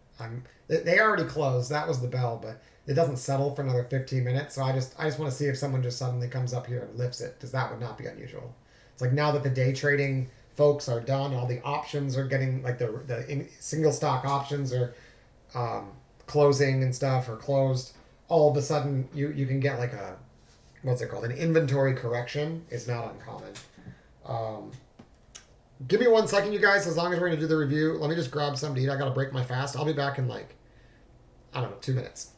Speaker 2: They already closed. That was the bell, but it doesn't settle for another 15 minutes. So I just want to see if someone just suddenly comes up here and lifts it, because that would not be unusual. It's like now that the day trading folks are done, all the options are getting, like the single stock options are closing and stuff, or closed. All of a sudden you can get like a, what's it called, an inventory correction is not uncommon. Give me 1 second, you guys. As long as we're going to do the review, let me just grab something to eat. I got to break my fast. I'll be back in like, I don't know, 2 minutes.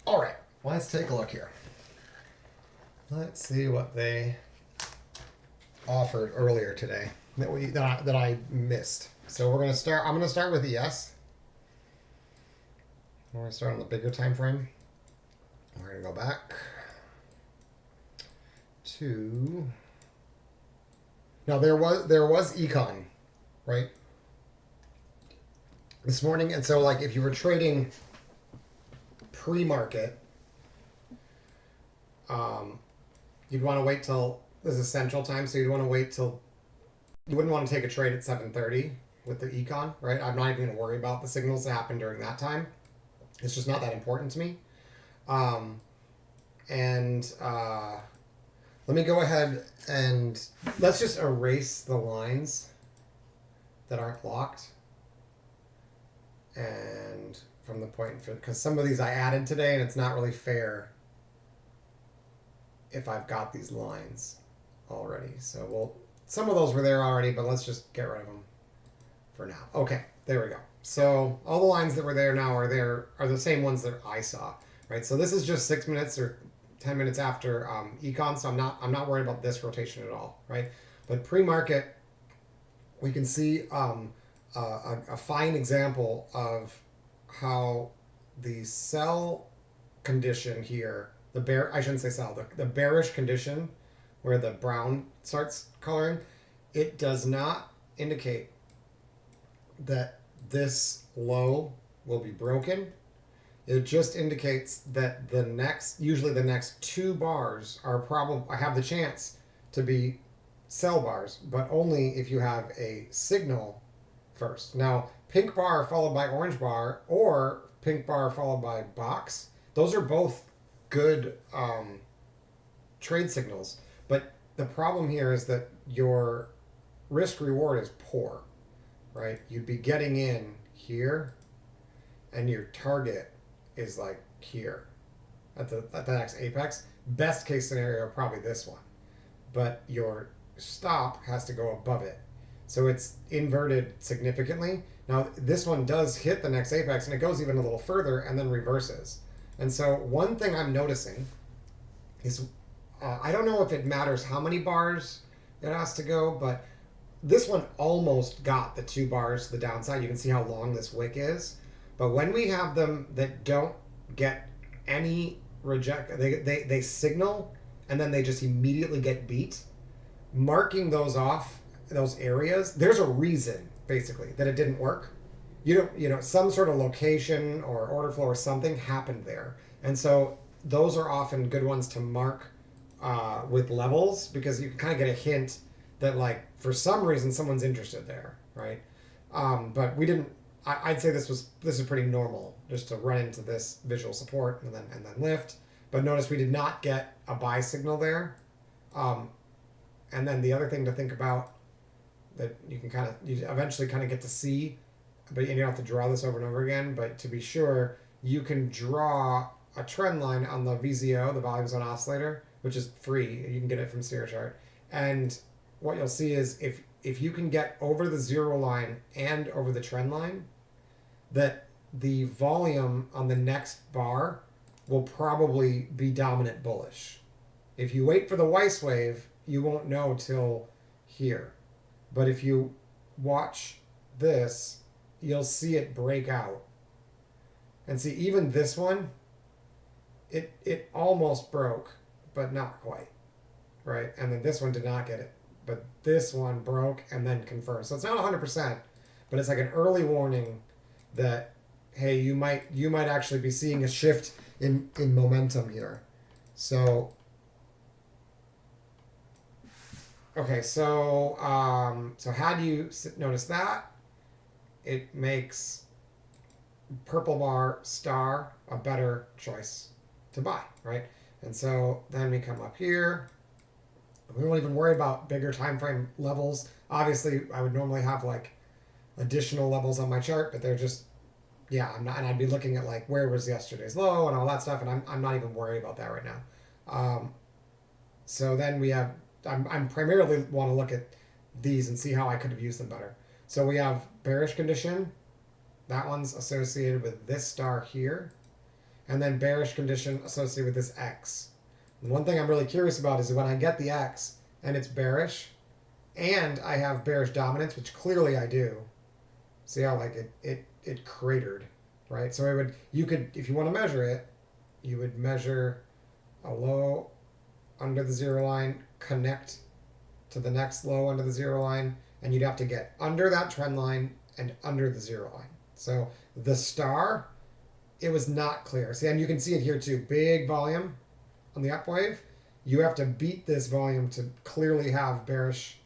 Speaker 2: All right, let's take a look here.
Speaker 1: Let's see what they offered earlier today that I missed. So we're gonna start. I'm gonna start with ES. We're gonna start on the bigger time frame. We're gonna go back to. Now there was econ, right? This morning, and so like if you were trading pre-market, you'd want to wait till this is Central Time, so you'd want to wait till you wouldn't want to take a trade at 7:30 with the econ, right? I'm not even going to worry about the signals that happen during that time. It's just not that important to me. Let me go ahead and let's just erase the lines that aren't locked. And from the point, because some of these I added today and it's not really fair if I've got these lines already. So some of those were there already, but let's just get rid of them for now. Okay, there we go. So all the lines that were there now are the same ones that I saw, right? So this is just 6 minutes or 10 minutes after econ, so I'm not worried about this rotation at all, right? But pre-market, we can see a fine example of how the sell condition here, I shouldn't say sell, the bearish condition where the brown starts coloring, it does not indicate that this low will be broken. It just indicates that usually the next two bars have the chance to be sell bars, but only if you have a signal first. Now, pink bar followed by orange bar or pink bar followed by box, those are both good trade signals. But the problem here is that your risk reward is poor, right? You'd be getting in here and your target is like here at the next apex. Best case scenario, probably this one. But your stop has to go above it. So it's inverted significantly. Now, this one does hit the next apex and it goes even a little further and then reverses. And so one thing I'm noticing is, I don't know if it matters how many bars it has to go, but this one almost got the 2 bars to the downside. You can see how long this wick is. But when we have them that don't get any they signal and then they just immediately get beat, marking those off, those areas, there's a reason basically that it didn't work. Some sort of location or order flow or something happened there. And so those are often good ones to mark with levels, because you can kind of get a hint that like for some reason someone's interested there, right? But we didn't. I'd say this is pretty normal just to run into this visual support and then lift. But notice we did not get a buy signal there. And then the other thing to think about that you eventually kind of get to see, but you don't have to draw this over and over again. But to be sure, you can draw a trend line on the VZO, the volume zone oscillator, which is free. You can get it from Sierra Chart. And what you'll see is if you can get over the 0 line and over the trend line, that the volume on the next bar will probably be dominant bullish. If you wait for the Weiss wave, you won't know till here. But if you watch this, you'll see it break out. And see, even this one, it almost broke, but not quite, right? And then this one did not get it. But this one broke and then confirmed. So it's not 100%, but it's like an early warning that, hey, you might actually be seeing a shift in momentum here. So, okay, so how do you notice that? It makes purple bar star a better choice to buy, right? And so then we come up here. We won't even worry about bigger time frame levels. Obviously, I would normally have like additional levels on my chart, but they're just, I'm not, and I'd be looking at like where was yesterday's low and all that stuff, and I'm not even worried about that right now. So then we have, I'm primarily want to look at these and see how I could have used them better. So we have bearish condition. That one's associated with this star here, and then bearish condition associated with this X.
Speaker 2: And one thing I'm really curious about is when I get the X and it's bearish, and I have bearish dominance, which clearly I do. See how like it cratered, right? So you could if you want to measure it, you would measure a low under the zero line, connect to the next low under the zero line, and you'd have to get under that trend line and under the zero line. So the star, it was not clear. See, and you can see it here too. Big volume on the up wave. You have to beat this volume to clearly have bearish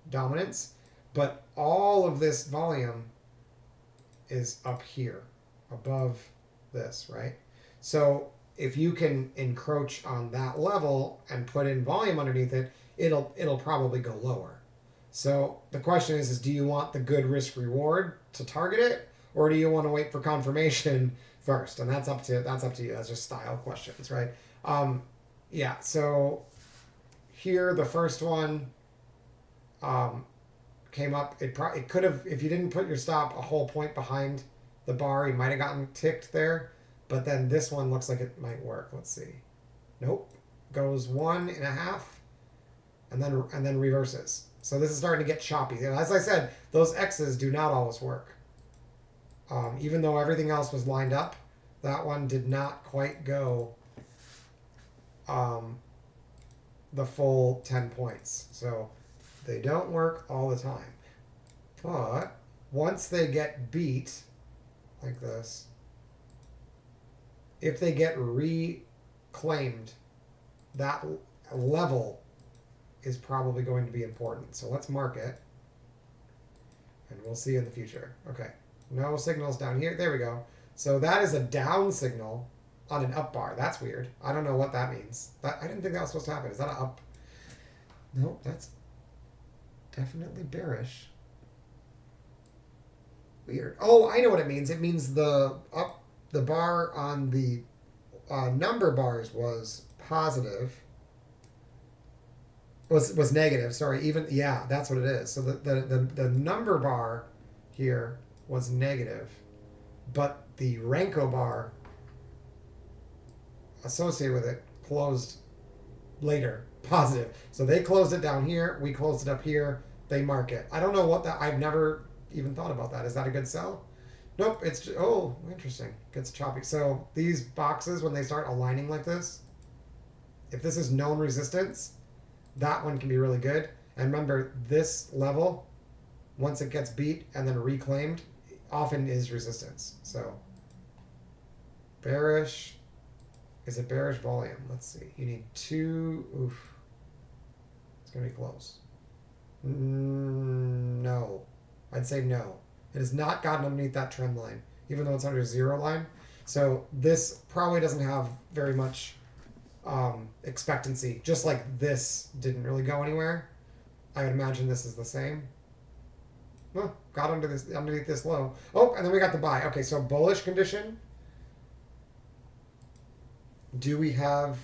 Speaker 2: dominance, but all of this volume is up here above this, right? So if you can encroach on that level and put in volume underneath it, it'll probably go lower. So the question is do you want the good risk reward to target it, or do you want to wait for confirmation first? And that's up to you. That's just style questions, right? Yeah. So here the first one came up. It could have, if you didn't put your stop a whole point behind the bar, you might have gotten ticked there. But then this one looks like it might work. Let's see. Nope. Goes 1.5 and then reverses. So this is starting to get choppy. And as I said, those X's do not always work. Even though everything else was lined up, that one did not quite go the full 10 points. So they don't work all the time. But once they get beat like this, if they get reclaimed, that level is probably going to be important. So let's mark it, and we'll see in the future. Okay, no signals down here. There we go. So that is a down signal on an up bar. That's weird. I don't know what that means. I didn't think that was supposed to happen. Is that an up? Nope, that's definitely bearish. Weird. Oh, I know what it means. It means the bar on the number bars was positive. Was negative. Sorry. Yeah, that's what it is. So the number bar here was negative, but the Renko bar associated with it closed later positive. So they closed it down here. We closed it up here. They mark it. I don't know what that. I've never even thought about that. Is that a good sell? Nope. It's just, oh, interesting. Gets choppy. So these boxes, when they start aligning like this, if this is known resistance, that one can be really good. And remember, this level, once it gets beat and then reclaimed, often is resistance. So bearish. Is it bearish volume? Let's see. You need 2. Oof. It's going to be close. No. I'd say no. It has not gotten underneath that trend line, even though it's under zero line. So this probably doesn't have very much expectancy. Just like this didn't really go anywhere. I would imagine this is the same. Well, got underneath this low. Oh, and then we got the buy. Okay, so bullish condition. Do we have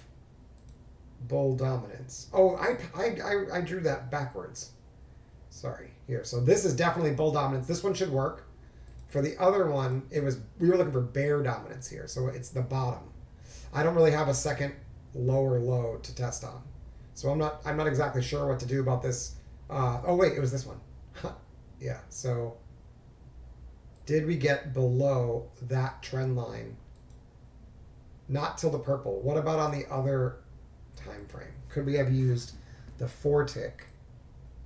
Speaker 2: bull dominance? Oh, I drew that backwards. Sorry. Here. So this is definitely bull dominance. This one should work. For the other one, we were looking for bear dominance here. So it's the bottom. I don't really have a second lower low to test on. So I'm not exactly sure what to do about this. Oh wait, it was this one. Yeah. So did we get below that trend line? Not till the purple. What about on the other time frame? Could we have used the 4 tick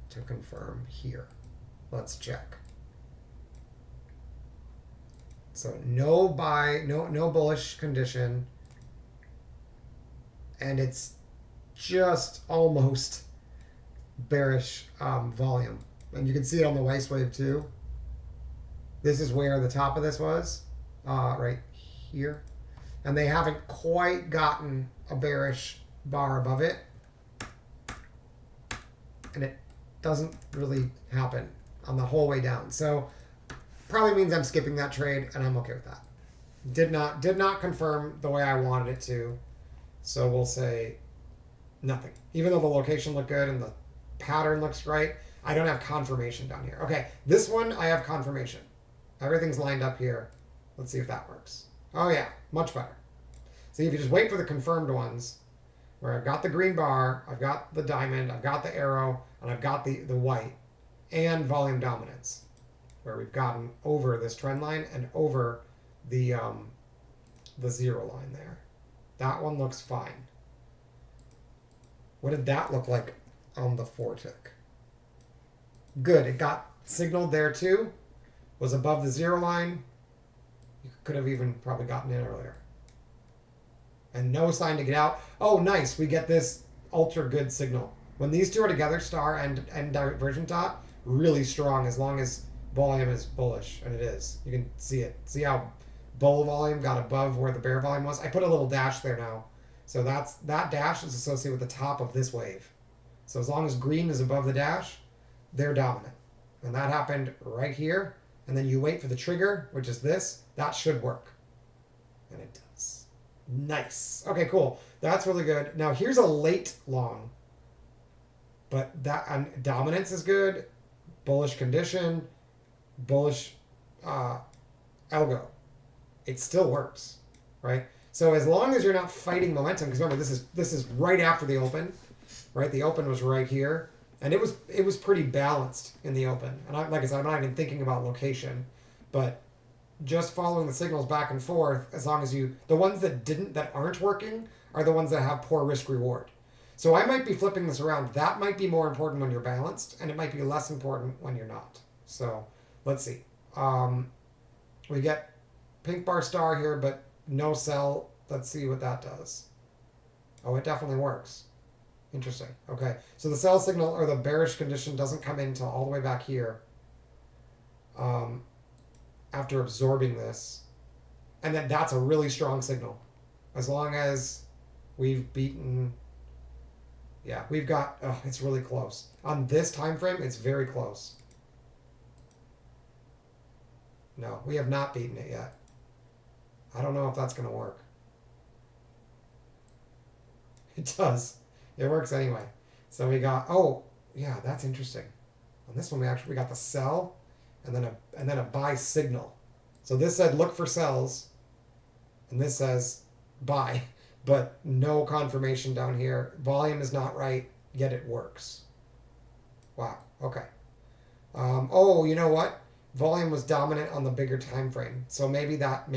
Speaker 2: to confirm here? Let's check. So no buy, no bullish condition, and it's just almost bearish volume, and you can see it on the Weiss wave too. This is where the top of this was, right here, and they haven't quite gotten a bearish bar above it, and it doesn't really happen on the whole way down. So probably means I'm skipping that trade, and I'm okay with that. Did not confirm the way I wanted it to. So we'll say nothing. Even though the location looked good and the pattern looks right, I don't have confirmation down here. Okay, this one I have confirmation. Everything's lined up here. Let's see if that works. Oh yeah, much better. See, if you just wait for the confirmed ones, where I've got the green bar, I've got the diamond, I've got the arrow, and I've got the white, and volume dominance, where we've gotten over this trend line and over the 0 line there. That one looks fine. What did that look like on the 4 tick? Good. It got signaled there too. Was above the 0 line. You could have even probably gotten in earlier. And no sign to get out. Oh, nice. We get this ultra good signal. When these two are together, star and divergent dot, really strong as long as volume is bullish, and it is. You can see it. See how bull volume got above where the bear volume was? I put a little dash there now. So that dash is associated with the top of this wave. So as long as green is above the dash, they're dominant. And that happened right here. And then you wait for the trigger, which is this. That should work. And it does. Nice. Okay, cool. That's really good. Now here's a late long. But that dominance is good. Bullish condition. Bullish algo. It still works, right? So as long as you're not fighting momentum, because remember this is right after the open, right? The open was right here, and it was pretty balanced in the open. And like I said, I'm not even thinking about location, but just following the signals back and forth. As long as the ones that aren't working are the ones that have poor risk reward. So I might be flipping this around. That might be more important when you're balanced, and it might be less important when you're not. So let's see. We get pink bar star here, but no sell. Let's see what that does. Oh, it definitely works. Interesting. Okay. So the sell signal or the bearish condition doesn't come in until all the way back here. After absorbing this. And then that's a really strong signal. As long as we've beaten... Yeah, we've got... Oh, it's really close. On this time frame, it's very close. No, we have not beaten it yet. I don't know if that's going to work. It does. It works anyway. So we got... Oh, yeah, that's interesting. On this one, we got the sell and then a buy signal. So this said look for sells, and this says buy, but no confirmation down here. Volume is not right, yet it works. Wow. Okay. Oh, you know what? Volume was dominant on the bigger time frame, so maybe that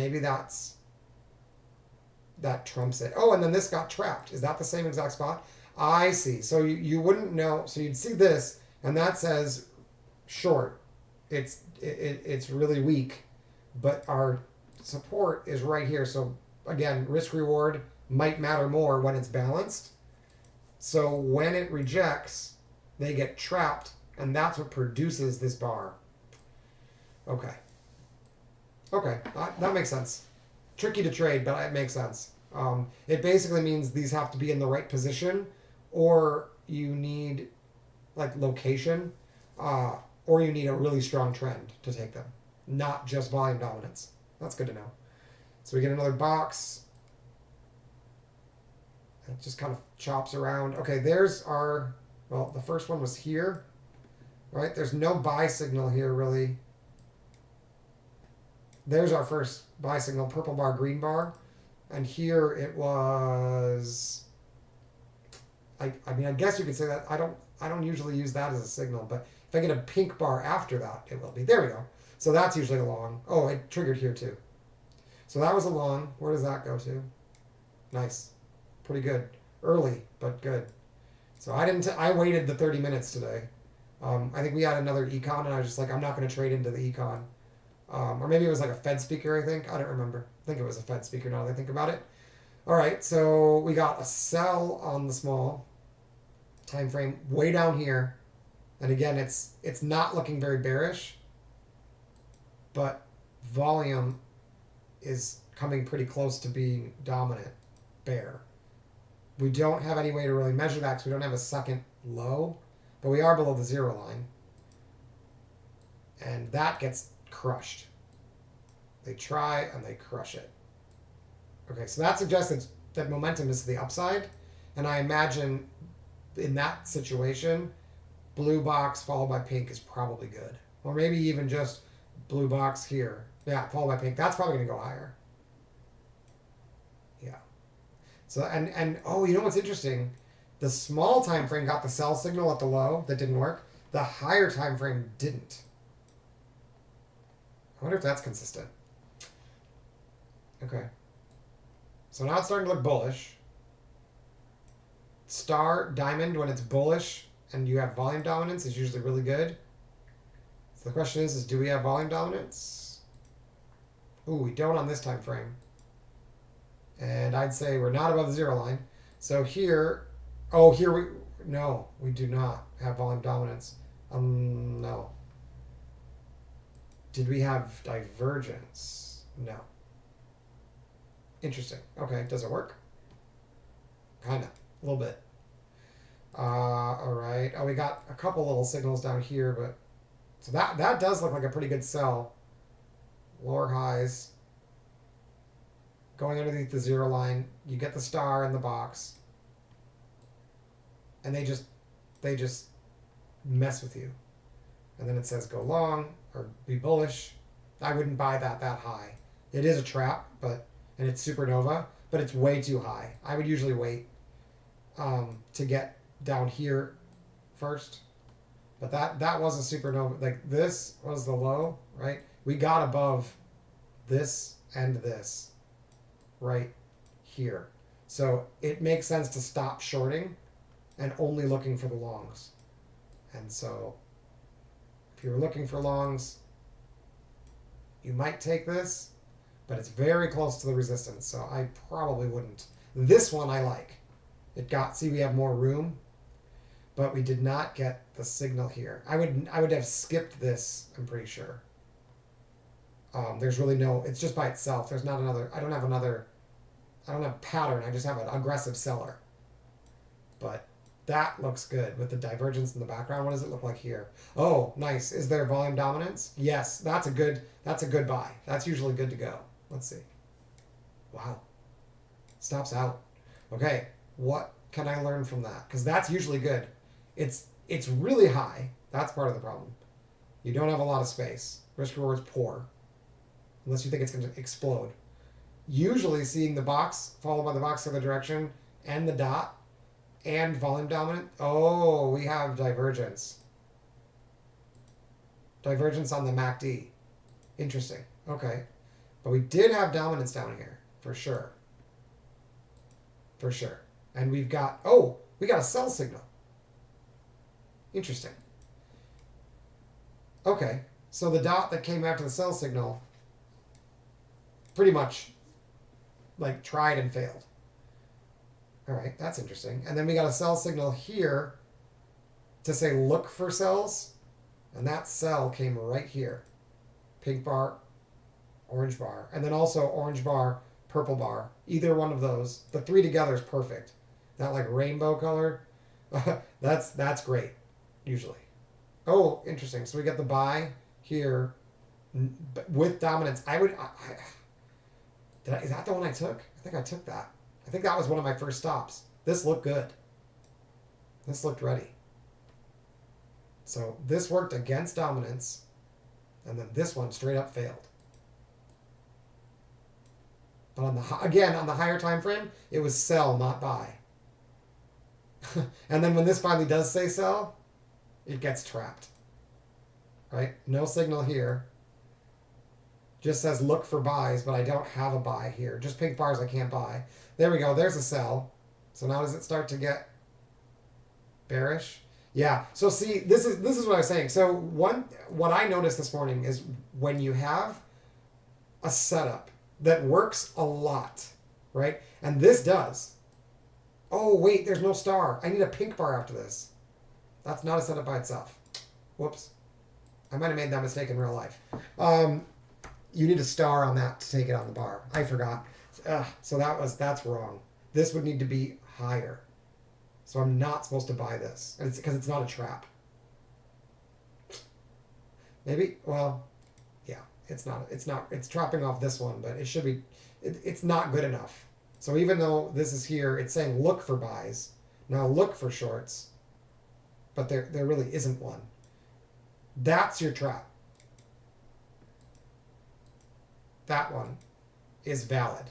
Speaker 2: trumps it. Oh, and then this got trapped. Is that the same exact spot? I see. So you wouldn't know. So you'd see this, and that says short. It's really weak, but our support is right here. So again, risk reward might matter more when it's balanced. So when it rejects, they get trapped, and that's what produces this bar. Okay. Okay, that makes sense. Tricky to trade, but it makes sense. It basically means these have to be in the right position, or you need like location, or you need a really strong trend to take them, not just volume dominance. That's good to know. So we get another box. It just kind of chops around. Okay, there's our, well, the first one was here, right? There's no buy signal here, really. There's our first buy signal, purple bar, green bar. And here it was, I mean, I guess you could say that. I don't usually use that as a signal, but if I get a pink bar after that, it will be. There we go. So that's usually a long. Oh, it triggered here too. So that was a long. Where does that go to? Nice. Pretty good. Early, but good. So I waited the 30 minutes today. I think we had another econ, and I was just like, I'm not going to trade into the econ. Or maybe it was like a Fed speaker, I think. I don't remember. I think it was a Fed speaker now that I think about it. All right, so we got a sell on the small time frame way down here. And again, it's not looking very bearish, but volume is coming pretty close to being dominant bear. We don't have any way to really measure that because we don't have a second low, but we are below the 0 line. And that gets crushed. They try and they crush it. Okay, so that suggests that momentum is to the upside, and I imagine in that situation, blue box followed by pink is probably good. Or maybe even just blue box here. Yeah, followed by pink. That's probably going to go higher. Yeah. So and oh, you know what's interesting? The small time frame got the sell signal at the low that didn't work. The higher time frame didn't. I wonder if that's consistent. Okay. So now it's starting to look bullish. Star, diamond, when it's bullish and you have volume dominance, is usually really good. So the question is do we have volume dominance? Ooh, we don't on this time frame. And I'd say we're not above the zero line. So here, oh, here we, no, we do not have volume dominance. No. Did we have divergence? No. Interesting. Okay, does it work? Kinda, a little bit. All right. Oh, we got a couple little signals down here, but so that does look like a pretty good sell. Lower highs. Going underneath the zero line, you get the star in the box, and they just mess with you. And then it says go long or be bullish. I wouldn't buy that high. It is a trap, and it's supernova, but it's way too high. I would usually wait to get down here first. But that was a supernova. Like this was the low, right? We got above this and this right here. So it makes sense to stop shorting and only looking for the longs. And so if you're looking for longs, you might take this, but it's very close to the resistance, so I probably wouldn't. This one I like. See, we have more room, but we did not get the signal here. I would have skipped this, I'm pretty sure. There's really no, it's just by itself. There's not another, I don't have pattern, I just have an aggressive seller. But that looks good with the divergence in the background. What does it look like here? Oh, nice. Is there volume dominance? Yes, that's a good buy. That's usually good to go. Let's see. Wow. Stops out. Okay, what can I learn from that? Because that's usually good. It's really high. That's part of the problem. You don't have a lot of space. Risk reward's poor. Unless you think it's going to explode. Usually seeing the box, followed by the box the other direction, and the dot, and volume dominant. Oh, we have divergence. Divergence on the MACD. Interesting. Okay. But we did have dominance down here, for sure. For sure. And we got a sell signal. Interesting. Okay. So the dot that came after the sell signal pretty much like tried and failed. All right, that's interesting. And then we got a sell signal here to say look for sells, and that sell came right here. Pink bar, orange bar, and then also orange bar, purple bar. Either one of those, the three together is perfect. That like rainbow color, that's great usually. Oh, interesting. So we get the buy here with dominance. Is that the one I took? I think I took that. I think that was one of my first stops. This looked good. This looked ready. So this worked against dominance, and then this one straight up failed. But on the higher time frame, it was sell, not buy. And then when this finally does say sell, it gets trapped. Right? No signal here. Just says look for buys, but I don't have a buy here. Just pink bars I can't buy. There we go. There's a sell. So now does it start to get bearish? Yeah. So see, this is what I was saying. So what I noticed this morning is when you have a setup that works a lot, right? And this does. Oh wait, there's no star. I need a pink bar after this. That's not a setup by itself. Whoops. I might have made that mistake in real life. You need a star on that to take it on the bar. I forgot. So that's wrong. This would need to be higher. So I'm not supposed to buy this. And it's because it's not a trap. Maybe, well, yeah, it's trapping off this one, but it should be, it's not good enough. So even though this is here, it's saying look for buys. Now look for shorts. But there really isn't one. That's your trap. That one is valid.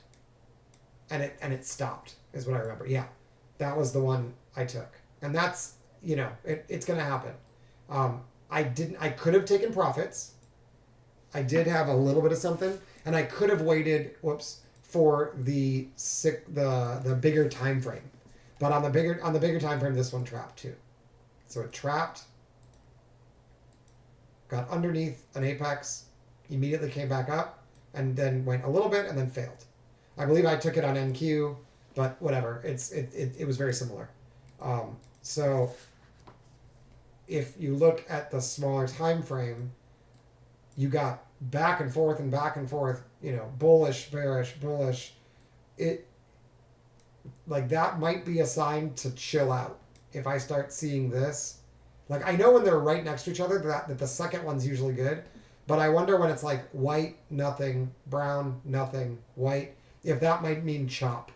Speaker 2: And it stopped. is what I remember. Yeah, that was the one I took, and that's it's gonna happen. I could have taken profits. I did have a little bit of something, and I could have waited. For the bigger time frame, but on the bigger time frame, this one trapped too. So it trapped, got underneath an apex, immediately came back up, and then went a little bit and then failed. I believe I took it on NQ, but whatever. It was very similar. So if you look at the smaller time frame, you got back and forth and back and forth, bullish, bearish, bullish. It like that might be a sign to chill out. If I start seeing this, like I know when they're right next to each other that the second one's usually good, but I wonder when it's like white, nothing, brown, nothing, white, if that might mean chop.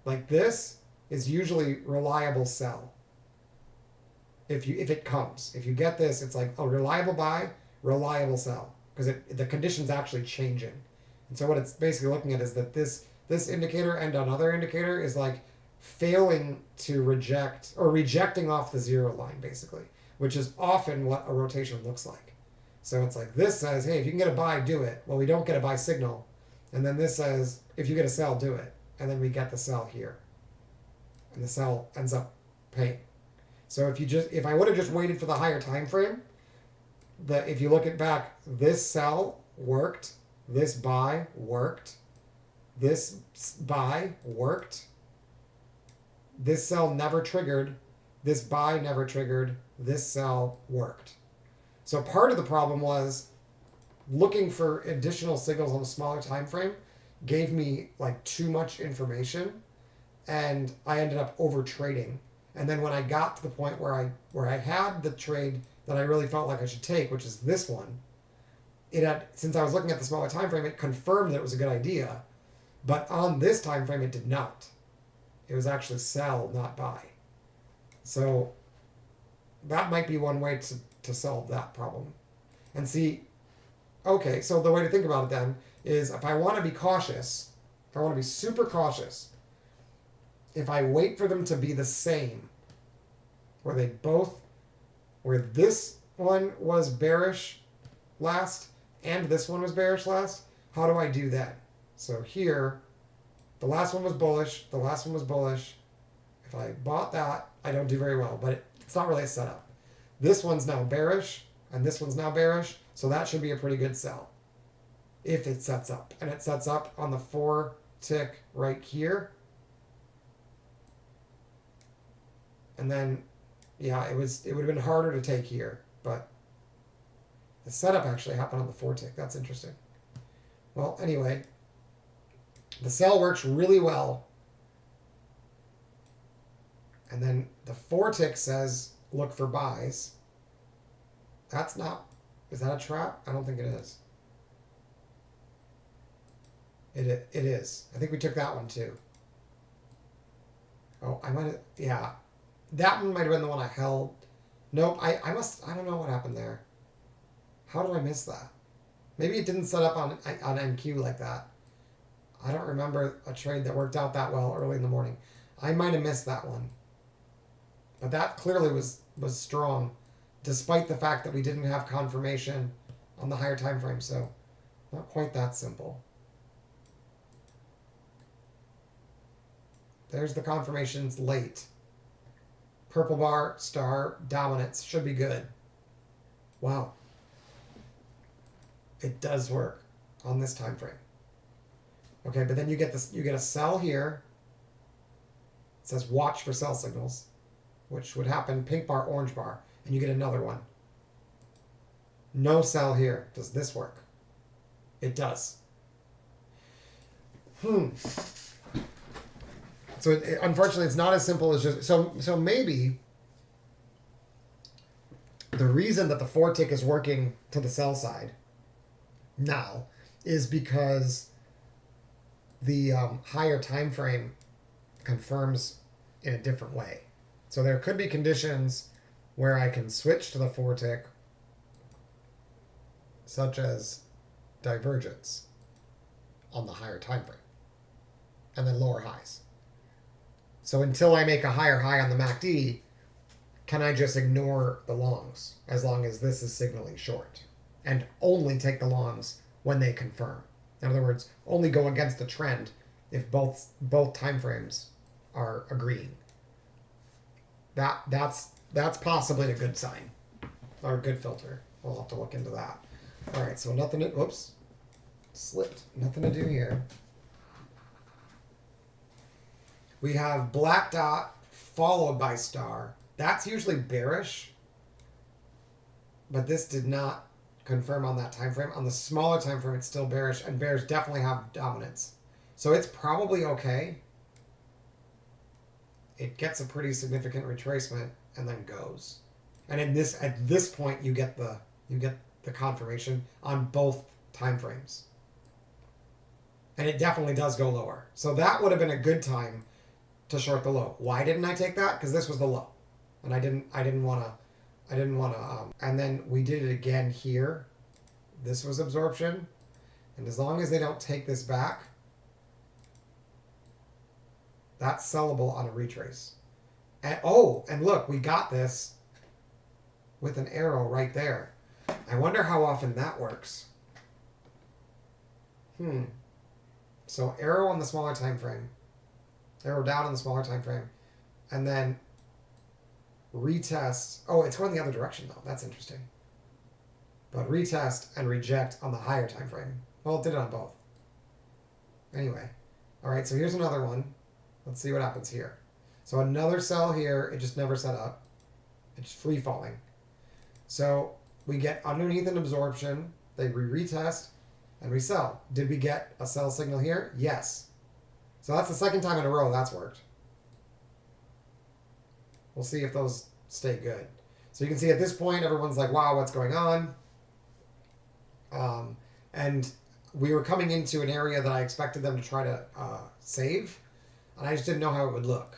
Speaker 2: Like this is usually reliable sell. If it comes, if you get this, it's like a reliable buy, reliable sell, because the condition's actually changing. And so what it's basically looking at is that this indicator and another indicator is like failing to reject or rejecting off the zero line, basically, which is often what a rotation looks like. So it's like this says, hey, if you can get a buy, do it. Well, we don't get a buy signal. And then this says, if you get a sell, do it. And then we get the sell here. And the sell ends up paying. So if I would have just waited for the higher time frame, if you look at back, this sell worked, this buy worked, this buy worked, this sell never triggered, this buy never triggered, this sell worked. So part of the problem was looking for additional signals on a smaller time frame gave me like too much information, and I ended up over trading. And then when I got to the point where I had the trade that I really felt like I should take, which is this one, since I was looking at the smaller time frame, it confirmed that it was a good idea. But on this time frame, it did not. It was actually sell, not buy. So that might be one way to solve that problem. And see, okay, so the way to think about it then is if I want to be cautious, if I want to be super cautious, if I wait for them to be the same, where this one was bearish last and this one was bearish last, how do I do that? So here, the last one was bullish, the last one was bullish. If I bought that, I don't do very well, but it's not really a setup. This one's now bearish, and this one's now bearish, so that should be a pretty good sell if it sets up. And it sets up on the 4 tick right here. And then, yeah, it would have been harder to take here, but the setup actually happened on the 4 tick. That's interesting. Well, anyway, the sell works really well. And then the 4 tick says, look for buys. Is that a trap? I don't think it is. It is. I think we took that one too. Oh, I might have, yeah. That one might have been the one I held. Nope, I don't know what happened there. How did I miss that? Maybe it didn't set up on NQ like that. I don't remember a trade that worked out that well early in the morning. I might have missed that one. But that clearly was strong, despite the fact that we didn't have confirmation on the higher time frame, so not quite that simple. There's the confirmations late. Purple bar, star, dominance. Should be good. Wow. It does work on this time frame. Okay, but then you get this. You get a sell here. It says watch for sell signals, which would happen pink bar, orange bar, and you get another one. No sell here. Does this work? It does. So unfortunately, it's not as simple as just so maybe the reason that the 4 tick is working to the sell side now is because the higher time frame confirms in a different way. So there could be conditions where I can switch to the 4 tick, such as divergence on the higher time frame.
Speaker 1: and then lower highs. So until I make a higher high on the MACD, can I just ignore the longs as long as this is signaling short and only take the longs when they confirm? In other words, only go against the trend if both time frames are agreeing. That's possibly a good sign or a good filter. We'll have to look into that. All right, so nothing to, whoops, slipped. Nothing to do here. We have black dot followed by star. That's usually bearish, but this did not confirm on that time frame. On the smaller time frame, it's still bearish, and bears definitely have dominance. So it's probably okay. It gets a pretty significant retracement and then goes. And at this point, you get the confirmation on both time frames. And it definitely does go lower. So that would have been a good time to short the low. Why didn't I take that? Because this was the low, and I didn't want to. And then we did it again here. This was absorption, and as long as they don't take this back, that's sellable on a retrace. And look, we got this with an arrow right there. I wonder how often that works. So arrow on the smaller time frame, arrow down on the smaller time frame, and then retest. Oh, it's going the other direction though. That's interesting. But retest and reject on the higher time frame. Well, it did it on both. Anyway, all right. So here's another one. Let's see what happens here. So another sell here. It just never set up. It's free falling. So we get underneath an absorption. They retest and resell. Did we get a sell signal here? Yes. So that's the second time in a row that's worked. We'll see if those stay good. So you can see at this point, everyone's like, wow, what's going on? And we were coming into an area that I expected them to try to save. And I just didn't know how it would look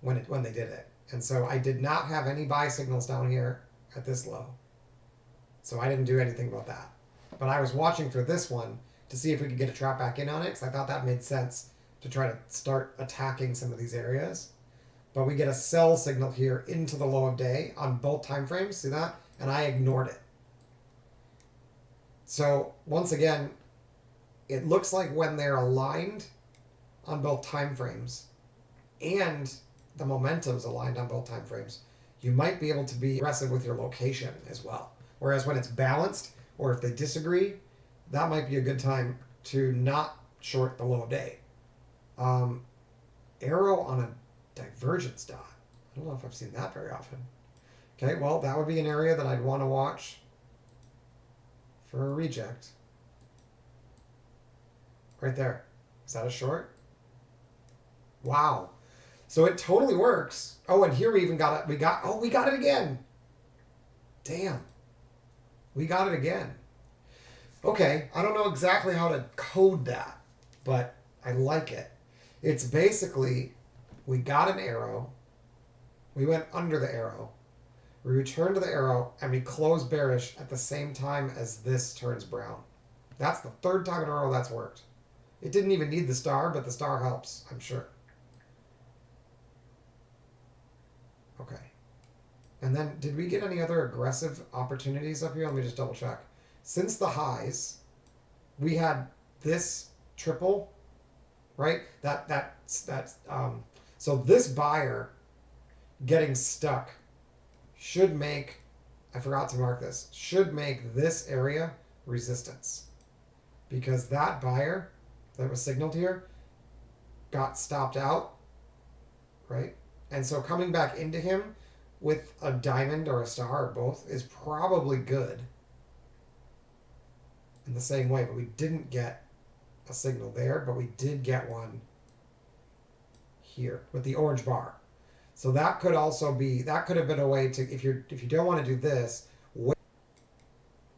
Speaker 1: when they did it. And so I did not have any buy signals down here at this low. So I didn't do anything about that. But I was watching for this one to see if we could get a trap back in on it, because I thought that made sense to try to start attacking some of these areas. But we get a sell signal here into the low of day on both time frames. See that? And I ignored it. So once again, it looks like when they're aligned on both time frames and the momentum's aligned on both time frames, you might be able to be aggressive with your location as well. Whereas when it's balanced, or if they disagree, that might be a good time to not short the low of day. Arrow on a divergence dot. I don't know if I've seen that very often. Okay, well, that would be an area that I'd want to watch for a reject. Right there. Is that a short? Wow. So it totally works. Oh, and here we even got it. We got it again. Damn. We got it again. Okay, I don't know exactly how to code that, but I like it. It's basically, we got an arrow, we went under the arrow, we returned to the arrow, and we closed bearish at the same time as this turns brown. That's the third time in a row that's worked. It didn't even need the star, but the star helps, I'm sure. Okay. And then, did we get any other aggressive opportunities up here? Let me just double check. Since the highs, we had this triple, right? So this buyer getting stuck should make, I forgot to mark this, should make this area resistance. Because that buyer that was signaled here got stopped out, right? And so coming back into him with a diamond or a star or both is probably good in the same way, but we didn't get a signal there, but we did get one here with the orange bar. So that could also be, that could have been a way to, if you don't want to do this, wait.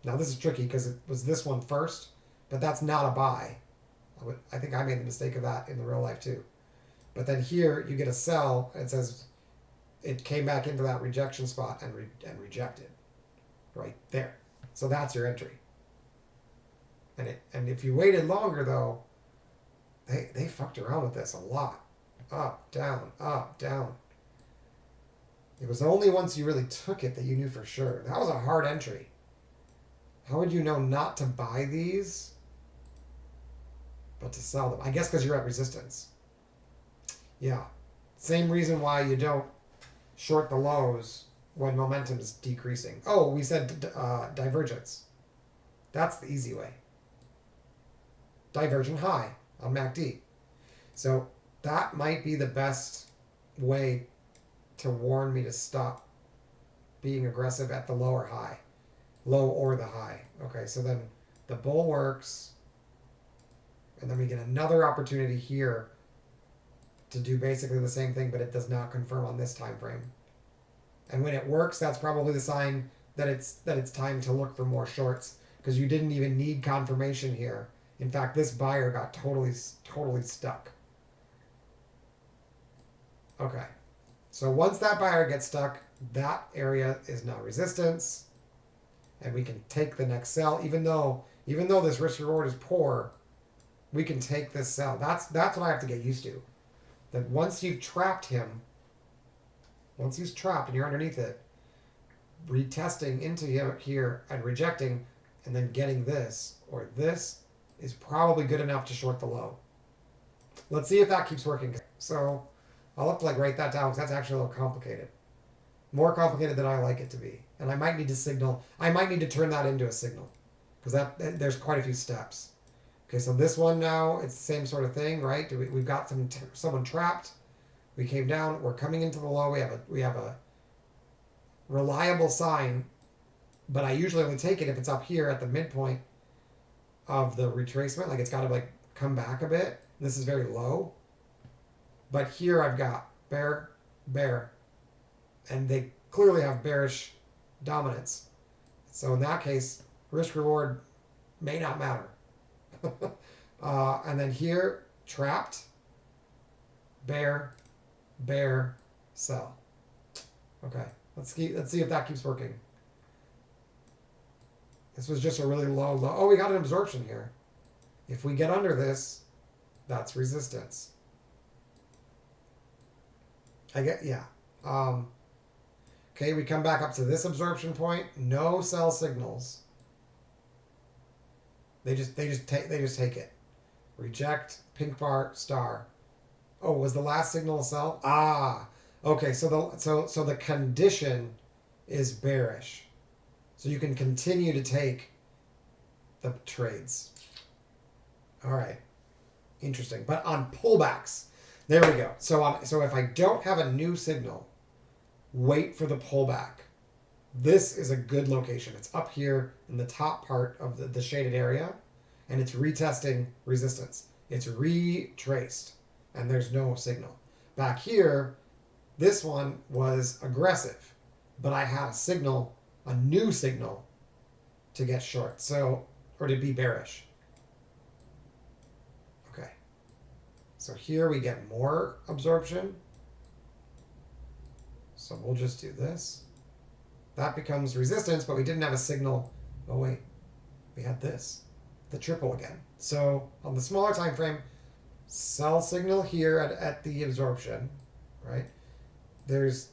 Speaker 1: Now this is tricky because it was this one first, but that's not a buy. I think I made the mistake of that in the real life too. But then here you get a sell, and it says it came back into that rejection spot and rejected right there. So that's your entry. And if you waited longer though,
Speaker 2: They fucked around with this a lot. Up, down, up, down. It was only once you really took it that you knew for sure. That was a hard entry. How would you know not to buy these, but to sell them? I guess because you're at resistance. Yeah. Same reason why you don't short the lows when momentum is decreasing. Oh, we said divergence. That's the easy way. Divergent high on MACD. So that might be the best way to warn me to stop being aggressive at the low or high. Low or the high. Okay, so then the bull works, and then we get another opportunity here to do basically the same thing, but it does not confirm on this time frame. And when it works, that's probably the sign that it's time to look for more shorts, because you didn't even need confirmation here. In fact, this buyer got totally stuck. Okay. So once that buyer gets stuck, that area is now resistance, and we can take the next sell. Even though this risk reward is poor, we can take this sell. That's what I have to get used to. That once you've trapped him, once he's trapped and you're underneath it, retesting into him here and rejecting, and then getting this or this is probably good enough to short the low. Let's see if that keeps working. So I'll have to write that down, because that's actually a little complicated. More complicated than I like it to be. And I might need to signal. I might need to turn that into a signal, because there's quite a few steps. Okay, so this one now, it's the same sort of thing, right? We've got someone trapped. We came down. We're coming into the low. We have a reliable sign, but I usually only take it if it's up here at the midpoint of the retracement. It's got to come back a bit. This is very low. But here I've got bear, bear, and they clearly have bearish dominance. So in that case, risk reward may not matter. And then here, trapped, bear, bear, sell. Okay, let's see if that keeps working. This was just a really low. Oh, we got an absorption here. If we get under this, that's resistance. Yeah. Okay, we come back up to this absorption point. No sell signals. They just take it. Reject, pink bar, star. Oh, was the last signal a sell? Ah, okay. So the condition is bearish. So you can continue to take the trades. All right, interesting. But on pullbacks, there we go. So if I don't have a new signal, wait for the pullback. This is a good location. It's up here in the top part of the shaded area, and it's retesting resistance. It's retraced, and there's no signal. Back here, this one was aggressive, but I had a signal, a new signal, to get short, or to be bearish. Okay. So here we get more absorption. So we'll just do this. That becomes resistance, but we didn't have a signal. Oh wait, we had this, the triple again. So on the smaller time frame, sell signal here at the absorption, right? There's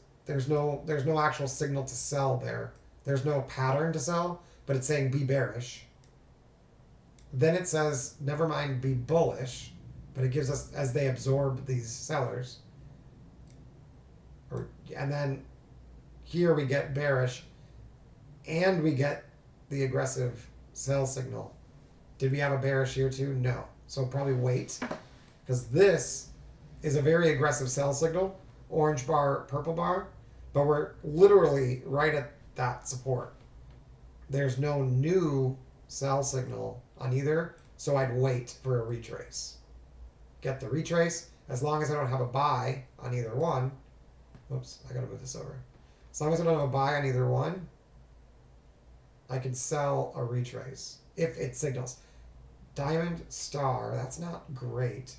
Speaker 2: no actual signal to sell there. There's no pattern to sell, but it's saying be bearish. Then it says never mind, be bullish, but it gives us as they absorb these sellers. And then here we get bearish, and we get the aggressive sell signal. Did we have a bearish here too? No. So probably wait, because this is a very aggressive sell signal, orange bar, purple bar, but we're literally right at that support. There's no new sell signal on either, so I'd wait for a retrace. Get the retrace, as long as I don't have a buy on either one. Oops, I gotta move this over. As long as I don't have a buy on either one, I can sell a retrace if it signals. Diamond, star, that's not great.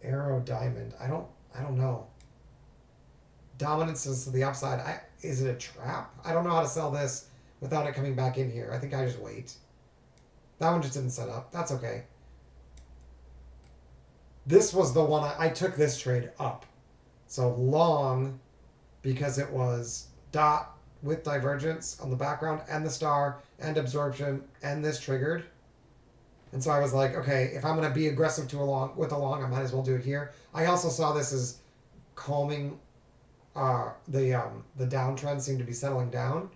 Speaker 2: Arrow, diamond, I don't know. Dominance is to the upside. Is it a trap? I don't know how to sell this without it coming back in here. I think I just wait. That one just didn't set up. That's okay. This was the one I took this trade up. So long because it was dot with divergence on the background and the star and absorption and this triggered. And so I was like, okay, if I'm going to be aggressive with a long, I might as well do it here. I also saw this as calming. The downtrend seemed to be settling down,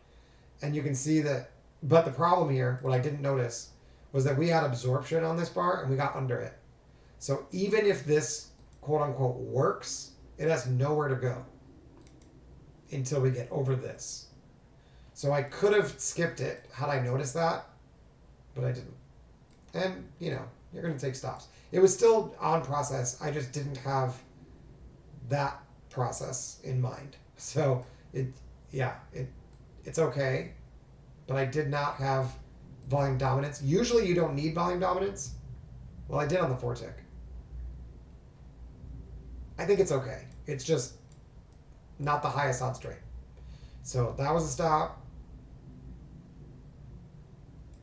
Speaker 2: and you can see that. But the problem here, what I didn't notice, was that we had absorption on this bar and we got under it. So even if this quote unquote works, it has nowhere to go until we get over this. So I could have skipped it had I noticed that, but I didn't. And, you know, you're going to take stops. It was still on process. I just didn't have that process in mind. So it's okay, but I did not have volume dominance. Usually you don't need volume dominance. Well, I did on the 4-tick. I think it's okay. It's just not the highest odds trade. So that was a stop.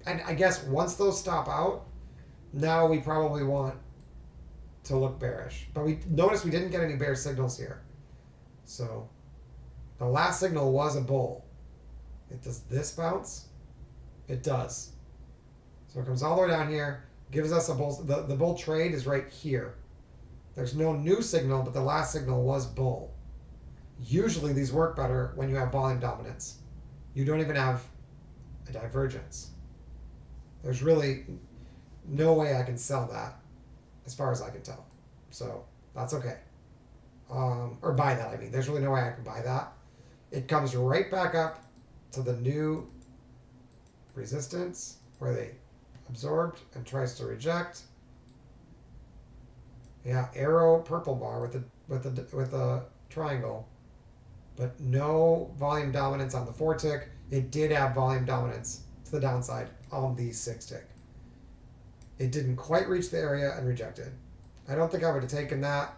Speaker 2: And I guess once those stop out, now we probably want to look bearish. But we notice we didn't get any bear signals here. So the last signal was a bull. Does this bounce? It does. So it comes all the way down here, gives us a bull. The bull trade is right here. There's no new signal, but the last signal was bull. Usually these work better when you have volume dominance. You don't even have a divergence. There's really no way I can sell that, as far as I can tell. So that's okay. Or buy that, I mean. There's really no way I can buy that. It comes right back up to the new resistance where they absorbed and tries to reject. Yeah, arrow purple bar with a triangle, but no volume dominance on the 4-tick. It did have volume dominance to the downside on the 6-tick. It didn't quite reach the area and rejected. I don't think I would have taken that,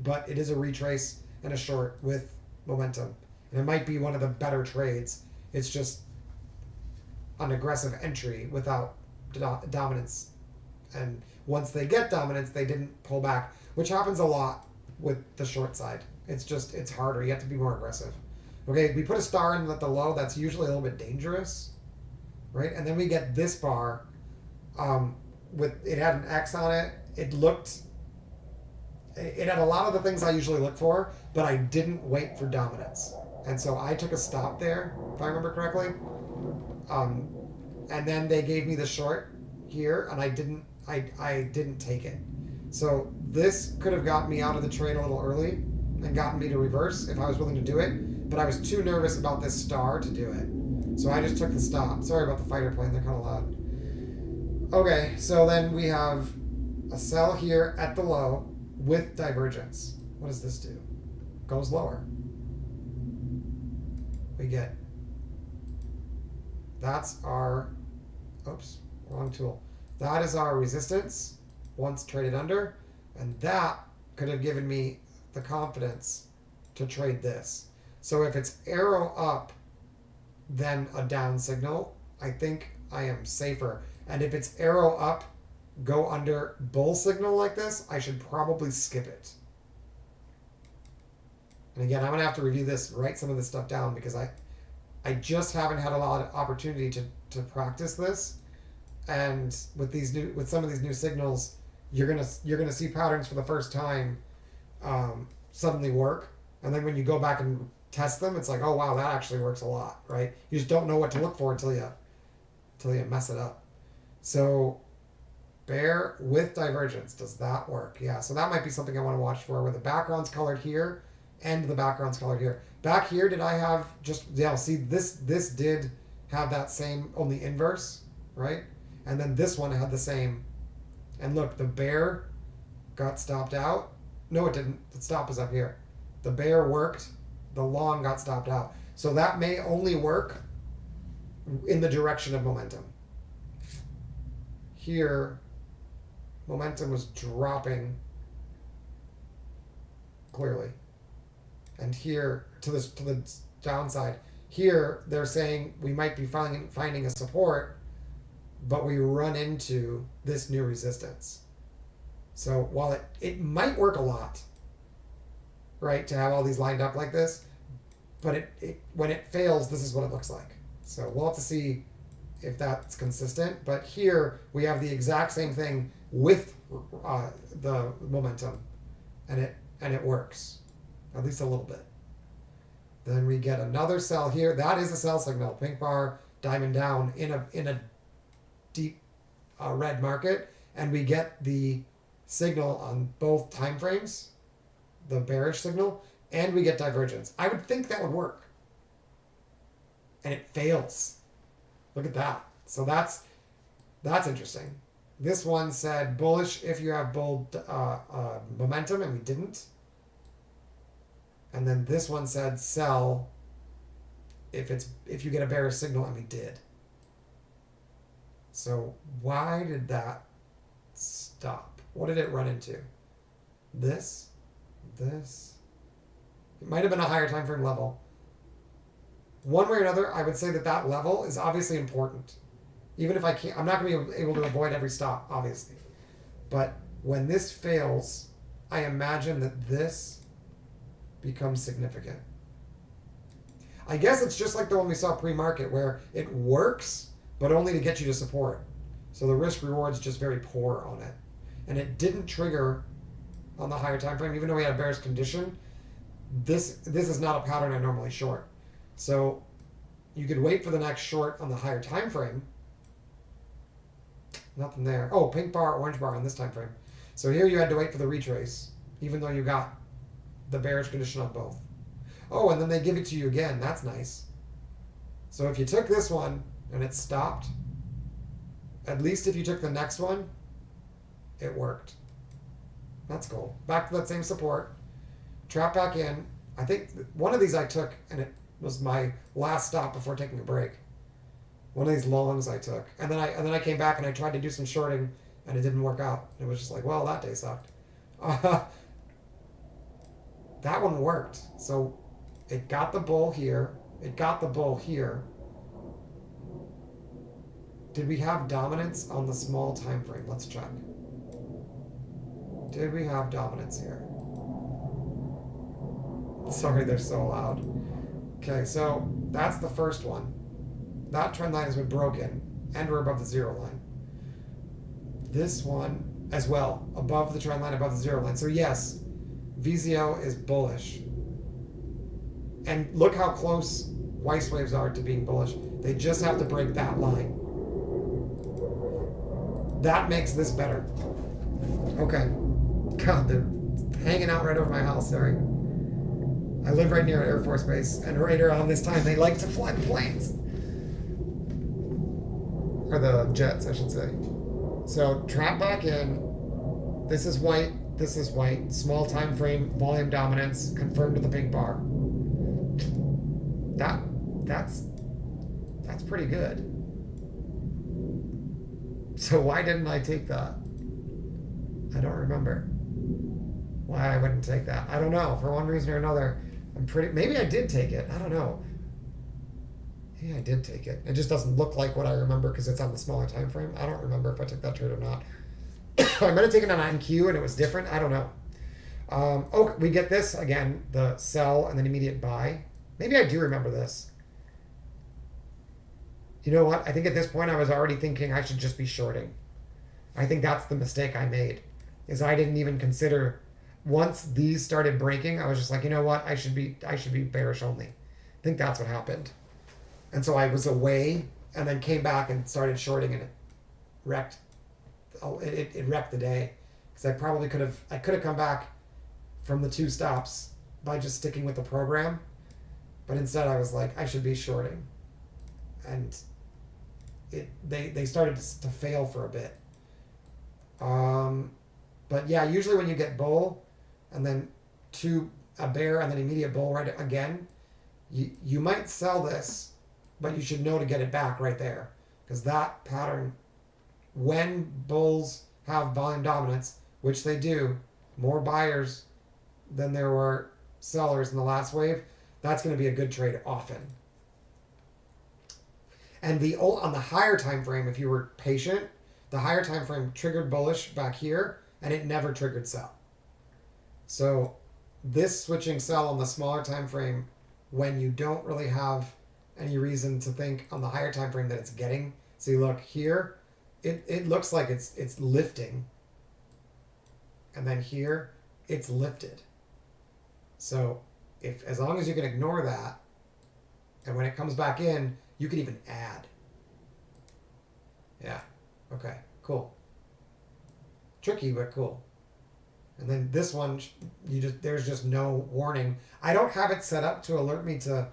Speaker 2: but it is a retrace and a short with momentum. And it might be one of the better trades. It's just an aggressive entry without dominance. And once they get dominance, they didn't pull back, which happens a lot with the short side. It's harder. You have to be more aggressive. Okay, we put a star in at the low. That's usually a little bit dangerous, right? And then we get this bar. It had an X on it. It had a lot of the things I usually look for, but I didn't wait for dominance. And so I took a stop there, if I remember correctly. And then they gave me the short here, and I didn't take it. So this could have gotten me out of the trade a little early and gotten me to reverse if I was willing to do it, but I was too nervous about this star to do it. So I just took the stop. Sorry about the fighter plane, they're kind of loud. Okay, so then we have a sell here at the low with divergence. What does this do? Goes lower. We get, that's our, oops, wrong tool. That is our resistance once traded under, and that could have given me the confidence to trade this. So if it's arrow up, then a down signal, I think I am safer. And if it's arrow up, go under bull signal like this, I should probably skip it. And again, I'm going to have to review this, write some of this stuff down, because I just haven't had a lot of opportunity to practice this. And with some of these new signals, you're gonna see patterns for the first time suddenly work, and then when you go back and test them, it's like, oh wow, that actually works a lot, right? You just don't know what to look for until you mess it up. So bear with divergence, does that work? Yeah, so that might be something I want to watch for, where the background's colored here and the background's colored here. Back here, did I have just, yeah, see this did have that same, only inverse, right? And then this one had the same. And look, the bear got stopped out. No, it didn't. The stop is up here. The bear worked. The long got stopped out. So that may only work in the direction of momentum. Here, momentum was dropping clearly. And here, to the downside, here they're saying we might be finding a support, but we run into this new resistance. So while it might work a lot, right, to have all these lined up like this, but it when it fails, this is what it looks like. So we'll have to see if that's consistent. But here we have the exact same thing with the momentum, and it works, at least a little bit. Then we get another sell here. That is a sell signal. Pink bar, diamond down in a deep red market, and we get the signal on both time frames, the bearish signal, and we get divergence. I would think that would work, and it fails. Look at that. So that's interesting. This one said bullish if you have bull momentum, and we didn't. And then this one said sell if you get a bearish signal, and we did. So why did that stop? What did it run into? This. It might have been a higher time frame level. One way or another, I would say that level is obviously important. Even if I'm not going to be able to avoid every stop, obviously. But when this fails, I imagine that this becomes significant. I guess it's just like the one we saw pre-market, where it works, but only to get you to support. So the risk reward is just very poor on it. And it didn't trigger on the higher time frame, even though we had a bearish condition. This is not a pattern I normally short. So you could wait for the next short on the higher time frame. Nothing there. Oh, pink bar, orange bar on this time frame. So here you had to wait for the retrace, even though you got the bearish condition on both. Oh, and then they give it to you again. That's nice. So if you took this one and it stopped, at least if you took the next one, it worked. That's cool. Back to that same support. Trap back in. I think one of these I took, and it was my last stop before taking a break. One of these longs I took, and then I came back and I tried to do some shorting, and it didn't work out. It was just like, well, that day sucked. That one worked. So it got the bull here. It got the bull here. Did we have dominance on the small time frame? Let's check. Did we have dominance here? Sorry, they're so loud. Okay, so that's the first one. That trend line has been broken, and we're above the zero line. This one as well, above the trend line, above the zero line. So yes, VZO is bullish. And look how close Weiss waves are to being bullish. They just have to break that line. That makes this better. Okay. God, they're hanging out right over my house. Sorry. I live right near an Air Force Base, and right around this time, they like to fly the planes. Or the jets, I should say. So, trap back in. This is white. This is white. Small time frame, volume dominance, confirmed with the pink bar. That's pretty good. So why didn't I take that? I don't remember why I wouldn't take that. I don't know. For one reason or another, maybe I did take it. I don't know. Yeah, I did take it. It just doesn't look like what I remember because it's on the smaller time frame. I don't remember if I took that trade or not. I might have taken it on NQ and it was different. I don't know. Oh, we get this again, the sell and then immediate buy. Maybe I do remember this. You know what? I think at this point I was already thinking I should just be shorting. I think that's the mistake I made, is I didn't even consider. Once these started breaking, I was just like, you know what? I should be bearish only. I think that's what happened. And so I was away and then came back and started shorting, and it wrecked. It wrecked the day, because I could have come back from the two stops by just sticking with the program, but instead I was like, I should be shorting, and they started to fail for a bit. But yeah, usually when you get bull and then a bear and then immediate bull right again, you might sell this, but you should know to get it back right there, because that pattern, when bulls have volume dominance, which they do, more buyers than there were sellers in the last wave, that's going to be a good trade often. And on the higher time frame, if you were patient, the higher time frame triggered bullish back here, and it never triggered sell. So this switching sell on the smaller time frame, when you don't really have any reason to think on the higher time frame that it's getting. See, look here, it looks like it's lifting, and then here it's lifted. So if as long as you can ignore that, and when it comes back in, you can even add. Yeah. Okay. Cool. Tricky, but cool. And then this one, there's just no warning. I don't have it set up to alert me to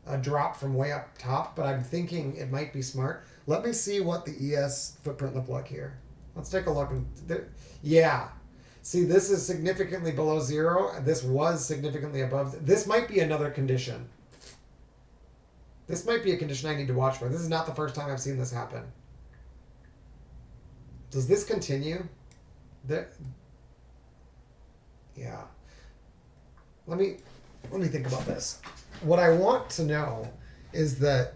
Speaker 2: a drop from way up top, but I'm thinking it might be smart. Let me see what the ES footprint looked like here. Let's take a look. Yeah. See, this is significantly below zero, and this was significantly above. This might be another condition. This might be a condition I need to watch for. This is not the first time I've seen this happen. Does this continue? Yeah. Let me think about this. What I want to know is that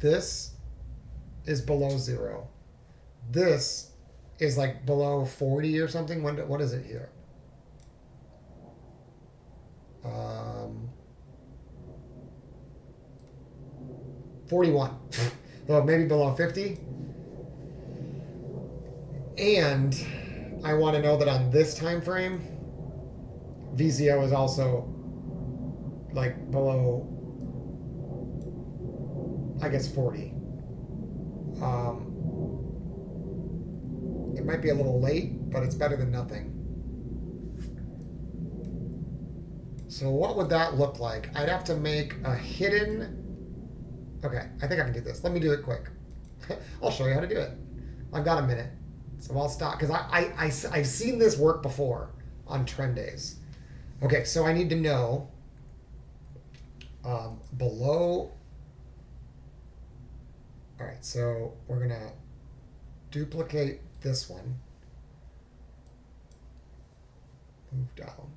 Speaker 2: this is below zero. This is like below 40 or something. What is it here? 41. Well, maybe below 50. And I want to know that on this time frame, VZO is also like below, I guess, 40. It might be a little late, but it's better than nothing. So what would that look like? I'd have to make a hidden... Okay, I think I can do this. Let me do it quick. I'll show you how to do it. I've got a minute. So I'll stop, because I've seen this work before on trend days. Okay, so I need to know below... All right, so we're going to duplicate this one. Move down.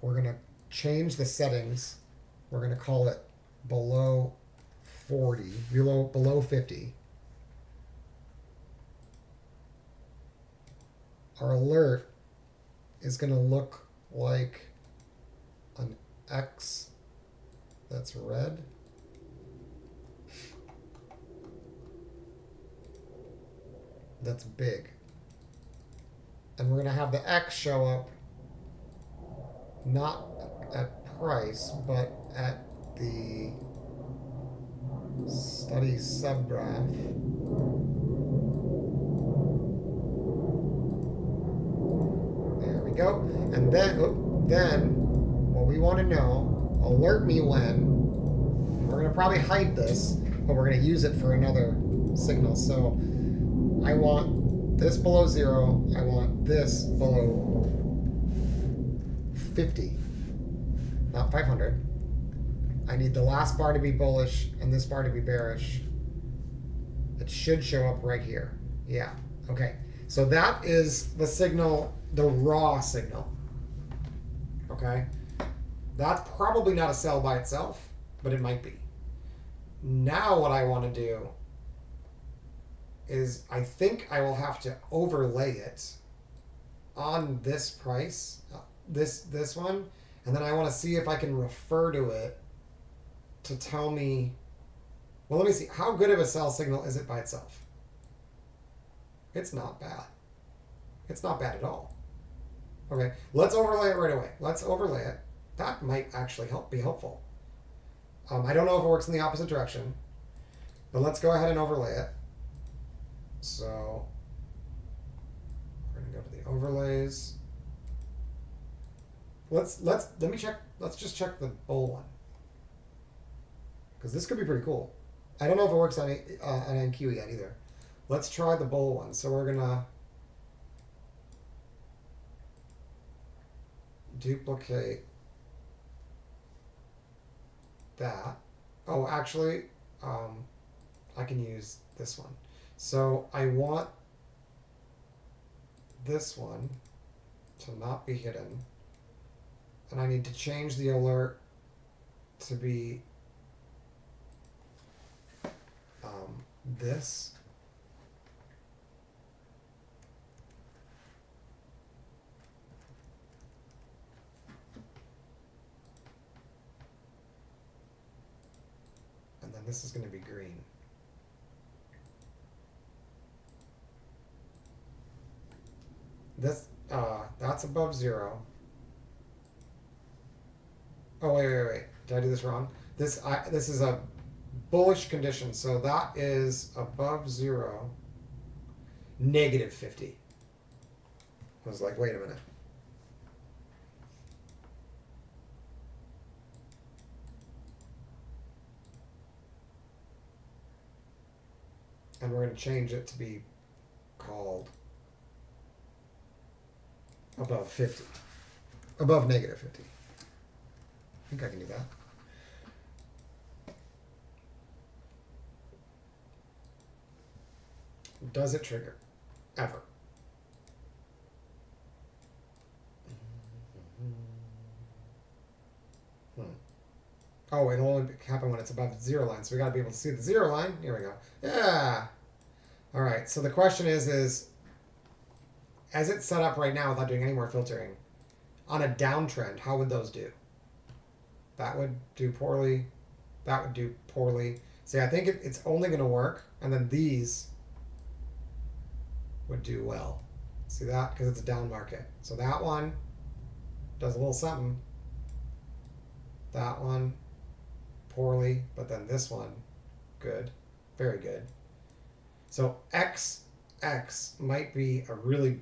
Speaker 2: We're going to change the settings. We're going to call it below 40, below 50. Our alert is going to look like an X that's red. That's big. And we're going to have the X show up not at price, but at the study subgraph. There we go. And then what we want to know, alert me when, we're going to probably hide this, but we're going to use it for another signal. So I want this below zero. I want this below 50, not 500. I need the last bar to be bullish and this bar to be bearish. It should show up right here. Yeah. Okay. So that is the signal, the raw signal. Okay. That's probably not a sell by itself, but it might be. Now what I want to do is I think I will have to overlay it on this price, this one, and then I want to see if I can refer to it to tell me, well, let me see, how good of a sell signal is it by itself? It's not bad. It's not bad at all. Okay, let's overlay it right away. Let's overlay it. That might actually be helpful. I don't know if it works in the opposite direction, but let's go ahead and overlay it. So we're gonna go to the overlays. Let me check. Let's just check the bull one, because this could be pretty cool. I don't know if it works on NQ yet either. Let's try the bull one. So we're gonna duplicate that. Oh, actually, I can use this one. So I want this one to not be hidden, and I need to change the alert to be this. And this is going to be green. This, that's above 0. Oh, wait. Did I do this wrong? This is a bullish condition, so that is above 0, negative 50. I was like, wait a minute. And we're going to change it to be called above 50. Above negative 50. I think I can do that. Does it trigger? Ever. Oh, it'll only happen when it's above the 0 line, so we got to be able to see the 0 line. Here we go. Yeah. All right, so the question is as it's set up right now without doing any more filtering, on a downtrend, how would those do? That would do poorly. That would do poorly. See, I think it's only going to work, and then these would do well. See that? Because it's a down market. So that one does a little something. That one, poorly, but then this one, good. Very good. So XX might be a really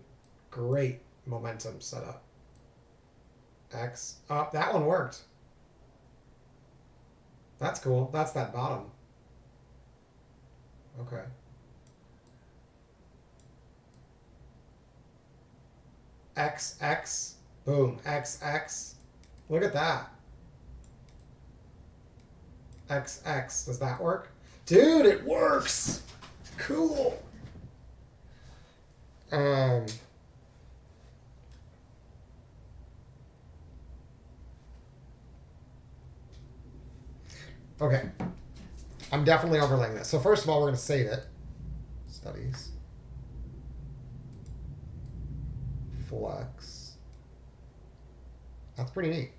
Speaker 2: great momentum setup. X. Oh, that one worked. That's cool. That's that bottom. Okay. XX. Boom. XX. Look at that. XX. Does that work? Dude, it works! Cool. Okay. I'm definitely overlaying this. So first of all, we're going to save it. Studies. Flex. That's pretty neat.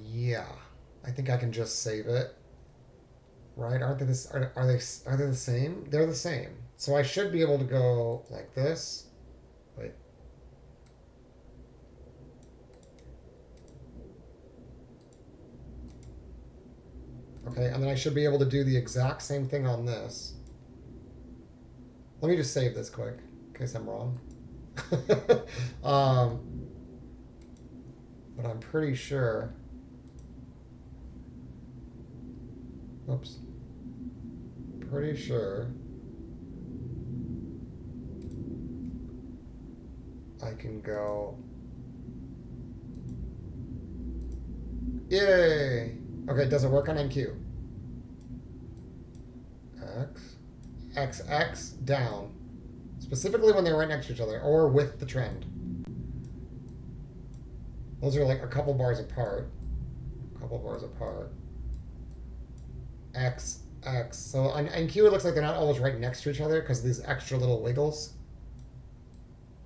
Speaker 2: Yeah. I think I can just save it. Right? Aren't they this? Are they the same? They're the same. So I should be able to go like this. Wait. Okay, and then I should be able to do the exact same thing on this. Let me just save this quick, in case I'm wrong. But I'm pretty sure. Oops. Pretty sure I can go. Yay! Okay, does it work on NQ? X, down. Specifically when they're right next to each other, or with the trend. Those are like a couple bars apart. X. So on NQ it looks like they're not always right next to each other because of these extra little wiggles.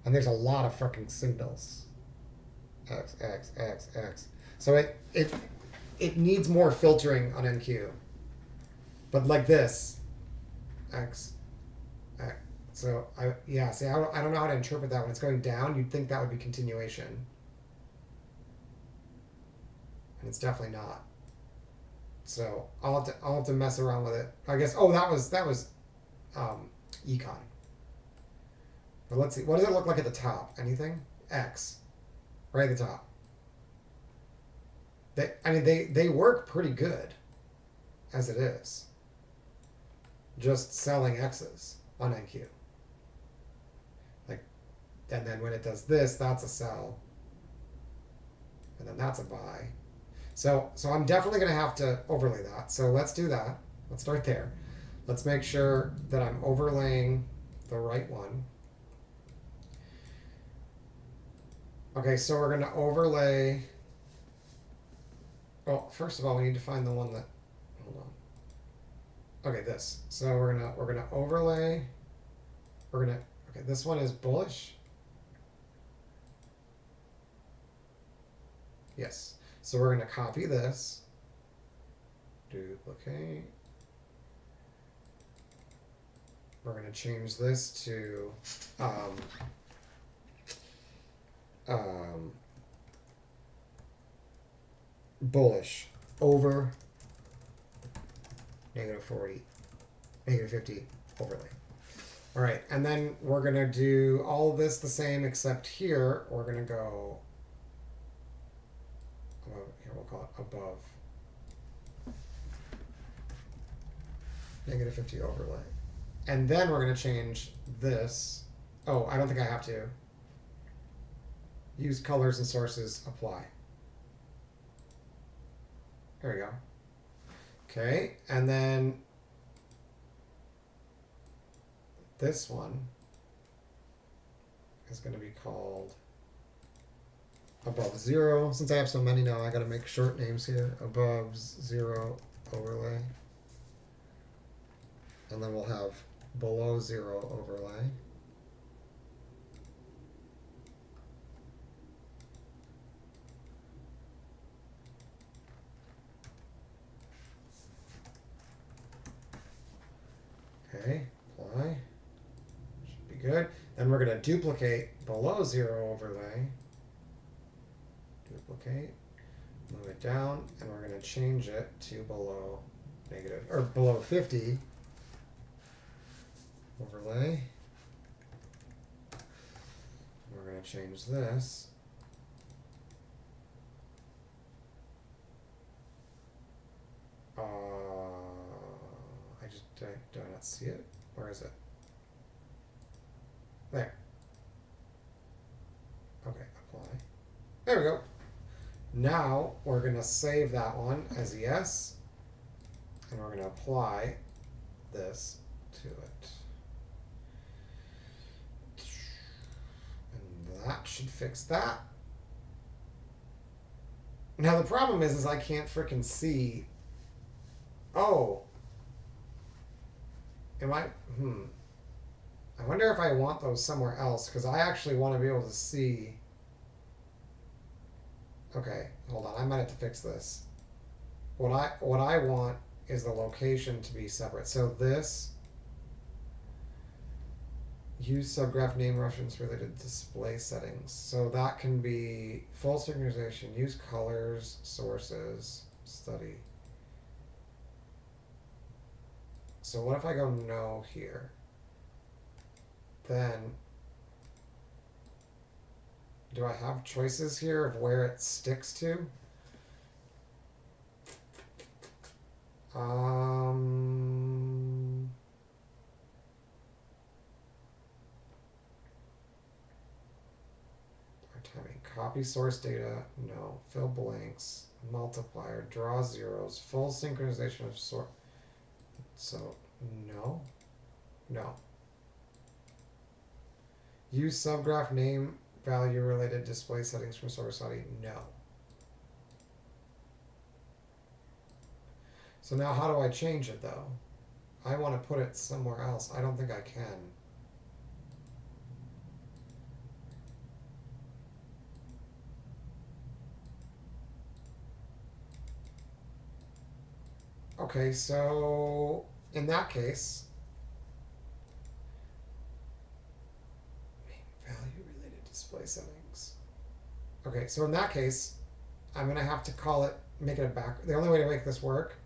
Speaker 2: And there's a lot of fucking signals. X. So it needs more filtering on NQ. But like this. X. So I don't know how to interpret that when it's going down. You'd think that would be continuation. And it's definitely not. So I'll have to mess around with it. I guess that was econ. But let's see. What does it look like at the top? Anything? X. Right at the top. They work pretty good as it is. Just selling X's on NQ. And then when it does this, that's a sell. And then that's a buy. So I'm definitely going to have to overlay that. So let's do that. Let's start there. Let's make sure that I'm overlaying the right one. Okay, so we're going to overlay. Well, first of all, we need to find the one that. Hold on. Okay, this. So we're gonna overlay. Okay, this one is bullish. Yes. So we're going to copy this, duplicate. We're going to change this to bullish over -40, -50 overlay. All right, and then we're going to do all of this the same, except here we're going to go above, here we'll call it above -50 overlay. And then we're going to change this. Oh, I don't think I have to. Use colors and sources, apply. There we go. Okay, and then this one is going to be called above 0. Since I have so many now, I got to make short names here. Above 0 overlay. And then we'll have below 0 overlay. Okay, apply. Should be good. Then we're going to duplicate below 0 overlay. Duplicate. Move it down, and we're going to change it to below below 50 overlay. We're going to change this. Do I not see it? Where is it? There. Okay, apply. There we go. Now we're going to save that one as yes, and we're going to apply this to it. And that should fix that. Now the problem is I can't frickin' see. Oh. Am I? I wonder if I want those somewhere else, because I actually want to be able to see. Okay, hold on. I might have to fix this. What I want is the location to be separate. So this. Use subgraph name reference related display settings. So that can be full synchronization. Use colors, sources, study. So what if I go no here? Then, do I have choices here of where it sticks to? Copy source data, no. Fill blanks, multiplier, draw zeros, full synchronization of source. So, no. No. Use subgraph name value related display settings from source ID. No. So now how do I change it though? I want to put it somewhere else. I don't think I can. Okay, so in that case, value related display settings. Okay, so in that case, I'm going to have to call it, make it a back. The only way to make this work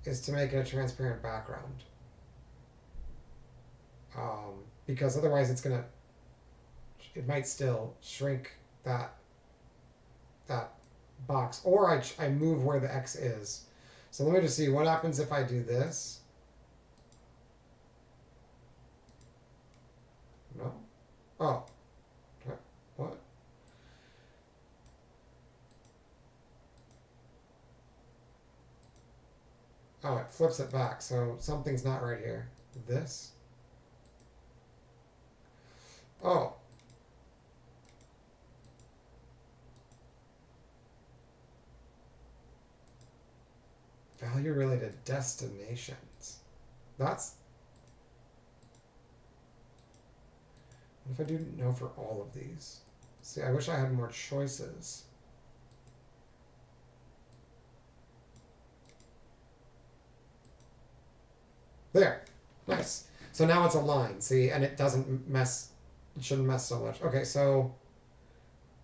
Speaker 2: is to make it a transparent background. Because otherwise it's going to, it might still shrink that box. Or I move where the X is. So let me just see what happens if I do this. No? Oh. What? Oh, it flips it back. So something's not right here. This? Oh. Value related destinations. That's. What if I do no for all of these? See, I wish I had more choices. There. Nice. So now it's aligned, see, and it doesn't mess, it shouldn't mess so much. Okay, so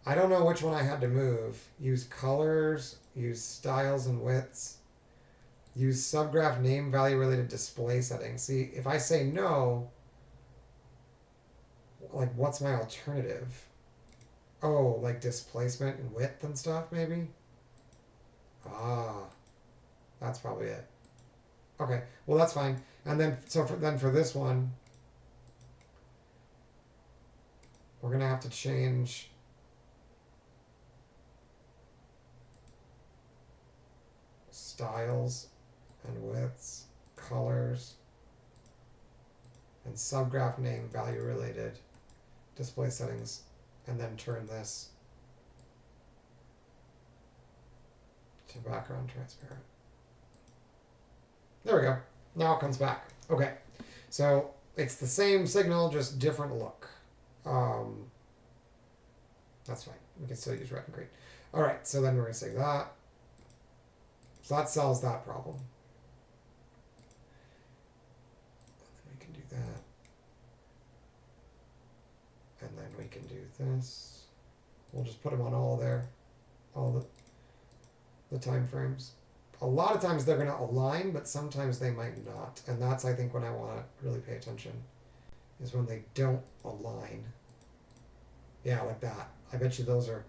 Speaker 2: I don't know which one I had to move. Use colors, use styles and widths, use subgraph name value related display settings. See, if I say no, like what's my alternative? Oh, like displacement and width and stuff, maybe? Ah, that's probably it. Okay, well that's fine. And then for this one, we're gonna have to change styles and widths, colors, and subgraph name value related display settings, and then turn this to background transparent. There we go. Now it comes back. Okay, so it's the same signal, just different look. That's fine. We can still use red and green. All right, so then we're gonna save that. So that solves that problem. And then we can do that. And then we can do this. We'll just put them on all there, all the time frames. A lot of times they're going to align, but sometimes they might not. And that's, I think, when I want to really pay attention, is when they don't align. Yeah, like that. I bet you those are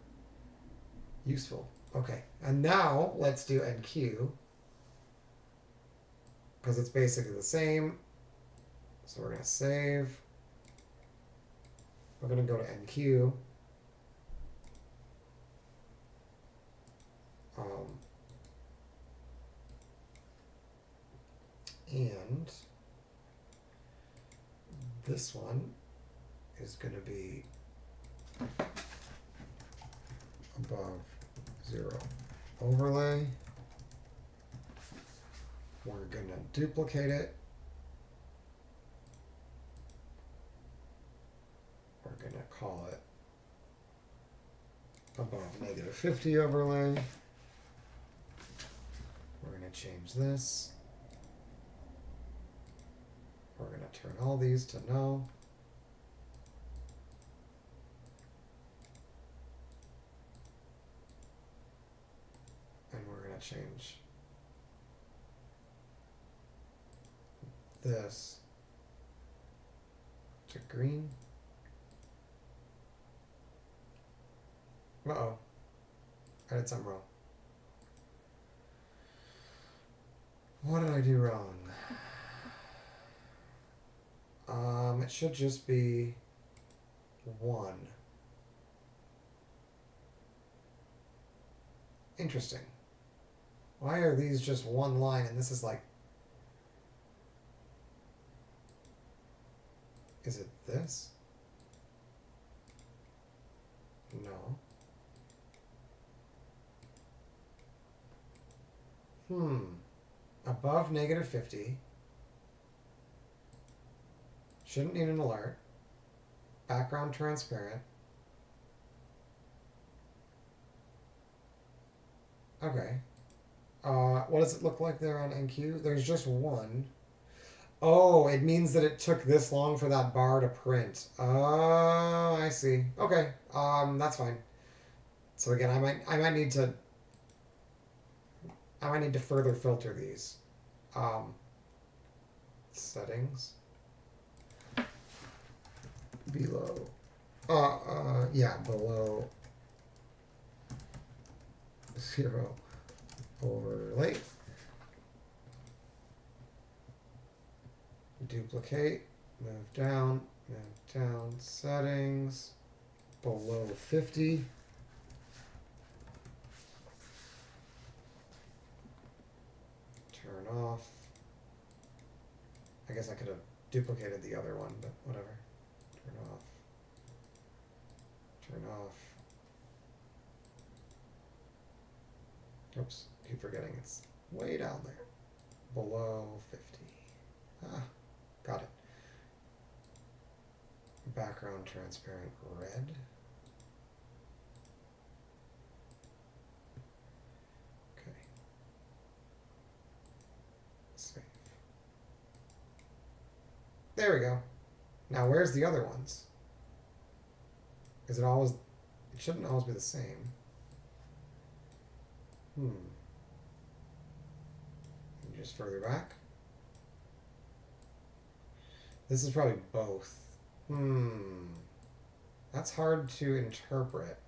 Speaker 2: useful. Okay, and now let's do NQ, because it's basically the same. So we're going to save. We're going to go to NQ. And this one is going to be above 0 overlay. We're going to duplicate it. We're going to call it above -50 overlay. We're going to change this. We're going to turn all these to no. And we're going to change this to green. Uh-oh. I did something wrong. What did I do wrong? It should just be 1. Interesting. Why are these just one line and this is like... Is it this? No. Above -50. Shouldn't need an alert. Background transparent. Okay. What does it look like there on NQ? There's just 1. Oh, it means that it took this long for that bar to print. Oh, I see. Okay. That's fine. So again, I might need to further filter these. Settings. Below. Yeah, below 0 overlay. Duplicate, move down, settings, below 50. Turn off. I guess I could have duplicated the other one, but whatever. Turn off. Turn off. Oops, keep forgetting it's way down there. Below 50. Ah, got it. Background transparent red. Okay. Save. There we go. Now where's the other ones? Is it always... It shouldn't always be the same. Just further back. This is probably both. That's hard to interpret.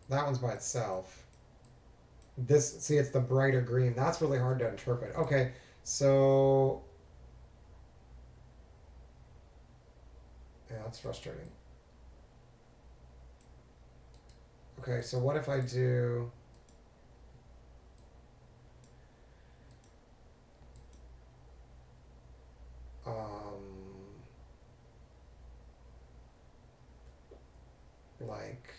Speaker 2: That one's by itself. This, see, it's the brighter green. That's really hard to interpret. Okay, so... Yeah, that's frustrating. Okay, so what if I do... like,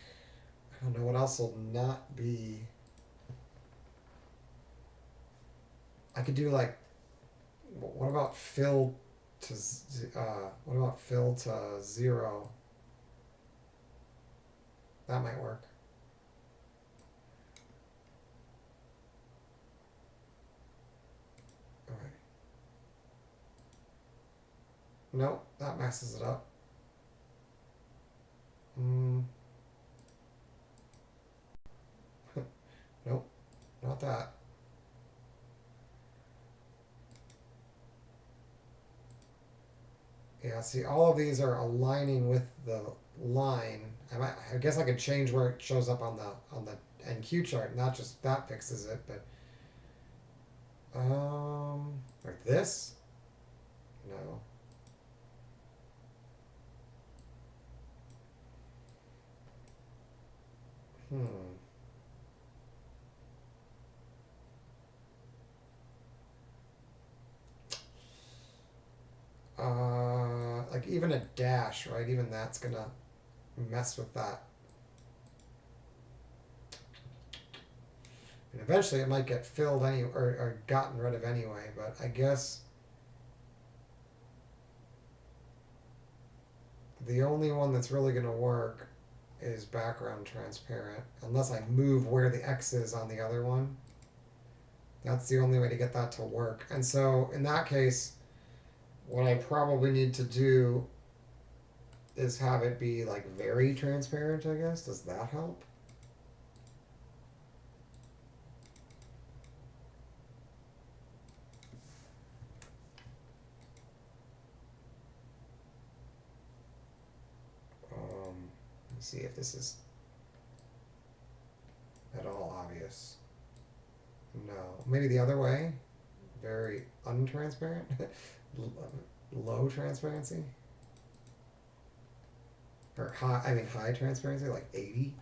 Speaker 2: I don't know what else will not be... I could do like, what about fill to, what about fill to 0? That might work. Okay. Nope, that messes it up. Nope, not that. Yeah, see, all of these are aligning with the line. I guess I could change where it shows up on the NQ chart, not just that fixes it, but or this? No. Like even a dash, right? Even that's gonna mess with that. And eventually it might get filled or gotten rid of anyway, but I guess the only one that's really gonna work is background transparent, unless I move where the X is on the other one. That's the only way to get that to work. And so in that case, what I probably need to do is have it be like very transparent, I guess. Does that help? Let me see if this is at all obvious. No. Maybe the other way. Very untransparent. Low transparency. Or high transparency, like 80.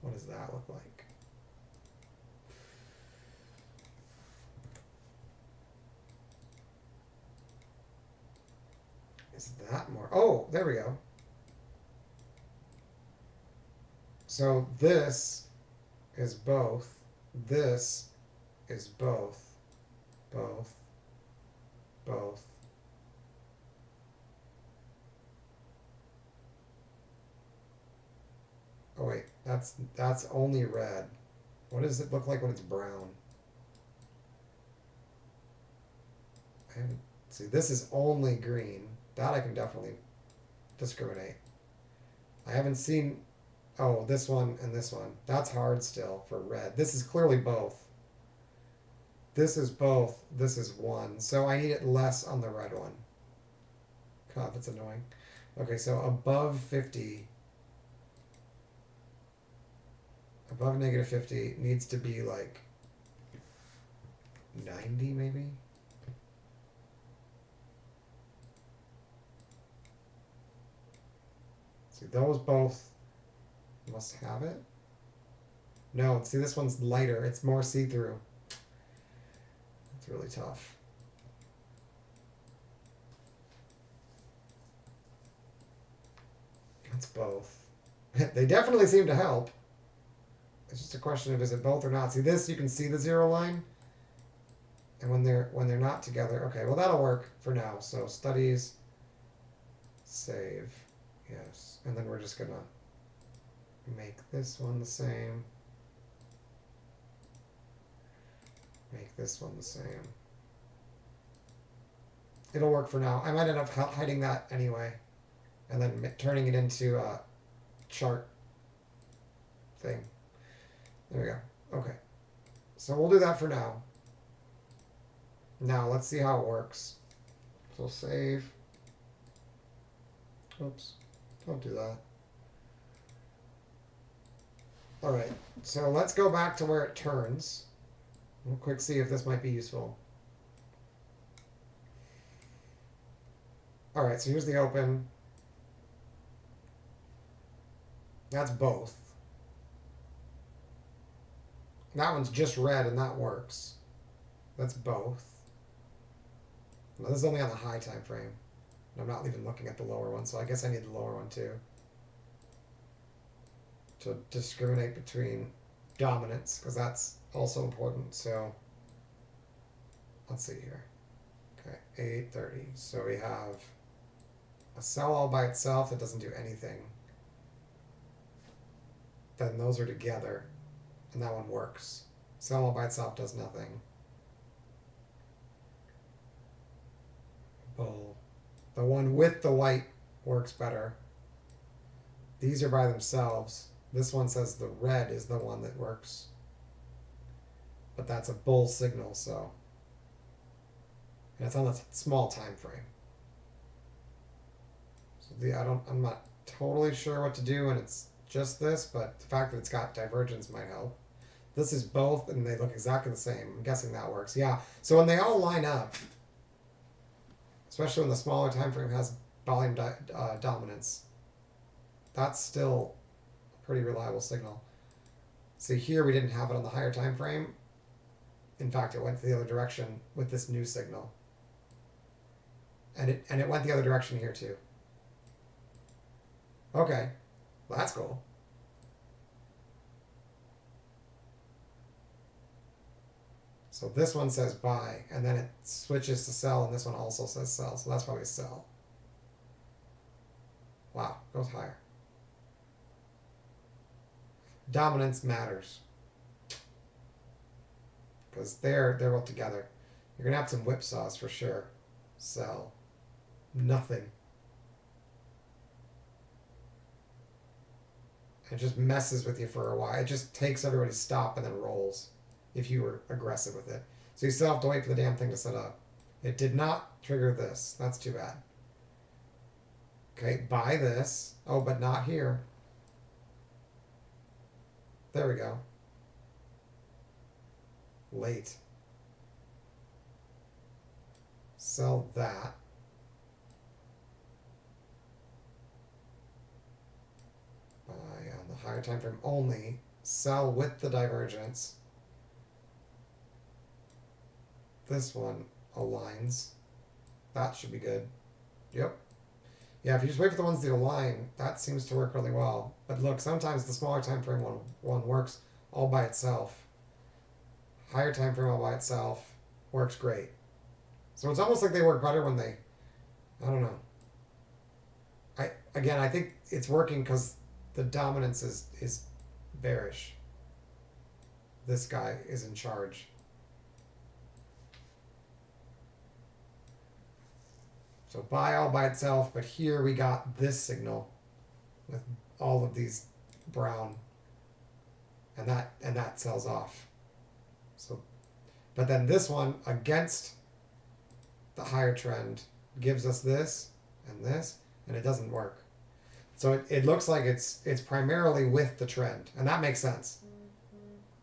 Speaker 2: What does that look like? Is that more? Oh, there we go. So this is both. This is both. Both. Both. Oh wait, that's only red. What does it look like when it's brown? I haven't, see, this is only green. That I can definitely discriminate. I haven't seen, oh, this one and this one. That's hard still for red. This is clearly both. This is both. This is one. So I need it less on the red one. God, that's annoying. Okay, so above 50, above negative 50 needs to be like 90 maybe. See, those both must have it. No, see, this one's lighter. It's more see-through. It's really tough. It's both. They definitely seem to help. It's just a question of is it both or not. See this, you can see the 0 line. And when they're not together, okay, well that'll work for now. So studies, save, yes. And then we're just gonna make this one the same. Make this one the same. It'll work for now. I might end up hiding that anyway, and then turning it into a chart thing. There we go. Okay. So we'll do that for now. Now let's see how it works. So save. Oops. Don't do that. Alright. So let's go back to where it turns. We'll quick see if this might be useful. Alright, so here's the open. That's both. That one's just red and that works. That's both. Now this is only on the high time frame. I'm not even looking at the lower one, so I guess I need the lower one too. To discriminate between dominance, because that's also important. So let's see here. Okay, 830. So we have a cell all by itself that doesn't do anything. Then those are together, and that one works. Cell all by itself does nothing. Bull. The one with the white works better. These are by themselves. This one says the red is the one that works. But that's a bull signal, so. And it's on a small time frame. So I'm not totally sure what to do when it's just this, but the fact that it's got divergence might help. This is both, and they look exactly the same. I'm guessing that works. Yeah. So when they all line up, especially when the smaller time frame has volume dominance, that's still a pretty reliable signal. See, here we didn't have it on the higher time frame. In fact, it went the other direction with this new signal. And it went the other direction here too. Okay, well, that's cool. So this one says buy, and then it switches to sell, and this one also says sell. So that's probably sell. Wow, goes higher. Dominance matters. Because they're both together. You're going to have some whipsaws for sure. Sell. Nothing. It just messes with you for a while. It just takes everybody's stop and then rolls if you were aggressive with it. So you still have to wait for the damn thing to set up. It did not trigger this. That's too bad. Okay, buy this. Oh, but not here. There we go. Late. Sell that. Buy on the higher time frame only. Sell with the divergence. This one aligns. That should be good. Yep. Yeah, if you just wait for the ones that align, that seems to work really well. But look, sometimes the smaller time frame one works all by itself. Higher time frame all by itself works great. So it's almost like they work better when they, I don't know. I think it's working because the dominance is bearish. This guy is in charge. So buy all by itself, but here we got this signal with all of these brown, and that sells off. So, but then this one against the higher trend gives us this, and it doesn't work. So it looks like it's primarily with the trend, and that makes sense.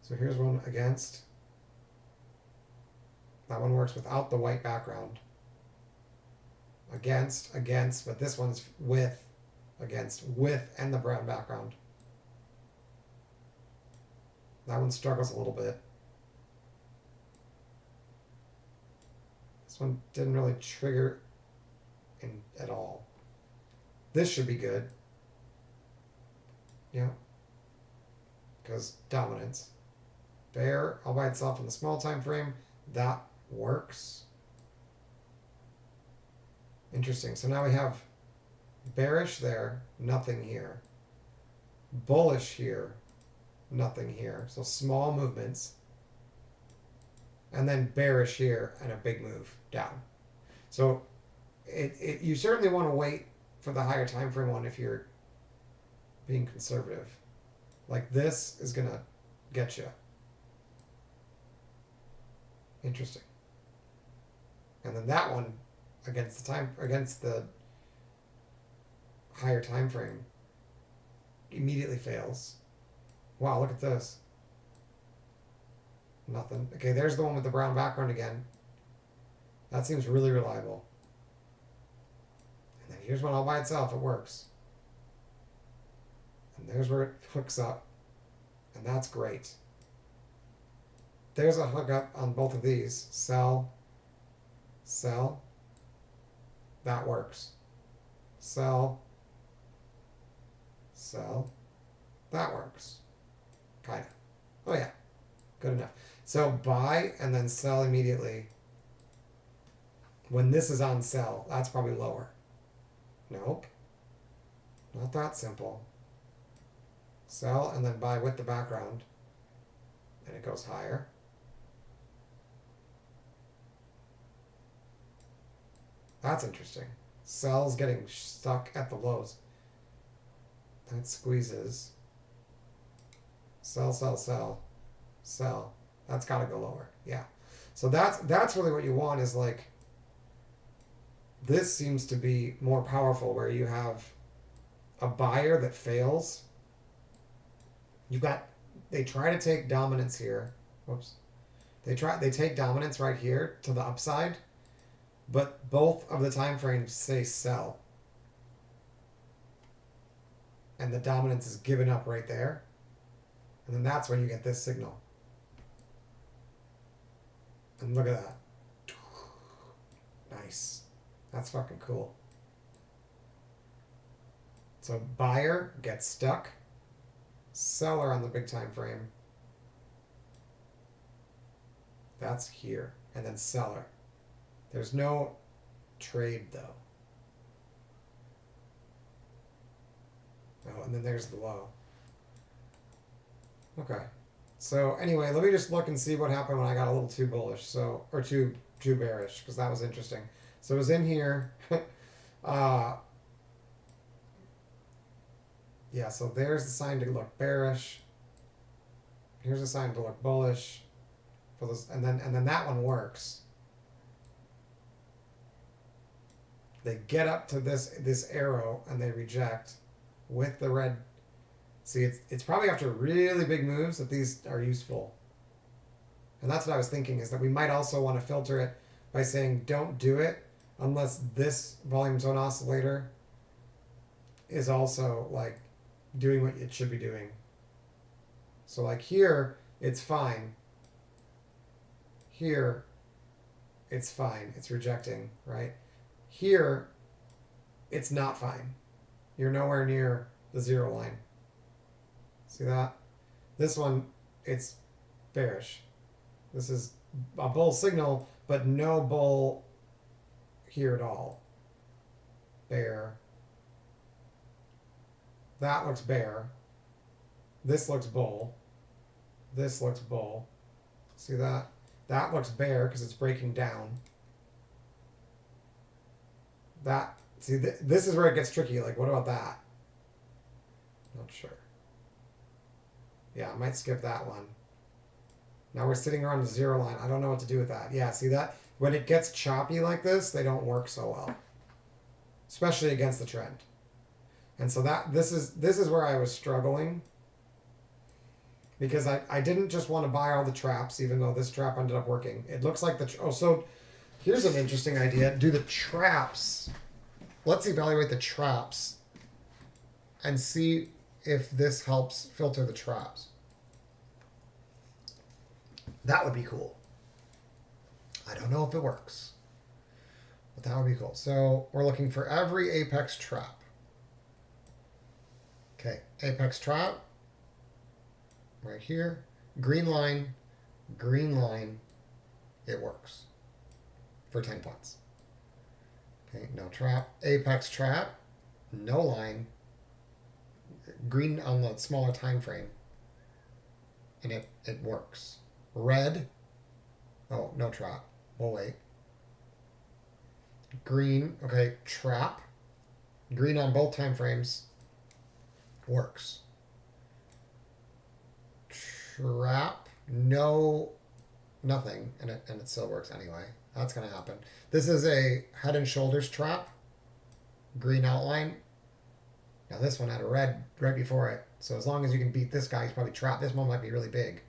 Speaker 2: So here's one against. That one works without the white background. Against, but this one's with, against, with, and the brown background. That one struggles a little bit. This one didn't really trigger at all. This should be good. Yeah. Because dominance. Bear all by itself in the small time frame. That works. Interesting. So now we have bearish there, nothing here. Bullish here, nothing here. So small movements. And then bearish here and a big move down. So you certainly want to wait for the higher time frame one if you're being conservative. Like this is gonna get you. Interesting. And then that one against the higher time frame immediately fails. Wow, look at this. Nothing. Okay, there's the one with the brown background again. That seems really reliable. And then here's one all by itself. It works. And there's where it hooks up. And that's great. There's a hookup on both of these. Sell. Sell. That works. Sell. Sell. That works. Kind of. Oh yeah. Good enough. So buy and then sell immediately. When this is on sell, that's probably lower. Nope. Not that simple. Sell and then buy with the background. And it goes higher. That's interesting. Sell's getting stuck at the lows. That squeezes. Sell, sell, sell. Sell. That's got to go lower. Yeah. So that's really what you want is like, this seems to be more powerful where you have a buyer that fails. They try to take dominance here. Whoops. They take dominance right here to the upside, but both of the time frames say sell. And the dominance is given up right there. And then that's when you get this signal. And look at that. Nice. That's fucking cool. So buyer gets stuck. Seller on the big time frame. That's here. And then seller. There's no trade though. Oh, and then there's the low. Okay. So anyway, let me just look and see what happened when I got a little too bullish. So, or too bearish, because that was interesting. So it was in here. Yeah, so there's the sign to look bearish. Here's a sign to look bullish. For this, and then that one works. They get up to this arrow and they reject with the red. See, it's probably after really big moves that these are useful. And that's what I was thinking, is that we might also want to filter it by saying don't do it unless this volume zone oscillator is also like doing what it should be doing. So like here, it's fine. Here, it's fine. It's rejecting, right? Here, it's not fine. You're nowhere near the zero line. See that? This one, it's bearish. This is a bull signal, but no bull here at all. Bear. That looks bear. This looks bull. This looks bull. See that? That looks bear because it's breaking down. That, see, this is where it gets tricky. Like, what about that? Not sure. Yeah, I might skip that one. Now we're sitting around the zero line. I don't know what to do with that. Yeah, see that? When it gets choppy like this, they don't work so well. Especially against the trend. And so this is where I was struggling. Because I didn't just want to buy all the traps, even though this trap ended up working. It looks like so here's an interesting idea. Do the traps, let's evaluate the traps and see if this helps filter the traps. That would be cool. I don't know if it works, but that would be cool. So we're looking for every apex trap. Okay, apex trap, right here, green line, it works for 10 points. Okay, no trap, apex trap, no line, green on the smaller time frame, and it works. Red, oh, no trap, we'll wait.
Speaker 1: Green, okay, trap. Green on both time frames works. Trap, no, nothing, and it still works anyway. That's gonna happen. This is a Head and Shoulders trap. Green outline. Now this one had a red right before it, so as long as you can beat this guy, he's probably trapped. This one might be really big.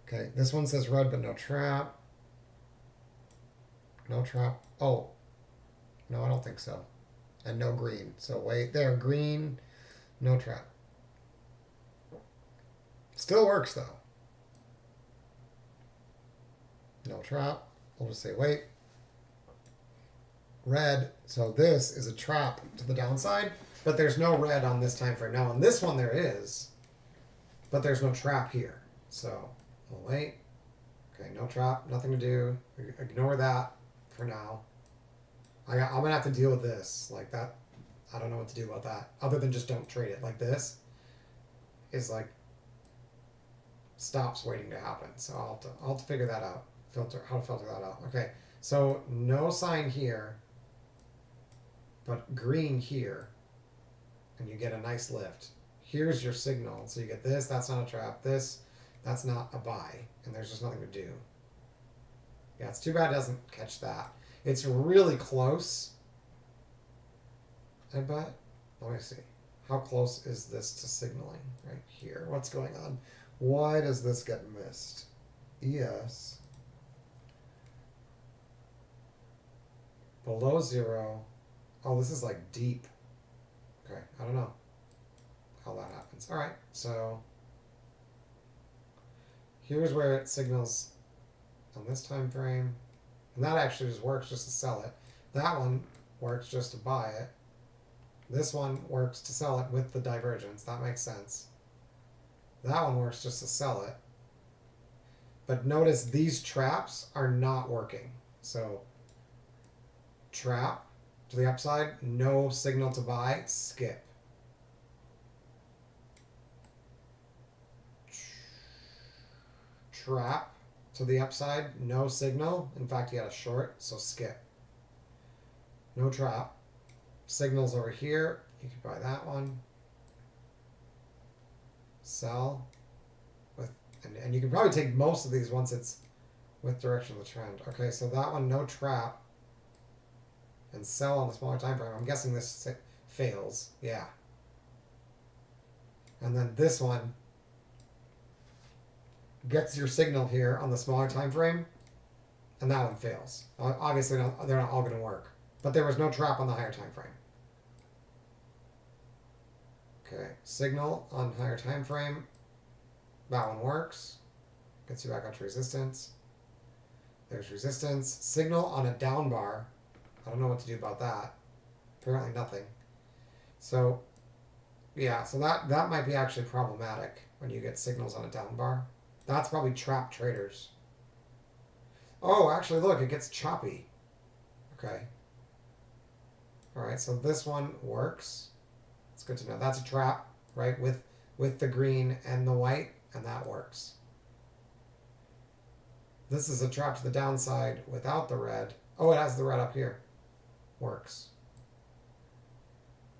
Speaker 1: Okay, this one says red but no trap. No trap. Oh, no, I don't think so. And no green. So wait, there, green, no trap. Still works though. No trap. We'll just say wait. Red. So this is a trap to the downside, but there's no red on this time frame. Now on this one there is, but there's no trap here. So we'll wait. Okay, no trap, nothing to do. Ignore that for now. I'm gonna have to deal with this like that. I don't know what to do about that other than just don't trade it. Like this is like stops waiting to happen. So I'll have to figure that out. How to filter that out. Okay, so no sign here, but green here, and you get a nice lift. Here's your signal. So you get this. That's not a trap. This, that's not a buy, and there's just nothing to do. Yeah, it's too bad it doesn't catch that. It's really close. I bet. Let me see. How close is this to signaling right here? What's going on? Why does this get missed? ES. Below 0. Oh, this is like deep. Okay, I don't know how that happens. All right, so here's where it signals on this time frame. And that actually just works just to sell it. That one works just to buy it. This one works to sell it with the divergence. That makes sense. That one works just to sell it. But notice these traps are not working. So trap to the upside, no signal to buy, skip. Trap to the upside, no signal. In fact, you had a short, so skip. No trap. Signals over here. You could buy that one. Sell. And you can probably take most of these once it's with direction of the trend. Okay, so that one, no trap. And sell on the smaller time frame. I'm guessing this fails. Yeah. And then this one gets your signal here on the smaller time frame, and that one fails. Obviously, they're not all going to work. But there was no trap on the higher time frame. Okay, signal on higher time frame. That one works. Gets you back onto resistance. There's resistance. Signal on a down bar. I don't know what to do about that. Apparently nothing. So, yeah, so that might be actually problematic when you get signals on a down bar. That's probably trap traders. Oh, actually, look, it gets choppy. Okay. All right, so this one works. It's good to know. That's a trap, right, with the green and the white, and that works. This is a trap to the downside without the red. Oh, it has the red up here. Works.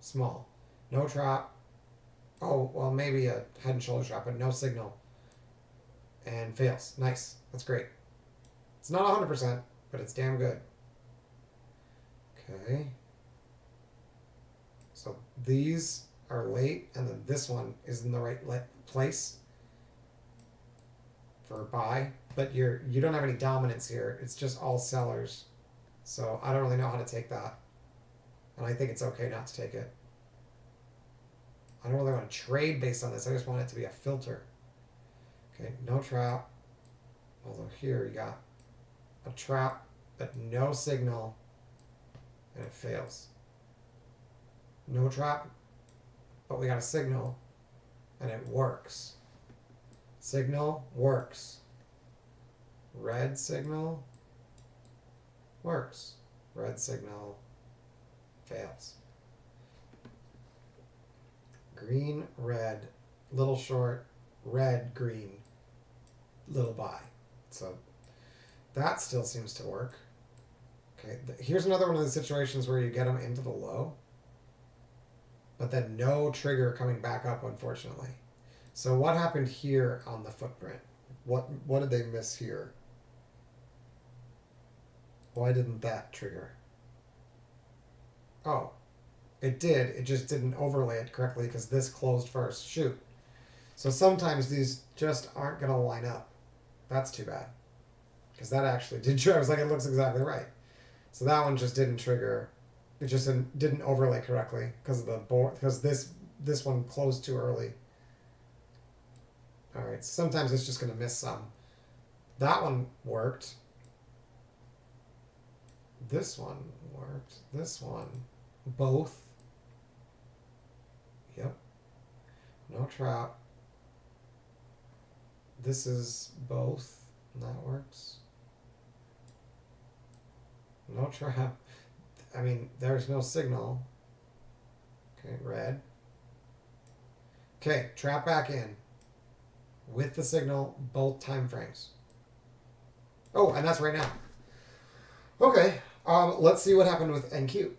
Speaker 1: Small. No trap. Oh, well, maybe a head and shoulder trap, but no signal. And fails. Nice. That's great. It's not 100%, but it's damn good. Okay. So these are late, and then this one is in the right place for buy. But you don't have any dominance here. It's just all sellers. So I don't really know how to take that. And I think it's okay not to take it. I don't really want to trade based on this. I just want it to be a filter. Okay, no trap. Although here you got a trap, but no signal, and it fails. No trap, but we got a signal, and it works. Signal works. Red signal works. Red signal fails. Green, red, little short, red, green, little buy. So that still seems to work.
Speaker 2: Okay, here's another one of the situations where you get them into the low, but then no trigger coming back up, unfortunately. So what happened here on the footprint? What did they miss here? Why didn't that trigger? Oh, it did. It just didn't overlay it correctly because this closed first. Shoot. So sometimes these just aren't going to line up. That's too bad. Because that actually did trigger. I was like, it looks exactly right. So that one just didn't trigger. It just didn't overlay correctly because of the board. Because this one closed too early. All right. Sometimes it's just going to miss some. That one worked. This one worked. This one. Both. Yep. No trap. This is both. That works. No trap. I mean, there's no signal. Okay, red. Okay, trap back in. With the signal, both time frames. Oh, and that's right now. Okay, let's see what happened with NQ.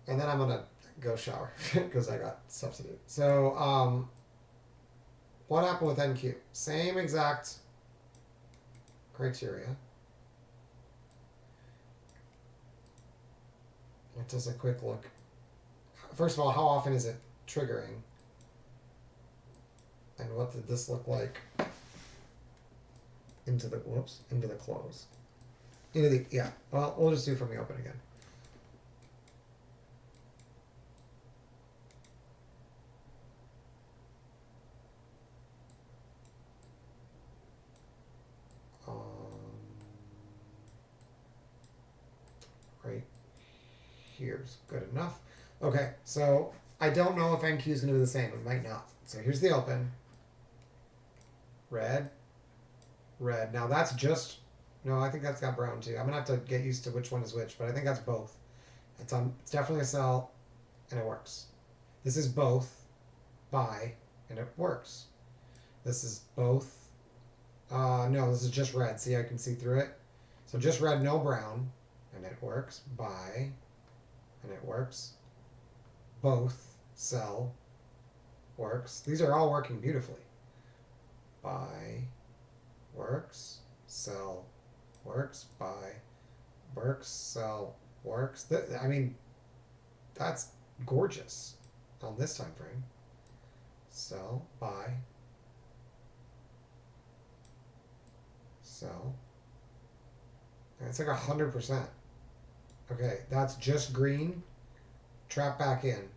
Speaker 2: And then I'm going to go shower because I got substitute. So, what happened with NQ? Same exact criteria. Just a quick look. First of all, how often is it triggering? And what did this look like into the close? Yeah. Well, we'll just do from the open again. Right here's good enough. Okay, so I don't know if NQ is going to be the same. It might not. So here's the open. Red. Red. Now that's just... No, I think that's got brown too. I'm going to have to get used to which one is which, but I think that's both. It's definitely a sell, and it works. This is both. Buy, and it works. This is both. No, this is just red. See, I can see through it. So just red, no brown, and it works. Buy, and it works. Both, sell, works. These are all working beautifully. Buy, works. Sell, works. Buy, works. Sell, works. I mean, that's gorgeous on this time frame. Sell, buy, sell. And it's like 100%. Okay, that's just green. Trap back in.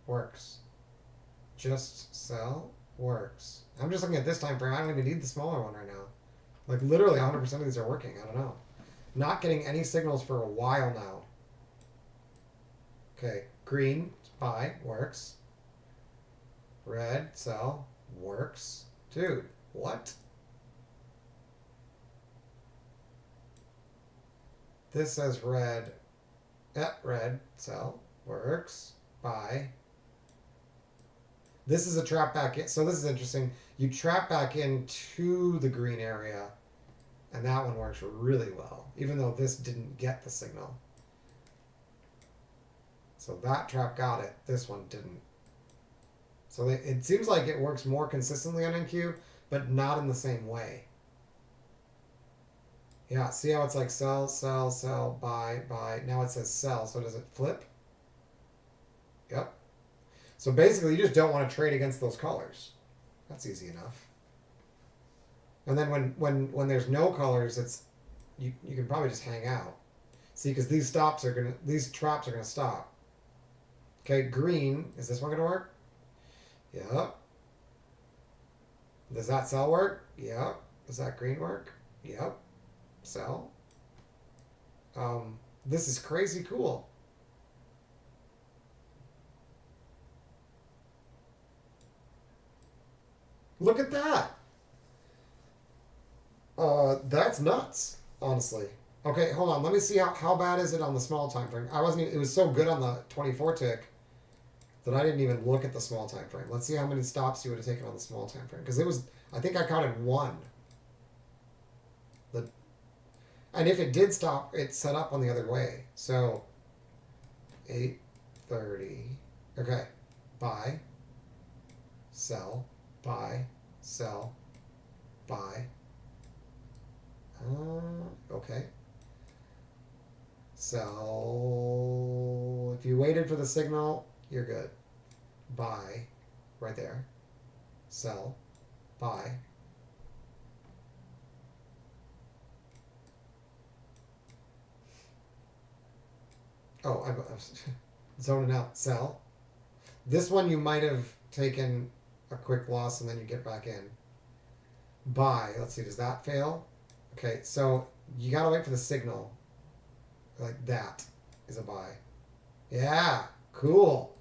Speaker 2: Works. Just sell. Works. I'm just looking at this time frame. I don't even need the smaller one right now. Like literally 100% of these are working. I don't know. Not getting any signals for a while now. Okay, green, buy, works. Red, sell, works. Dude, what? This says red. Red, sell, works. Buy. This is a trap back in. So this is interesting. You trap back into the green area, and that one works really well, even though this didn't get the signal. So that trap got it. This one didn't. So it seems like it works more consistently on NQ, but not in the same way. Yeah, see how it's like sell, sell, sell, buy, buy. Now it says sell, so does it flip? Yep. So basically, you just don't want to trade against those colors. That's easy enough. And then when there's no colors, it's you can probably just hang out. See, because these traps are gonna stop. Okay, green. Is this one gonna work? Yep. Does that sell work? Yep. Does that green work? Yep. Sell. This is crazy cool. Look at that. That's nuts, honestly. Okay, hold on. Let me see how bad is it on the small time frame. It was so good on the 24 tick that I didn't even look at the small time frame. Let's see how many stops you would have taken on the small time frame. Because I think I counted one. And if it did stop, it's set up on the other way. So 8:30. Okay. Buy. Sell. Buy. Sell. Buy. Okay. Sell. If you waited for the signal, you're good. Buy. Right there. Sell. Buy. Oh, I was zoning out. Sell. This one you might have taken a quick loss and then you get back in. Buy. Let's see. Does that fail? Okay, so you gotta wait for the signal. Like that is a buy. Yeah, cool.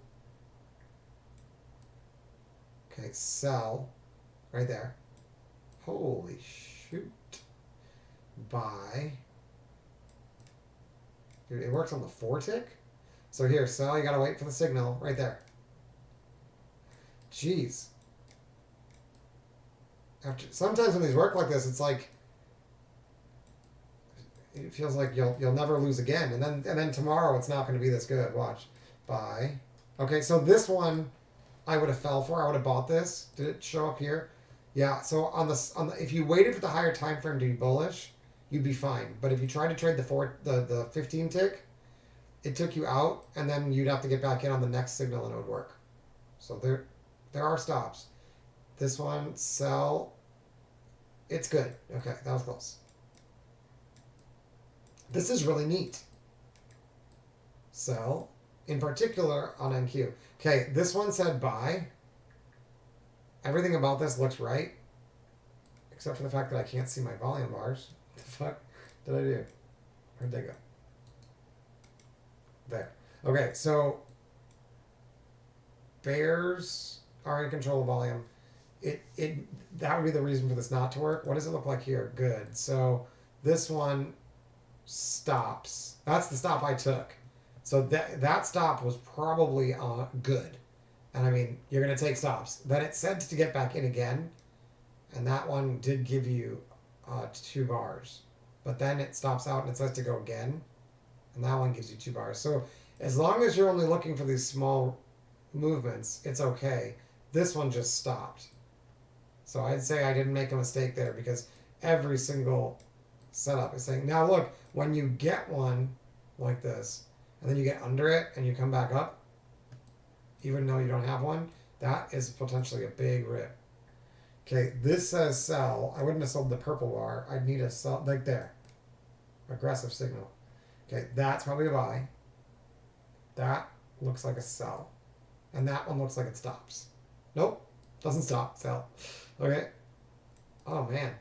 Speaker 2: Okay, sell. Right there. Holy shoot. Buy. Dude, it works on the 4 tick? So here, sell, you gotta wait for the signal. Right there. Jeez. Sometimes when these work like this, it's like it feels like you'll never lose again, and then tomorrow it's not going to be this good. Watch. Buy. Okay, so this one I would have fell for. I would have bought this. Did it show up here? Yeah. So on the if you waited for the higher time frame to be bullish, you'd be fine. But if you tried to trade the 15 tick, it took you out, and then you'd have to get back in on the next signal, and it would work. So there are stops. This one, sell. It's good. Okay, that was close. This is really neat. Sell, in particular on NQ. Okay, this one said buy. Everything about this looks right, except for the fact that I can't see my volume bars. What the fuck did I do? Where'd they go? There. Okay, so bears are in control of volume. That would be the reason for this not to work. What does it look like here? Good. So this one stops. That's the stop I took. So that stop was probably good. And I mean, you're going to take stops. Then it said to get back in again. And that one did give you 2 bars. But then it stops out and it says to go again. And that one gives you 2 bars. So as long as you're only looking for these small movements, it's okay. This one just stopped. So I'd say I didn't make a mistake there because every single setup is saying, now look, when you get one like this, and then you get under it and you come back up, even though you don't have one, that is potentially a big rip. Okay, this says sell. I wouldn't have sold the purple bar. I'd need a sell, like there. Aggressive signal. Okay, that's probably a buy. That looks like a sell. And that one looks like it stops. Nope, doesn't stop, sell. Okay. Oh, man.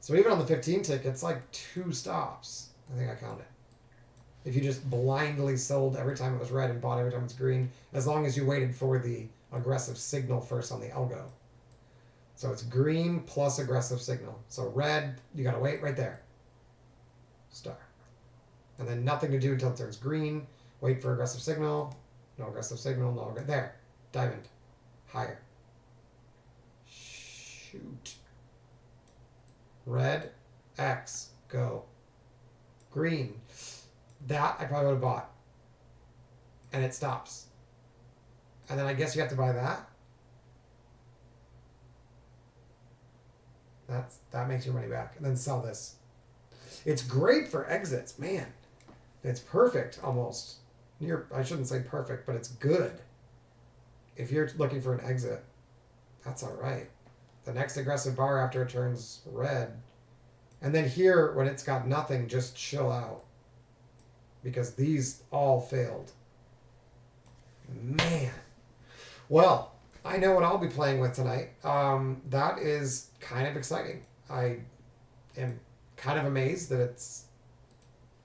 Speaker 2: So even on the 15 tick, it's like 2 stops. I think I counted. If you just blindly sold every time it was red and bought every time it's green, as long as you waited for the aggressive signal first on the algo. So it's green plus aggressive signal. So red, you gotta wait right there. Star. And then nothing to do until it turns green. Wait for aggressive signal. No aggressive signal, no, there. Diamond. Higher. Shoot. Red, X, go. Green. That I probably would have bought. And it stops. And then I guess you have to buy that. That makes your money back. And then sell this. It's great for exits, man. It's perfect almost. I shouldn't say perfect, but it's good. If you're looking for an exit, that's all right. The next aggressive bar after it turns red. And then here, when it's got nothing, just chill out. Because these all failed. Man. Well, I know what I'll be playing with tonight. That is kind of exciting. I am kind of amazed that it's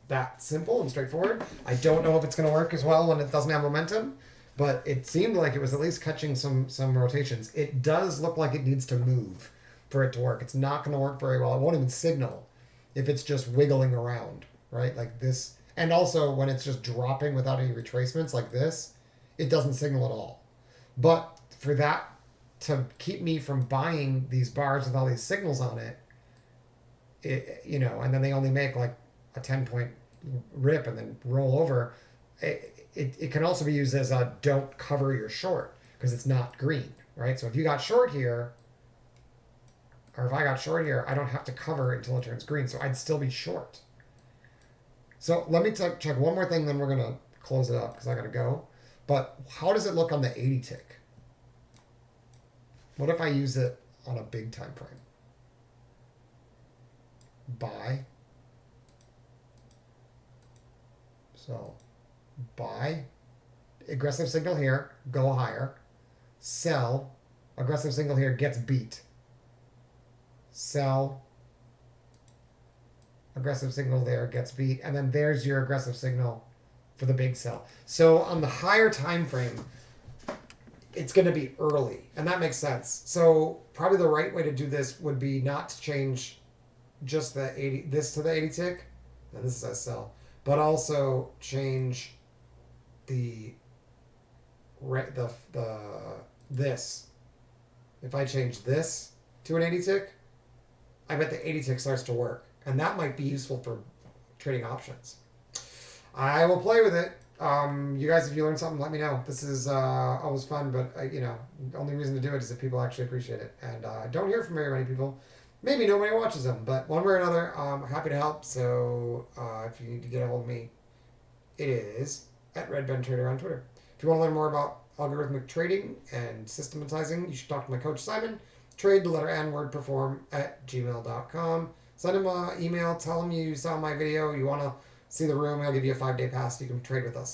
Speaker 2: that simple and straightforward. I don't know if it's going to work as well when it doesn't have momentum, but it seemed like it was at least catching some rotations. It does look like it needs to move for it to work. It's not going to work very well. It won't even signal if it's just wiggling around, right? Like this. And also when it's just dropping without any retracements like this, it doesn't signal at all. But for that to keep me from buying these bars with all these signals on it, and then they only make like a 10-point rip and then roll over. It can also be used as a don't cover your short because it's not green, right? So if you got short here, or if I got short here, I don't have to cover until it turns green, so I'd still be short. So let me check one more thing, then we're gonna close it up because I gotta go. But how does it look on the 80 tick? What if I use it on a big time frame? Buy. So buy, aggressive signal here, go higher. Sell, aggressive signal here, gets beat. Sell, aggressive signal there, gets beat, and then there's your aggressive signal for the big sell. So on the higher time frame, it's going to be early, and that makes sense. So probably the right way to do this would be not to change just the 80 this to the 80 tick, and this is a sell, but also change the this. If I change this to an 80 tick, I bet the 80 tick starts to work, and that might be useful for trading options. I will play with it. You guys, if you learn something, let me know. This is always fun, but the only reason to do it is if people actually appreciate it. And I don't hear from very many people. Maybe nobody watches them, but one way or another, I'm happy to help. So if you need to get a hold of me, it is at RedBenTrader on Twitter. If you want to learn more about algorithmic trading and systematizing, you should talk to my coach Simon. Trade the letter N word perform at gmail.com. Send him an email. Tell him you saw my video. You want to see the room. He'll give you a 5-day pass. You can trade with us.